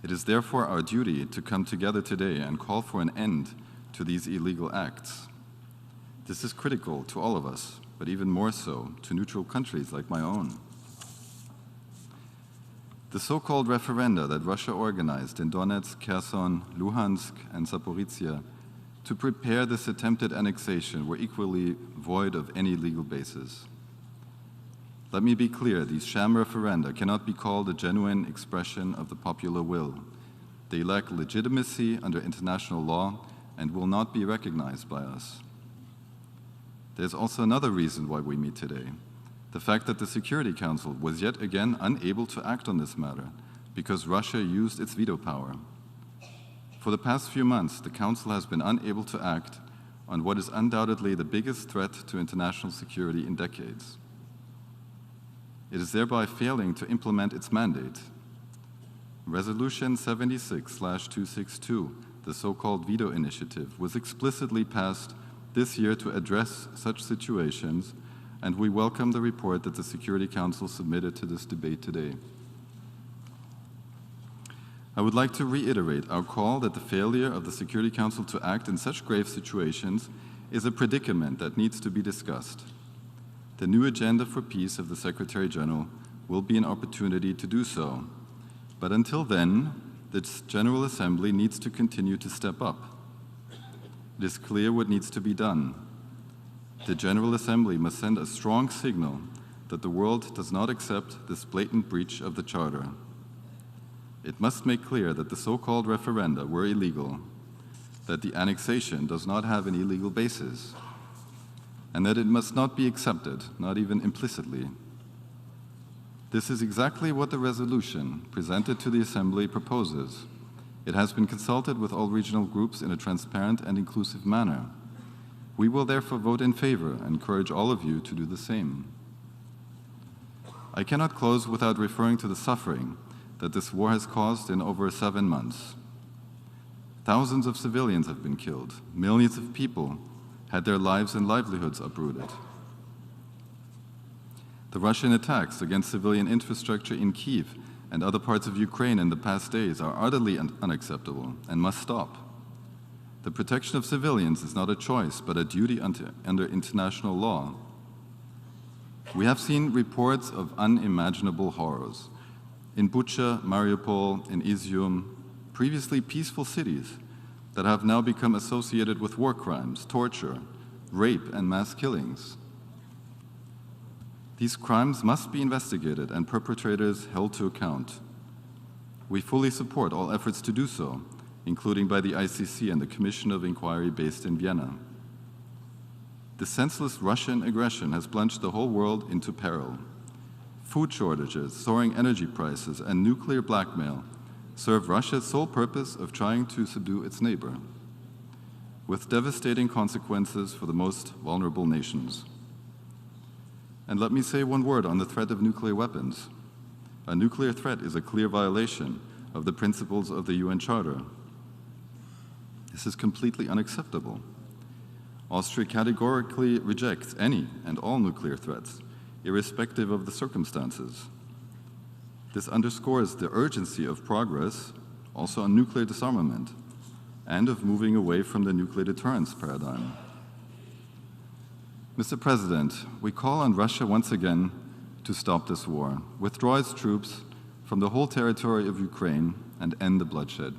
It is therefore our duty to come together today and call for an end to these illegal acts. This is critical to all of us, but even more so to neutral countries like my own. The so-called referenda that Russia organized in Donetsk, Kherson, Luhansk, and Zaporizhzhia to prepare this attempted annexation were equally void of any legal basis. Let me be clear, these sham referenda cannot be called a genuine expression of the popular will. They lack legitimacy under international law and will not be recognized by us. There's also another reason why we meet today. The fact that the Security Council was yet again unable to act on this matter because Russia used its veto power. For the past few months, the Council has been unable to act on what is undoubtedly the biggest threat to international security in decades. It is thereby failing to implement its mandate. Resolution 76/262, the so-called veto initiative, was explicitly passed this year to address such situations, and we welcome the report that the Security Council submitted to this debate today. I would like to reiterate our call that the failure of the Security Council to act in such grave situations is a predicament that needs to be discussed. The new agenda for peace of the Secretary General will be an opportunity to do so. But until then, the General Assembly needs to continue to step up. It is clear what needs to be done. The General Assembly must send a strong signal that the world does not accept this blatant breach of the Charter. It must make clear that the so-called referenda were illegal, that the annexation does not have an illegal basis, and that it must not be accepted, not even implicitly. This is exactly what the resolution presented to the Assembly proposes. It has been consulted with all regional groups in a transparent and inclusive manner. We will therefore vote in favor and encourage all of you to do the same. I cannot close without referring to the suffering that this war has caused in over 7 months. Thousands of civilians have been killed. Millions of people had their lives and livelihoods uprooted. The Russian attacks against civilian infrastructure in Kyiv and other parts of Ukraine in the past days are utterly unacceptable and must stop. The protection of civilians is not a choice, but a duty under international law. We have seen reports of unimaginable horrors. In Bucha, Mariupol, in Izium, previously peaceful cities that have now become associated with war crimes, torture, rape, and mass killings. These crimes must be investigated and perpetrators held to account. We fully support all efforts to do so, including by the ICC and the Commission of Inquiry based in Vienna. The senseless Russian aggression has plunged the whole world into peril. Food shortages, soaring energy prices, and nuclear blackmail serve Russia's sole purpose of trying to subdue its neighbor, with devastating consequences for the most vulnerable nations. And let me say one word on the threat of nuclear weapons. A nuclear threat is a clear violation of the principles of the UN Charter. This is completely unacceptable. Austria categorically rejects any and all nuclear threats, irrespective of the circumstances. This underscores the urgency of progress, also on nuclear disarmament, and of moving away from the nuclear deterrence paradigm. Mr. President, we call on Russia once again to stop this war, withdraw its troops from the whole territory of Ukraine, and end the bloodshed.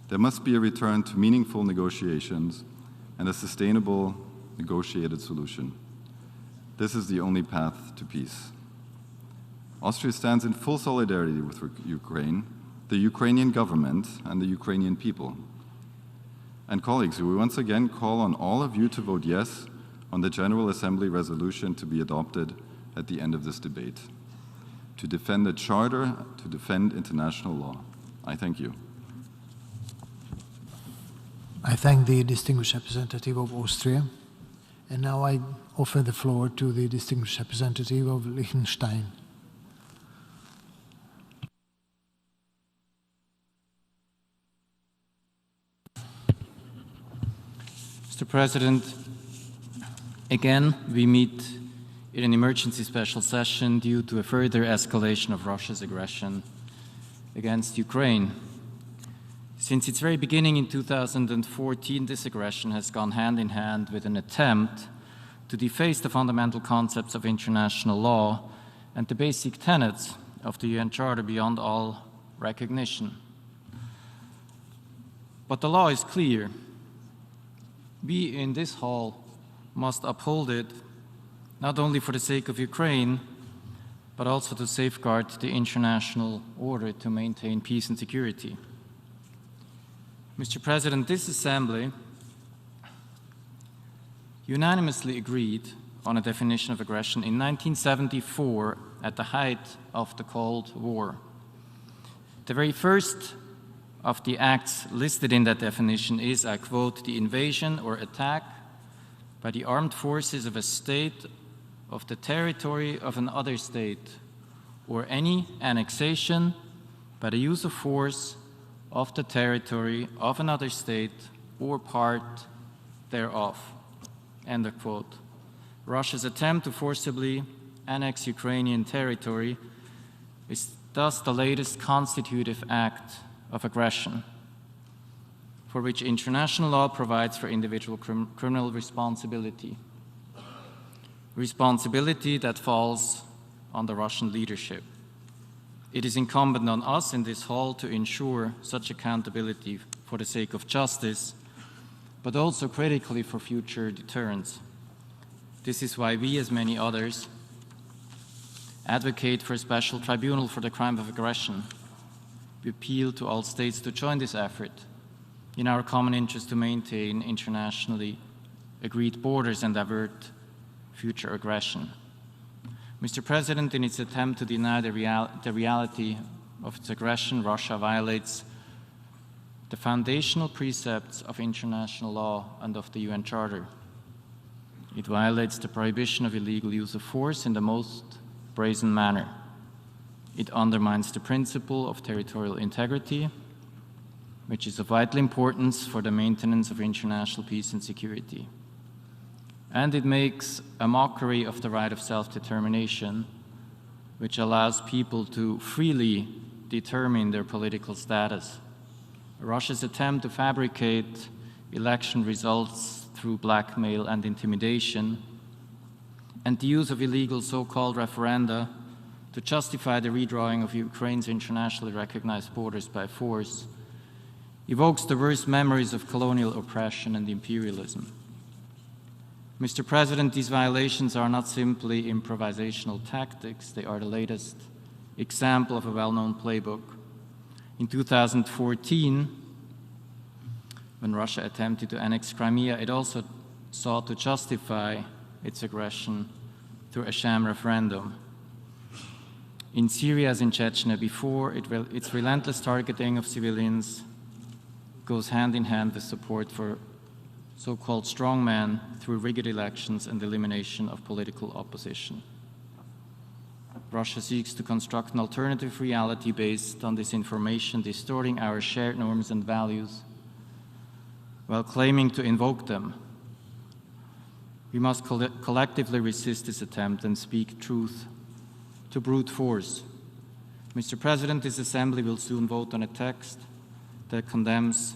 There must be a return to meaningful negotiations and a sustainable, negotiated solution. This is the only path to peace. Austria stands in full solidarity with Ukraine, the Ukrainian government, and the Ukrainian people. And colleagues, we once again call on all of you to vote yes on the General Assembly resolution to be adopted at the end of this debate, to defend the Charter, to defend international law. I thank you. I thank the distinguished representative of Austria, and now I offer the floor to the distinguished representative of Liechtenstein. Mr. President, again, we meet in an emergency special session due to a further escalation of Russia's aggression against Ukraine. Since its very beginning in 2014, this aggression has gone hand in hand with an attempt to deface the fundamental concepts of international law and the basic tenets of the UN Charter beyond all recognition. But the law is clear. We in this hall must uphold it, not only for the sake of Ukraine, but also to safeguard the international order to maintain peace and security. Mr. President, this Assembly unanimously agreed on a definition of aggression in 1974 at the height of the Cold War. The very first of the acts listed in that definition is, I quote, the invasion or attack by the armed forces of a state of the territory of another state, or any annexation by the use of force of the territory of another state or part thereof, end of quote. Russia's attempt to forcibly annex Ukrainian territory is thus the latest constitutive act of aggression, for which international law provides for individual criminal responsibility. Responsibility that falls on the Russian leadership. It is incumbent on us in this hall to ensure such accountability for the sake of justice, but also critically for future deterrence. This is why we, as many others, advocate for a special tribunal for the crime of aggression. We appeal to all states to join this effort in our common interest to maintain internationally agreed borders and avert future aggression. Mr. President, in its attempt to deny the reality of its aggression, Russia violates the foundational precepts of international law and of the UN Charter. It violates the prohibition of illegal use of force in the most brazen manner. It undermines the principle of territorial integrity, which is of vital importance for the maintenance of international peace and security. And it makes a mockery of the right of self-determination, which allows people to freely determine their political status. Russia's attempt to fabricate election results through blackmail and intimidation, and the use of illegal so-called referenda to justify the redrawing of Ukraine's internationally recognized borders by force, evokes the worst memories of colonial oppression and imperialism. Mr. President, these violations are not simply improvisational tactics, they are the latest example of a well-known playbook. In 2014, when Russia attempted to annex Crimea, it also sought to justify its aggression through a sham referendum. In Syria, as in Chechnya before, its relentless targeting of civilians goes hand in hand with support for so-called strongmen through rigged elections and elimination of political opposition. Russia seeks to construct an alternative reality based on disinformation, distorting our shared norms and values, while claiming to invoke them. We must collectively resist this attempt and speak truth to brute force. Mr. President, this Assembly will soon vote on a text that condemns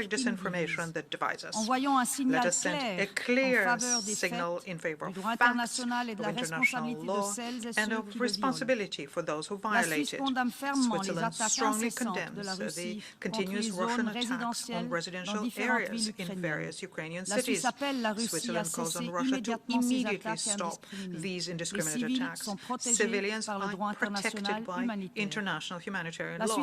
systematic disinformation that divides us. Envoyons un signal Let us send a clear en faveur des signal faits, in favor du of droit facts, international et de of la international responsabilité de law, celles et and ceux of qui le violent. responsibility for those who La violate Suisse it. condamne fermement les Switzerland attaques strongly incessantes condemns the continuous Russian attacks on residential areas in various Ukrainian cities. Switzerland calls on Russia to immediately stop these indiscriminate attacks. Civilians are protected by international humanitarian law.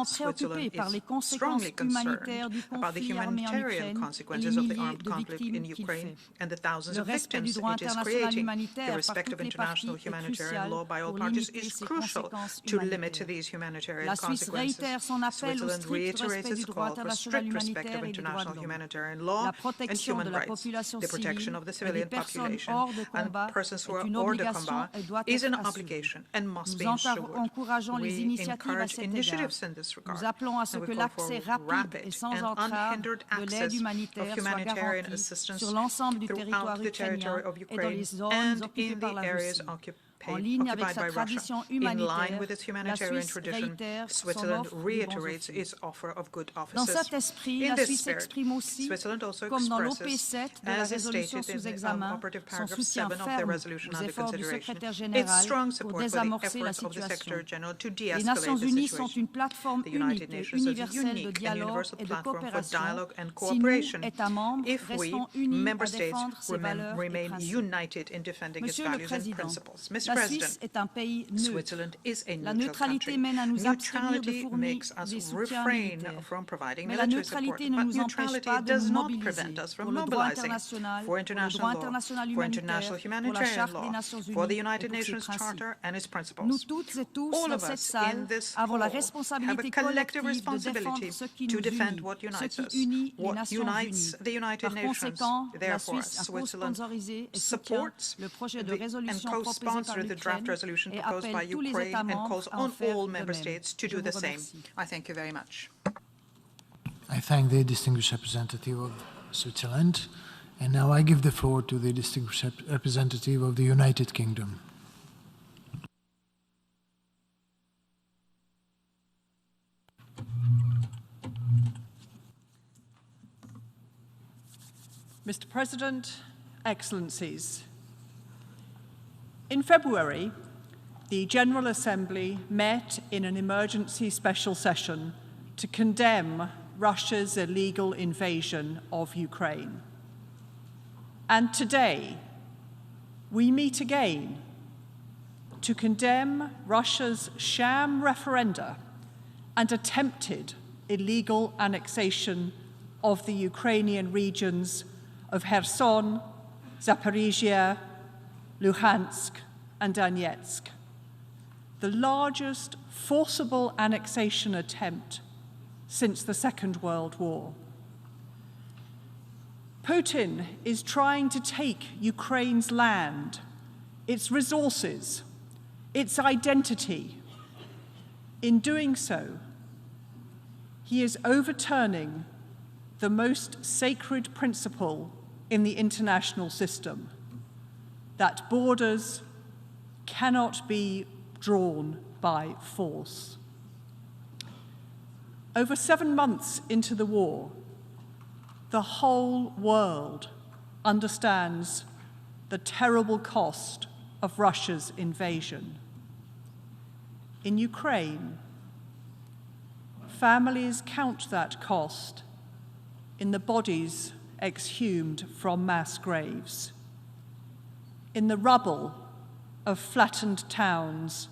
Switzerland is strongly concerned about the humanitarian consequences of the armed conflict in Ukraine and the thousands of victims it is creating. The respect of international humanitarian law by all parties is crucial to limit these humanitarian consequences. Switzerland reiterates its call for strict respect of international humanitarian law and human rights. The protection of the civilian population and persons who are hors de combat is an obligation and must be ensured. We encourage initiatives in this regard, and we call for rapid and unhindered access of humanitarian assistance throughout the territory of Ukraine and in the areas occupied by Russia. In line with its humanitarian tradition, Switzerland reiterates its offer of good offices. In this spirit, Switzerland also expresses, as is stated in operative paragraph 7 of the resolution under consideration, its strong support for the efforts of the Secretary General to de-escalate the situation. The United Nations is a unique and universal platform for dialogue and cooperation if we, member states, remain united in defending its values and principles. Mr. President, Switzerland is a neutral country. Neutrality makes us refrain from providing military support, but neutrality does not prevent us from mobilizing for international law, for international humanitarian law, for the United Nations Charter and its principles. All of us in this hall have a collective responsibility to defend what unites us, what unites the United Nations. Therefore, Switzerland supports and co-sponsors the draft resolution proposed by Ukraine and calls on all member states to do the same. I thank you very much. I thank the distinguished representative of Switzerland, and now I give the floor to the distinguished representative of the United Kingdom. Mr. President, Excellencies, in February, the General Assembly met in an emergency special session to condemn Russia's illegal invasion of Ukraine. And today, we meet again to condemn Russia's sham referenda and attempted illegal annexation of the Ukrainian regions of Kherson, Zaporizhzhia, Luhansk, and Donetsk, the largest forcible annexation attempt since the Second World War. Putin is trying to take Ukraine's land, its resources, its identity. In doing so, he is overturning the most sacred principle in the international system, that borders cannot be drawn by force. Over 7 months into the war, the whole world understands the terrible cost of Russia's invasion. In Ukraine, families count that cost in the bodies exhumed from mass graves, in the rubble of flattened towns,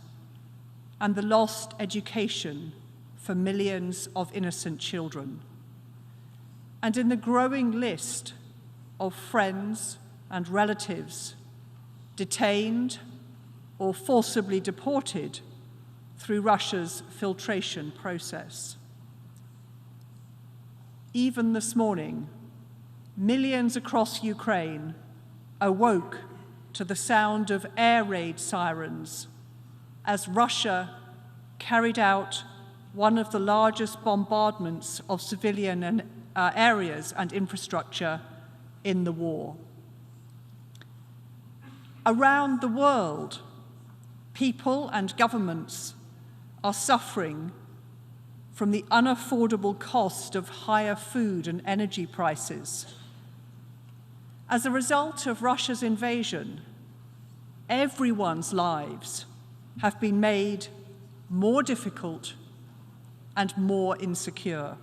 and the lost education for millions of innocent children, and in the growing list of friends and relatives detained or forcibly deported through Russia's filtration process. Even this morning, millions across Ukraine awoke to the sound of air raid sirens as Russia carried out one of the largest bombardments of civilian areas and infrastructure in the war. Around the world, people and governments are suffering from the unaffordable cost of higher food and energy prices. As a result of Russia's invasion, everyone's lives have been made more difficult and more insecure.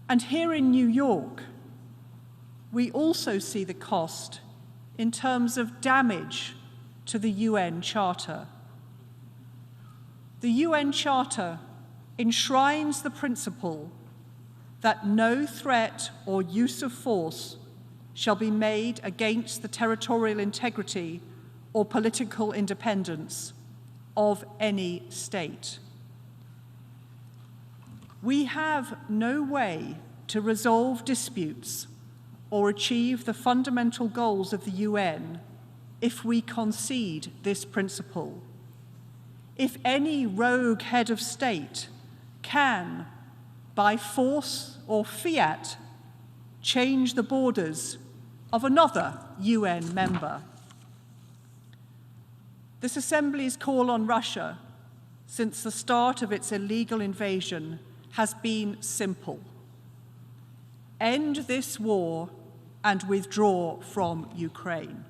And here in New York, we also see the cost in terms of damage to the UN Charter. The UN Charter enshrines the principle that no threat or use of force shall be made against the territorial integrity or political independence of any state. We have no way to resolve disputes or achieve the fundamental goals of the UN if we concede this principle. If any rogue head of state can, by force or fiat, change the borders of another UN member. This Assembly's call on Russia since the start of its illegal invasion has been simple. End this war and withdraw from Ukraine.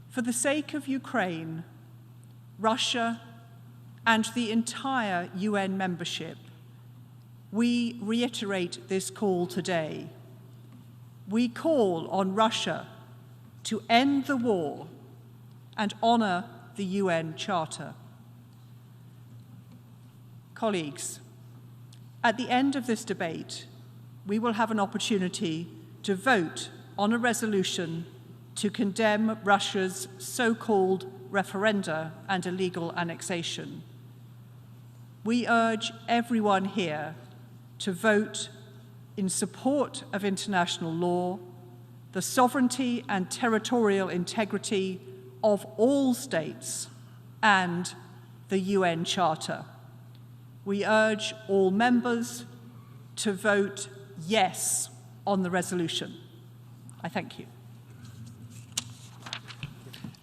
For the sake of Ukraine, Russia, and the entire UN membership, we reiterate this call today. We call on Russia to end the war and honor the UN Charter. Colleagues, at the end of this debate, we will have an opportunity to vote on a resolution to condemn Russia's so-called referenda and illegal annexation. We urge everyone here to vote in support of international law, the sovereignty and territorial integrity of all states, and the UN Charter. We urge all members to vote yes on the resolution. I thank you.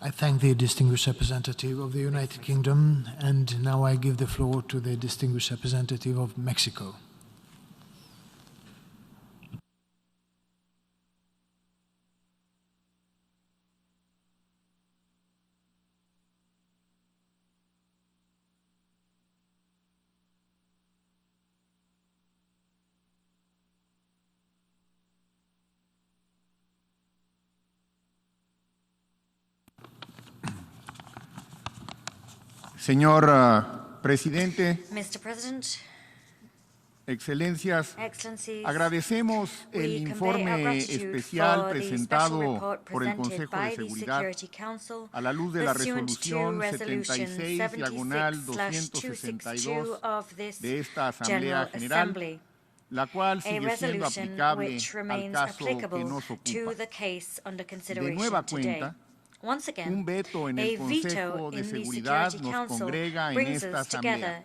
I thank the distinguished representative of the United Kingdom, and now I give the floor to the distinguished representative of Mexico. Señor Presidente, Mr. President, Excelencias, Excellencies, agradecemos el informe especial presentado por el Consejo de Seguridad a la luz de la resolución 76/262 de esta Asamblea General, la cual sigue siendo aplicable al caso que nos ocupa. De nueva cuenta, un veto en el Consejo de Seguridad nos congrega en esta Asamblea.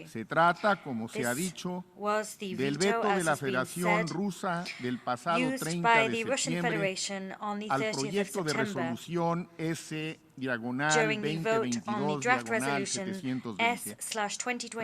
Se trata, como se ha dicho, del veto de la Federación Rusa del pasado 30 de septiembre al proyecto de resolución S/2022/720